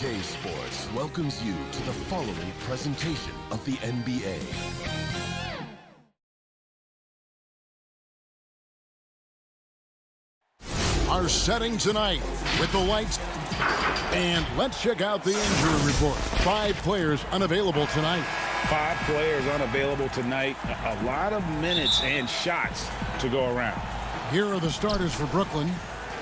2K Sports welcomes you to the following presentation of the NBA. Our setting tonight with the lights. And let's check out the injury report. 5 players unavailable tonight. 5 players unavailable tonight. A lot of minutes and shots to go around. Here are the starters for Brooklyn.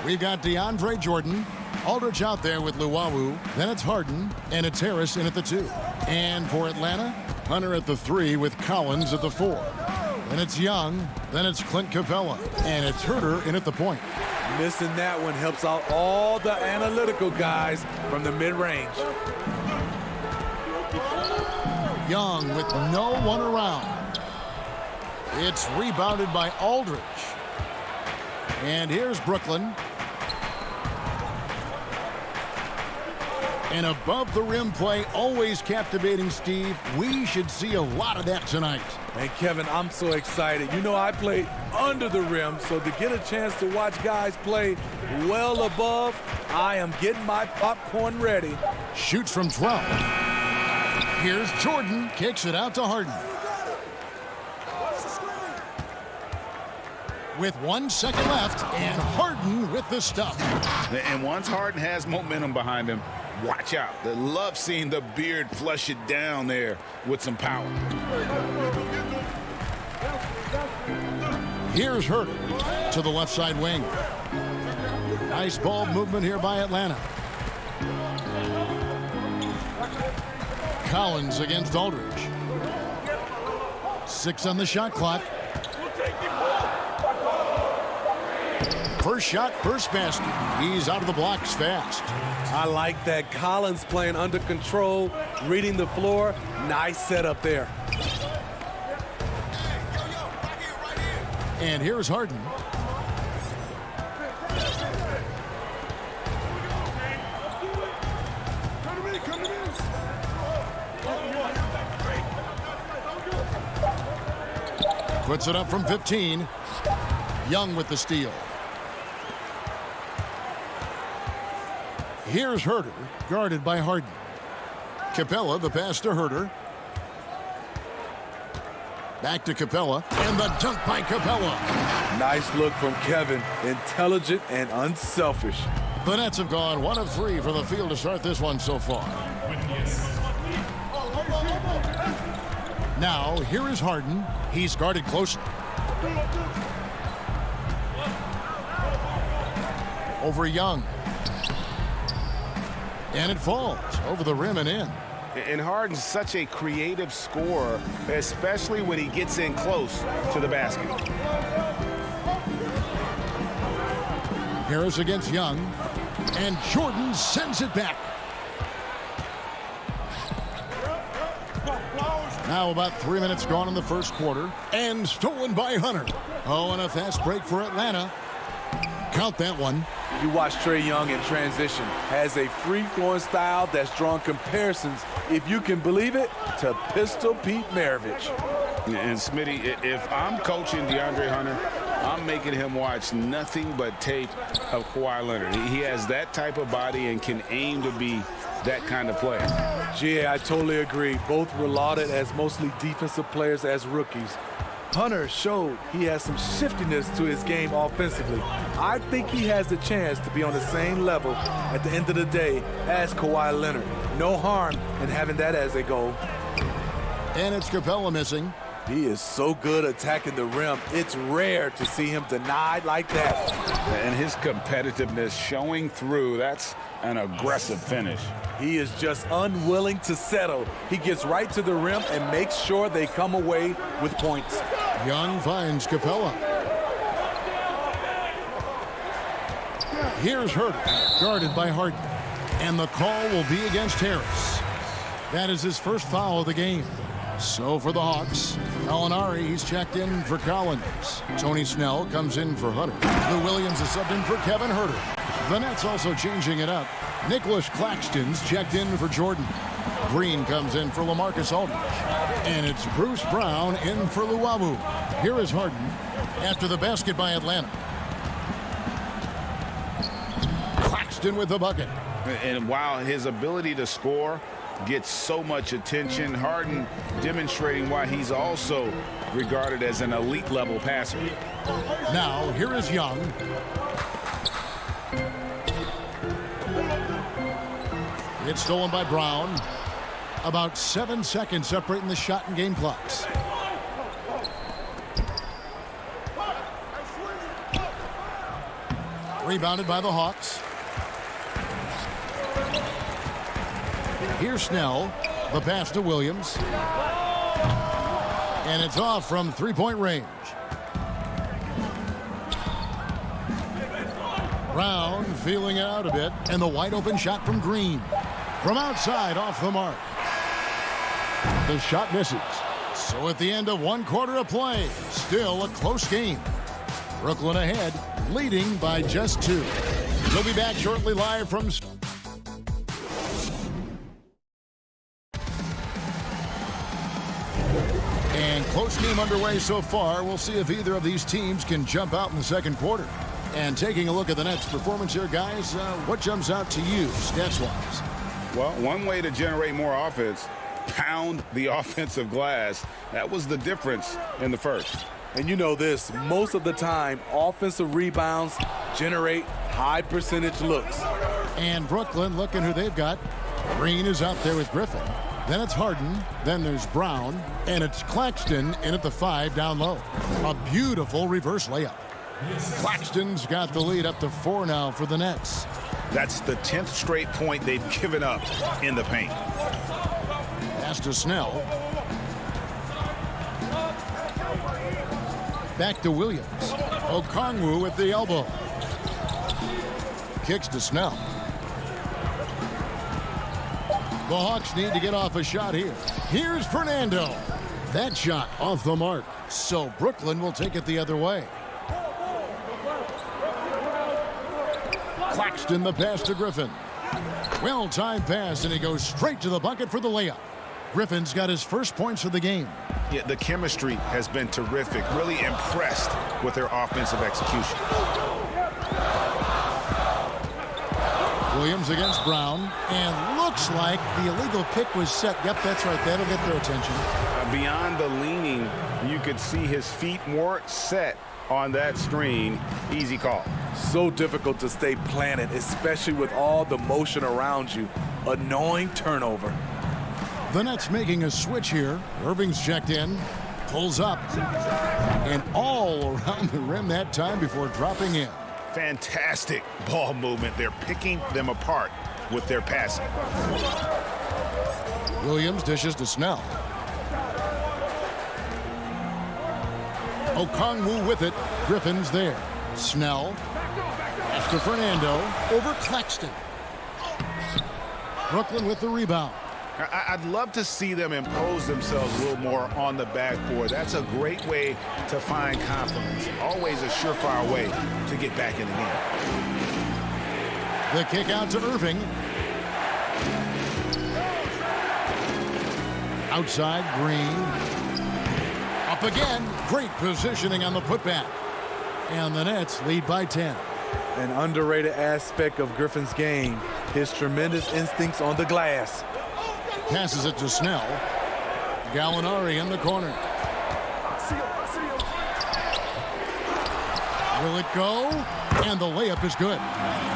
We've got DeAndre Jordan. Aldridge out there with Luwawu. Then it's Harden. And it's Harris in at the 2. And for Atlanta, Hunter at the 3 with Collins at the 4. Then it's Young. Then it's Clint Capella. And it's Herter in at the point. Missing that one helps out all the analytical guys from the mid-range. Young with no one around. It's rebounded by Aldridge. And here's Brooklyn. And above the rim play, always captivating, Steve. We should see a lot of that tonight. And Kevin, I'm so excited. You know, I played under the rim, so to get a chance to watch guys play well above, I am getting my popcorn ready. Shoots from 12. Here's Jordan, kicks it out to Harden. With 1 second left, and Harden with the stuff. And once Harden has momentum behind him, watch out. They love seeing the beard flush it down there with some power. Here's Herter to the left side wing. Nice ball movement here by Atlanta. Collins against Aldridge. 6 on the shot clock. First shot, first basket. He's out of the blocks fast. I like that. Collins playing under control, reading the floor. Nice setup there. And here's Harden. Puts it up from 15. Young with the steal. Here's Herter, guarded by Harden. Capella, the pass to Herter. Back to Capella, and the dunk by Capella. Nice look from Kevin. Intelligent and unselfish. The Nets have gone 1 of 3 for the field to start this one so far. Now, here is Harden. He's guarded closely. Over Young. And it falls over the rim and in. And Harden's such a creative scorer, especially when he gets in close to the basket. Harris against Young. And Jordan sends it back. Now about 3 minutes gone in the first quarter. And stolen by Hunter. Oh, and a fast break for Atlanta. Count that one. You watch Trae Young in transition. Has a free-flowing style that's drawn comparisons, if you can believe it, to Pistol Pete Maravich. And Smitty, if I'm coaching DeAndre Hunter, I'm making him watch nothing but tape of Kawhi Leonard. He has that type of body and can aim to be that kind of player. Yeah, I totally agree. Both were lauded as mostly defensive players as rookies. Hunter showed he has some shiftiness to his game offensively. I think he has the chance to be on the same level at the end of the day as Kawhi Leonard. No harm in having that as a goal. And it's Capella missing. He is so good attacking the rim. It's rare to see him denied like that. And his competitiveness showing through. That's an aggressive finish. He is just unwilling to settle. He gets right to the rim and makes sure they come away with points. Young finds Capella. Here's Herter, guarded by Harden. And the call will be against Harris. That is his first foul of the game. So for the Hawks, Gallinari, he's checked in for Collins. Tony Snell comes in for Hunter. Lou Williams is subbed in for Kevin Herter. The Nets also changing it up. Nicholas Claxton's checked in for Jordan. Green comes in for LaMarcus Aldridge. And it's Bruce Brown in for Luwawu. Here is Harden after the basket by Atlanta. Claxton with the bucket. And while his ability to score gets so much attention, Harden demonstrating why he's also regarded as an elite level passer. Now, here is Young. It's stolen by Brown. About 7 seconds separating the shot and game clocks. Rebounded by the Hawks. Here's Snell. The pass to Williams. And it's off from three-point range. Brown feeling it out a bit. And the wide open shot from Green. From outside, off the mark. The shot misses. So at the end of 1 quarter of play, still a close game. Brooklyn ahead, leading by just 2. We'll be back shortly live from... And close game underway so far. We'll see if either of these teams can jump out in the second quarter. And taking a look at the Nets' performance here, guys, what jumps out to you, stats-wise? Well, one way to generate more offense, pound the offensive glass. That was the difference in the first. And you know this, most of the time, offensive rebounds generate high percentage looks. And Brooklyn, looking who they've got. Green is out there with Griffin. Then it's Harden. Then there's Brown. And it's Claxton in at the 5 down low. A beautiful reverse layup. Claxton's got the lead up to 4 now for the Nets. That's the 10th straight point they've given up in the paint. Pass to Snell. Back to Williams. Okongwu with the elbow. Kicks to Snell. The Hawks need to get off a shot here. Here's Fernando. That shot off the mark. So Brooklyn will take it the other way. Claxton the pass to Griffin. Well-timed pass, and he goes straight to the bucket for the layup. Griffin's got his first points of the game. Yeah, the chemistry has been terrific. Really impressed with their offensive execution. Williams against Brown, and looks like the illegal pick was set. Yep, that's right. That'll get their attention. Beyond the leaning, you could see his feet weren't set on that screen. Easy call. So difficult to stay planted, especially with all the motion around you. Annoying turnover. The Nets making a switch here. Irving's checked in. Pulls up. And all around the rim that time before dropping in. Fantastic ball movement. They're picking them apart with their passing. Williams dishes to Snell. Okongwu with it. Griffin's there. Snell. After Fernando. Over Claxton. Brooklyn with the rebound. I'd love to see them impose themselves a little more on the backboard. That's a great way to find confidence. Always a surefire way to get back in the game. The kick out to Irving. Outside, Green. Up again. Great positioning on the putback. And the Nets lead by 10. An underrated aspect of Griffin's game, his tremendous instincts on the glass. Passes it to Snell. Gallinari in the corner. Will it go? And the layup is good.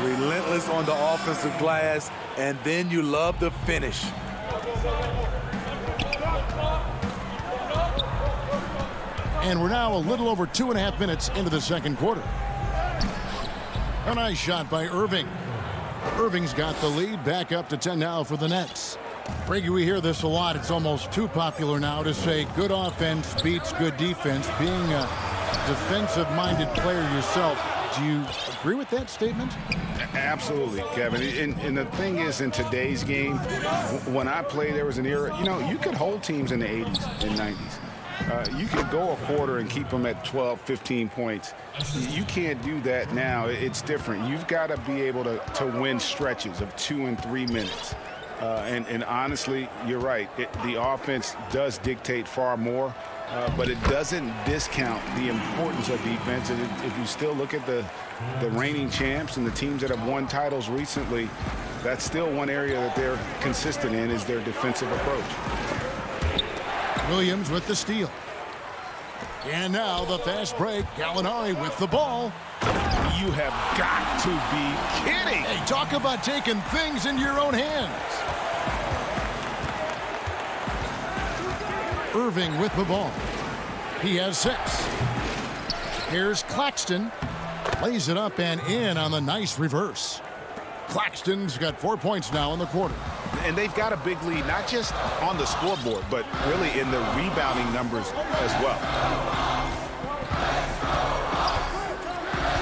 Relentless on the offensive glass, and then you love the finish. And we're now a little over 2.5 minutes into the second quarter. A nice shot by Irving. Irving's got the lead, back up to 10 now for the Nets. Brady, we hear this a lot. It's almost too popular now to say good offense beats good defense. Being a defensive-minded player yourself, do you agree with that statement? Absolutely, Kevin. And the thing is, in today's game, when I played, there was an era, you could hold teams in the 80s and 90s. You could go a quarter and keep them at 12, 15 points. You can't do that now. It's different. You've got to be able to win stretches of 2 and 3 minutes. And honestly, you're right. The offense does dictate far more. but it doesn't discount the importance of defense. And if you still look at the reigning champs and the teams that have won titles recently, that's still one area that they're consistent in, is their defensive approach. Williams with the steal. And now the fast break. Gallinari with the ball. You have got to be kidding. Hey, talk about taking things into your own hands. Irving with the ball. He has 6. Here's Claxton. Lays it up and in on the nice reverse. Claxton's got 4 points now in the quarter. And they've got a big lead, not just on the scoreboard, but really in the rebounding numbers as well.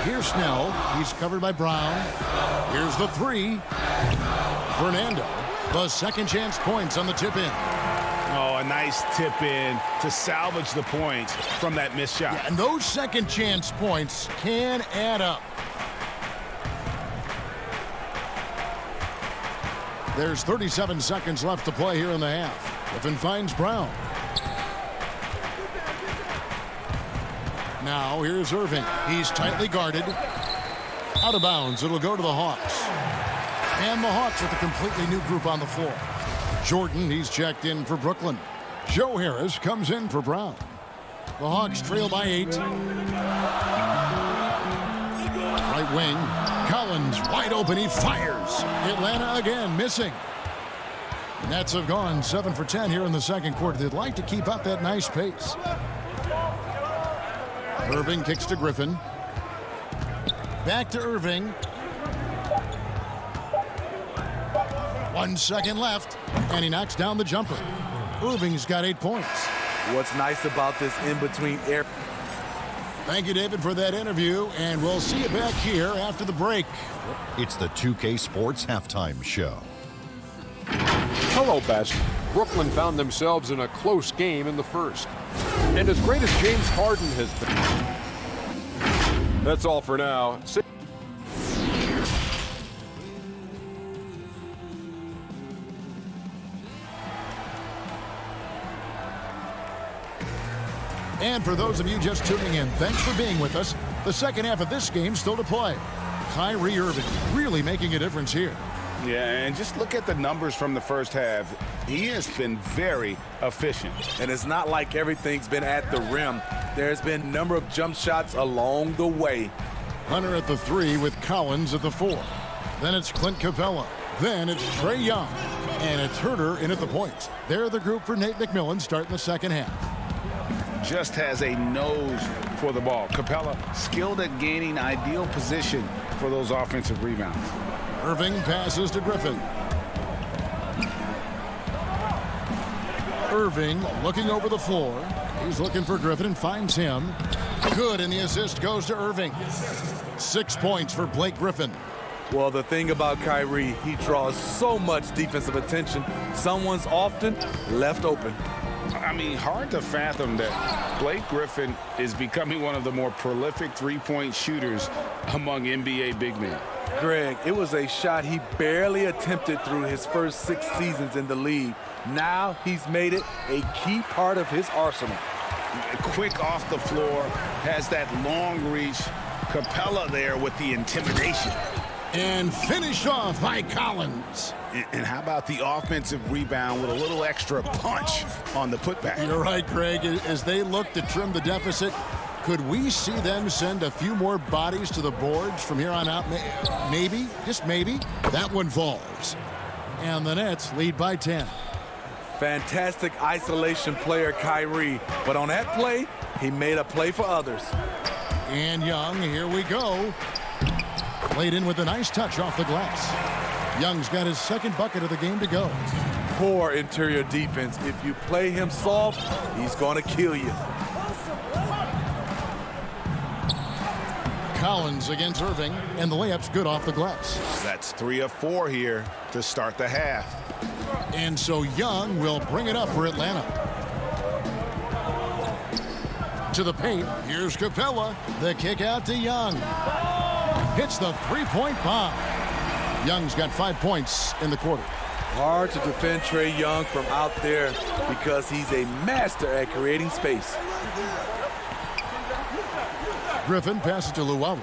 Here's Snell. He's covered by Brown. Here's the 3. Fernando. The second chance points on the tip in. Oh, a nice tip in to salvage the points from that missed shot. Yeah, and those second chance points can add up. There's 37 seconds left to play here in the half. Griffin finds Brown. Now here's Irving. He's tightly guarded. Out of bounds. It'll go to the Hawks. And the Hawks with a completely new group on the floor. Jordan, he's checked in for Brooklyn. Joe Harris comes in for Brown. The Hawks trail by 8. Right wing. Collins wide open. He fires. Atlanta again missing. Nets have gone 7 for 10 here in the second quarter. They'd like to keep up that nice pace. Irving kicks to Griffin. Back to Irving. 1 second left, and he knocks down the jumper. Irving's got 8 points. What's nice about this in-between air. Thank you, David, for that interview, and we'll see you back here after the break. It's the 2K Sports Halftime Show. Hello, Best. Brooklyn found themselves in a close game in the first. And as great as James Harden has been, that's all for now. And for those of you just tuning in, thanks for being with us. The second half of this game still to play. Kyrie Irving really making a difference here. Yeah, and just look at the numbers from the first half. He has been very efficient. And it's not like everything's been at the rim. There's been a number of jump shots along the way. Hunter at the 3 with Collins at the 4. Then it's Clint Capella. Then it's Trae Young. And it's Herter in at the point. They're the group for Nate McMillan starting the second half. Just has a nose for the ball. Capella skilled at gaining ideal position for those offensive rebounds. Irving passes to Griffin. Irving looking over the floor. He's looking for Griffin and finds him. Good, and the assist goes to Irving. 6 points for Blake Griffin. Well, the thing about Kyrie, he draws so much defensive attention. Someone's often left open. I mean, hard to fathom that Blake Griffin is becoming one of the more prolific three-point shooters among NBA big men. Greg, it was a shot he barely attempted through his first 6 seasons in the league. Now he's made it a key part of his arsenal. Quick off the floor, has that long reach. Capella there with the intimidation. And finished off by Collins. And how about the offensive rebound with a little extra punch on the putback? You're right, Greg. As they look to trim the deficit, could we see them send a few more bodies to the boards from here on out? Maybe, just maybe. That one falls. And the Nets lead by 10. Fantastic isolation player, Kyrie. But on that play, he made a play for others. And Young, here we go. Played in with a nice touch off the glass. Young's got his second bucket of the game to go. Poor interior defense. If you play him soft, he's going to kill you. Collins against Irving, and the layup's good off the glass. That's 3 of 4 here to start the half. And so Young will bring it up for Atlanta. To the paint, here's Capella. The kick out to Young. Hits the three-point bomb. Young's got 5 points in the quarter. Hard to defend Trae Young from out there because he's a master at creating space. Griffin passes to Luau.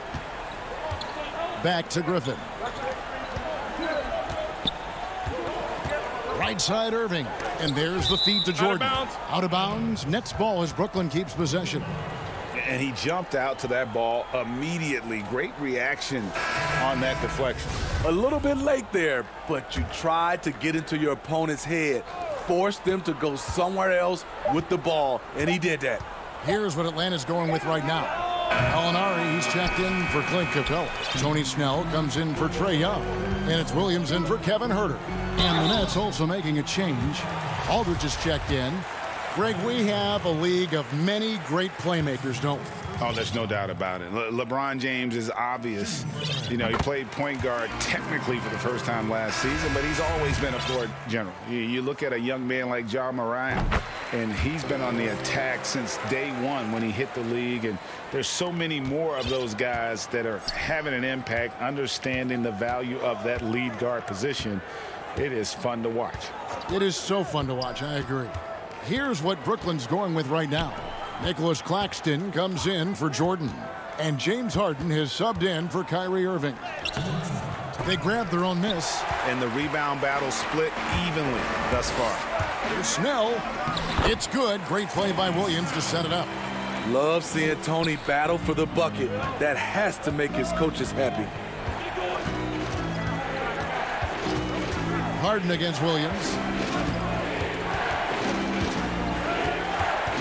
Back to Griffin. Right side Irving. And there's the feed to Jordan. Out of bounds. Next ball as Brooklyn keeps possession. And he jumped out to that ball immediately. Great reaction on that deflection. A little bit late there, but you tried to get into your opponent's head. Forced them to go somewhere else with the ball, and he did that. Here's what Atlanta's going with right now. Gallinari, he's checked in for Clint Capella. Tony Snell comes in for Trae Young. And it's Williams in for Kevin Huerter. And the Nets also making a change. Aldridge is checked in. Greg, we have a league of many great playmakers, don't we? Oh, there's no doubt about it. LeBron James is obvious. You know, he played point guard technically for the first time last season, but he's always been a floor general. You look at a young man like Ja Morant, and he's been on the attack since day one when he hit the league. And there's so many more of those guys that are having an impact, understanding the value of that lead guard position. It is fun to watch. It is so fun to watch, I agree. Here's what Brooklyn's going with right now. Nicholas Claxton comes in for Jordan. And James Harden has subbed in for Kyrie Irving. They grabbed their own miss. And the rebound battle split evenly thus far. Here's Snell. It's good. Great play by Williams to set it up. Love seeing Tony battle for the bucket. That has to make his coaches happy. Harden against Williams.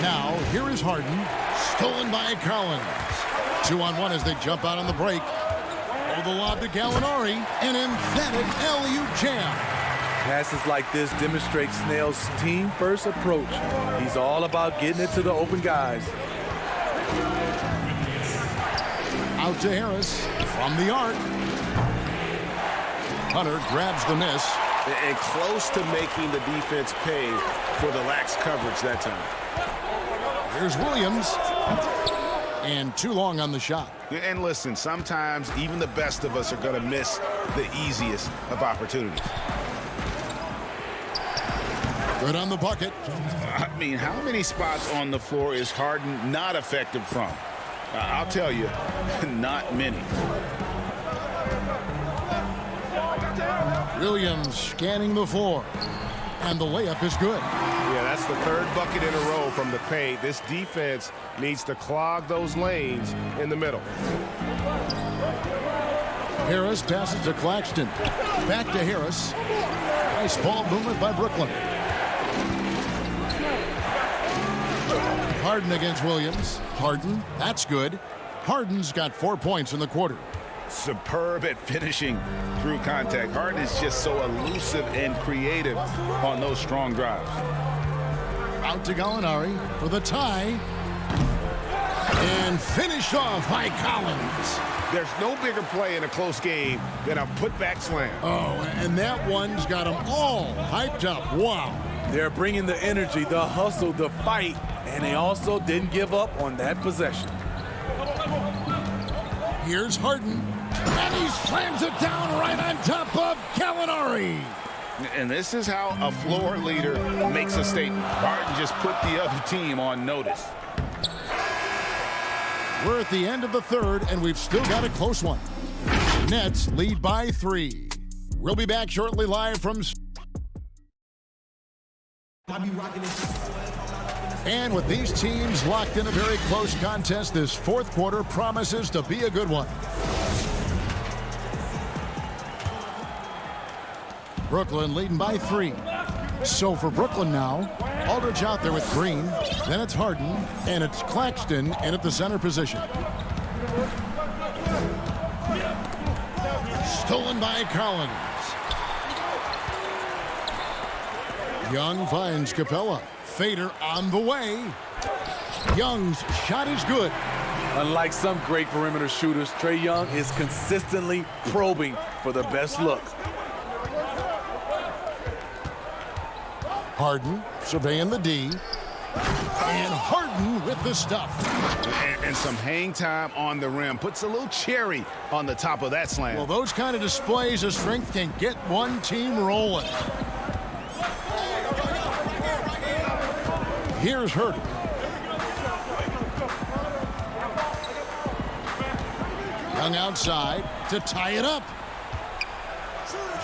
Now, here is Harden, stolen by Collins. 2-on-1 as they jump out on the break. Oh, the lob to Gallinari, an emphatic alley-oop jam. Passes like this demonstrate Snell's team-first approach. He's all about getting it to the open guys. Out to Harris from the arc. Hunter grabs the miss. And close to making the defense pay for the lax coverage that time. Here's Williams. And too long on the shot. And listen, sometimes even the best of us are going to miss the easiest of opportunities. Good on the bucket. I mean, how many spots on the floor is Harden not effective from? I'll tell you, not many. Williams scanning the floor. And the layup is good. Yeah, that's the third bucket in a row from the paint. This defense needs to clog those lanes in the middle. Harris passes to Claxton. Back to Harris. Nice ball movement by Brooklyn. Harden against Williams. Harden, that's good. Harden's got 4 points in the quarter. Superb at finishing through contact. Harden is just so elusive and creative on those strong drives. Out to Gallinari for the tie. And finished off by Collins. There's no bigger play in a close game than a putback slam. Oh, and that one's got them all hyped up. Wow. They're bringing the energy, the hustle, the fight, and they also didn't give up on that possession. Here's Harden. And he slams it down right on top of Gallinari. And this is how a floor leader makes a statement. Harden just put the other team on notice. We're at the end of the third, and we've still got a close one. Nets lead by 3. We'll be back shortly live from... And with these teams locked in a very close contest, this fourth quarter promises to be a good one. Brooklyn leading by 3. So for Brooklyn now, Aldridge out there with Green. Then it's Harden, and it's Claxton in at the center position. Stolen by Collins. Young finds Capella. Fader on the way. Young's shot is good. Unlike some great perimeter shooters, Trae Young is consistently probing for the best look. Harden surveying the D. And Harden with the stuff. And some hang time on the rim. Puts a little cherry on the top of that slam. Well, those kind of displays of strength can get one team rolling. Here's Herder. Young outside to tie it up.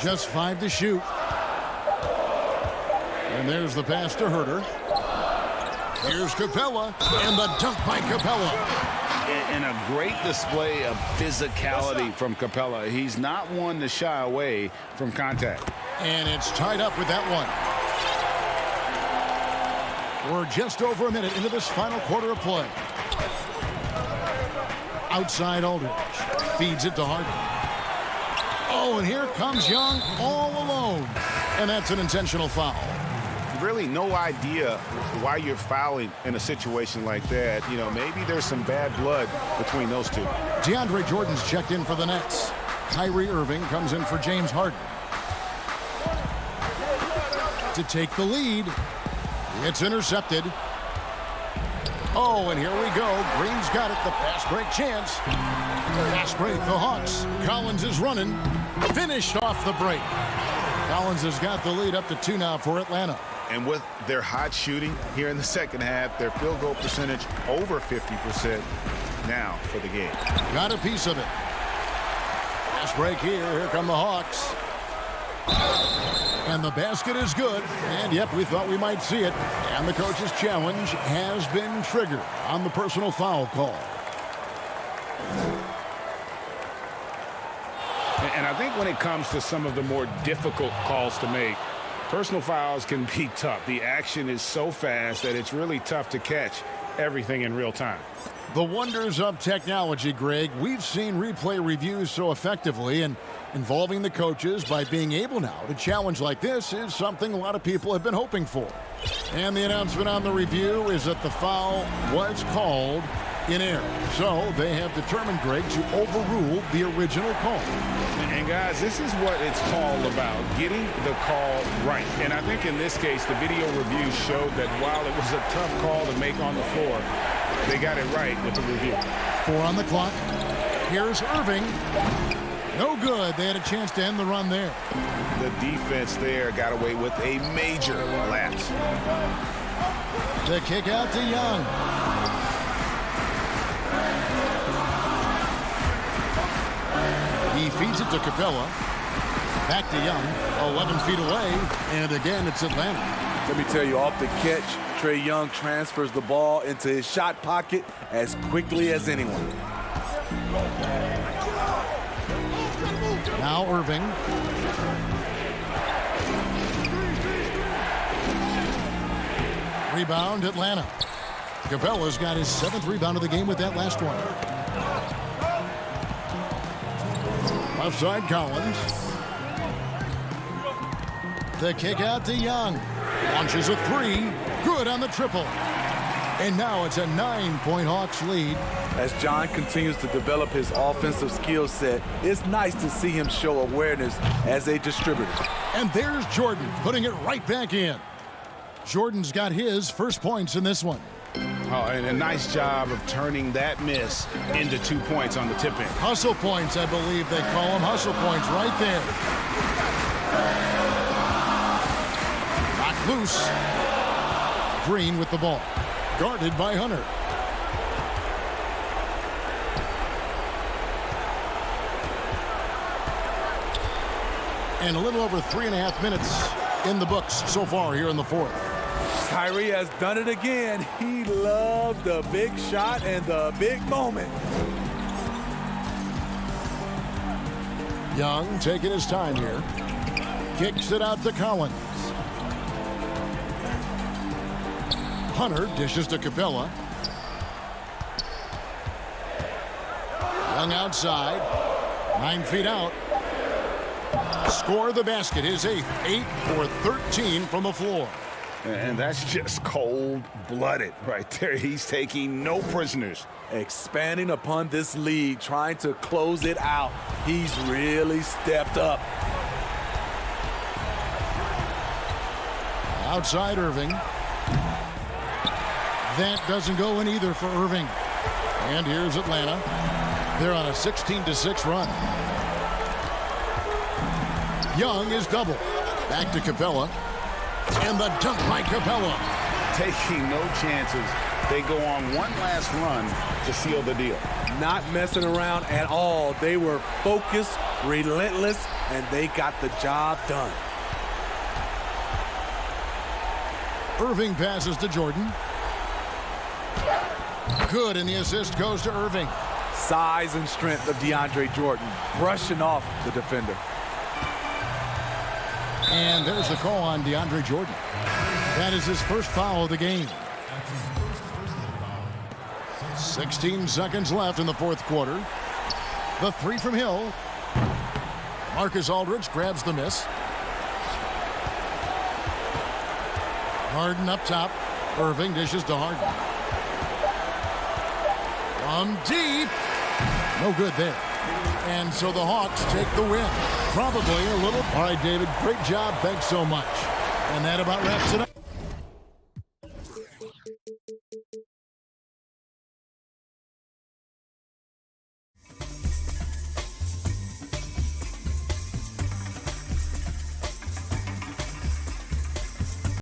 Just 5 to shoot. And there's the pass to Herder. Here's Capella, and the dunk by Capella. And a great display of physicality from Capella. He's not one to shy away from contact. And it's tied up with that one. We're just over a minute into this final quarter of play. Outside Aldridge. Feeds it to Harden. Oh, and here comes Young all alone. And that's an intentional foul. Really no idea why you're fouling in a situation like that. You know, maybe there's some bad blood between those two. DeAndre Jordan's checked in for the Nets. Kyrie Irving comes in for James Harden. To take the lead. It's intercepted. Oh, and here we go. Green's got it. The fast break chance. Fast break, the Hawks. Collins is running. Finished off the break. Collins has got the lead up to 2 now for Atlanta. And with their hot shooting here in the second half, their field goal percentage over 50% now for the game. Got a piece of it. Fast break here. Here come the Hawks. And the basket is good. And, yep, we thought we might see it. And the coach's challenge has been triggered on the personal foul call. And I think when it comes to some of the more difficult calls to make, personal fouls can be tough. The action is so fast that it's really tough to catch everything in real time. The wonders of technology, Greg. We've seen replay reviews so effectively, and involving the coaches by being able now to challenge like this is something a lot of people have been hoping for. And the announcement on the review is that the foul was called in error. So they have determined, Greg, to overrule the original call. And guys, this is what it's all about, getting the call right. And I think in this case, the video review showed that while it was a tough call to make on the floor, they got it right with the review. 4 on the clock. Here's Irving. No good. They had a chance to end the run there. The defense there got away with a major lapse. The kick out to Young. He feeds it to Capella. Back to Young. 11 feet away. And again, it's Atlanta. Let me tell you, off the catch, Trae Young transfers the ball into his shot pocket as quickly as anyone. Now Irving. Rebound, Atlanta. Capella's got his 7th rebound of the game with that last one. Left side, Collins. The kick out to Young. Launches a 3. Good on the triple. And now it's a 9-point Hawks lead. As John continues to develop his offensive skill set, it's nice to see him show awareness as a distributor. And there's Jordan putting it right back in. Jordan's got his first points in this one. Oh, and a nice job of turning that miss into 2 points on the tip in. Hustle points, I believe they call them. Hustle points right there. Knocked loose. Green with the ball. Guarded by Hunter. And a little over 3.5 minutes in the books so far here in the fourth. Kyrie has done it again. He loved the big shot and the big moment. Young taking his time here. Kicks it out to Collins. Hunter dishes to Capella. Young outside. 9 feet out. Score the basket. His 8th. 8 for 13 from the floor. And that's just cold-blooded right there. He's taking no prisoners. Expanding upon this lead, trying to close it out. He's really stepped up. Outside Irving. That doesn't go in either for Irving. And here's Atlanta. They're on a 16-6 run. Young is double. Back to Capella. And the dunk by Capella. taking no chances. They go on one last run to seal the deal. Not messing around at all. They were focused, relentless, and they got the job done. Irving passes to Jordan. Good, and the assist goes to Irving. Size and strength of DeAndre Jordan, brushing off the defender. And there's the call on DeAndre Jordan. That is his first foul of the game. 16 seconds left in the fourth quarter. The three from Hill. Marcus Aldridge grabs the miss. Harden up top. Irving dishes to Harden. From deep. No good there. And so the Hawks take the win. Probably a little. All right, David, great job. Thanks so much. And that about wraps it up.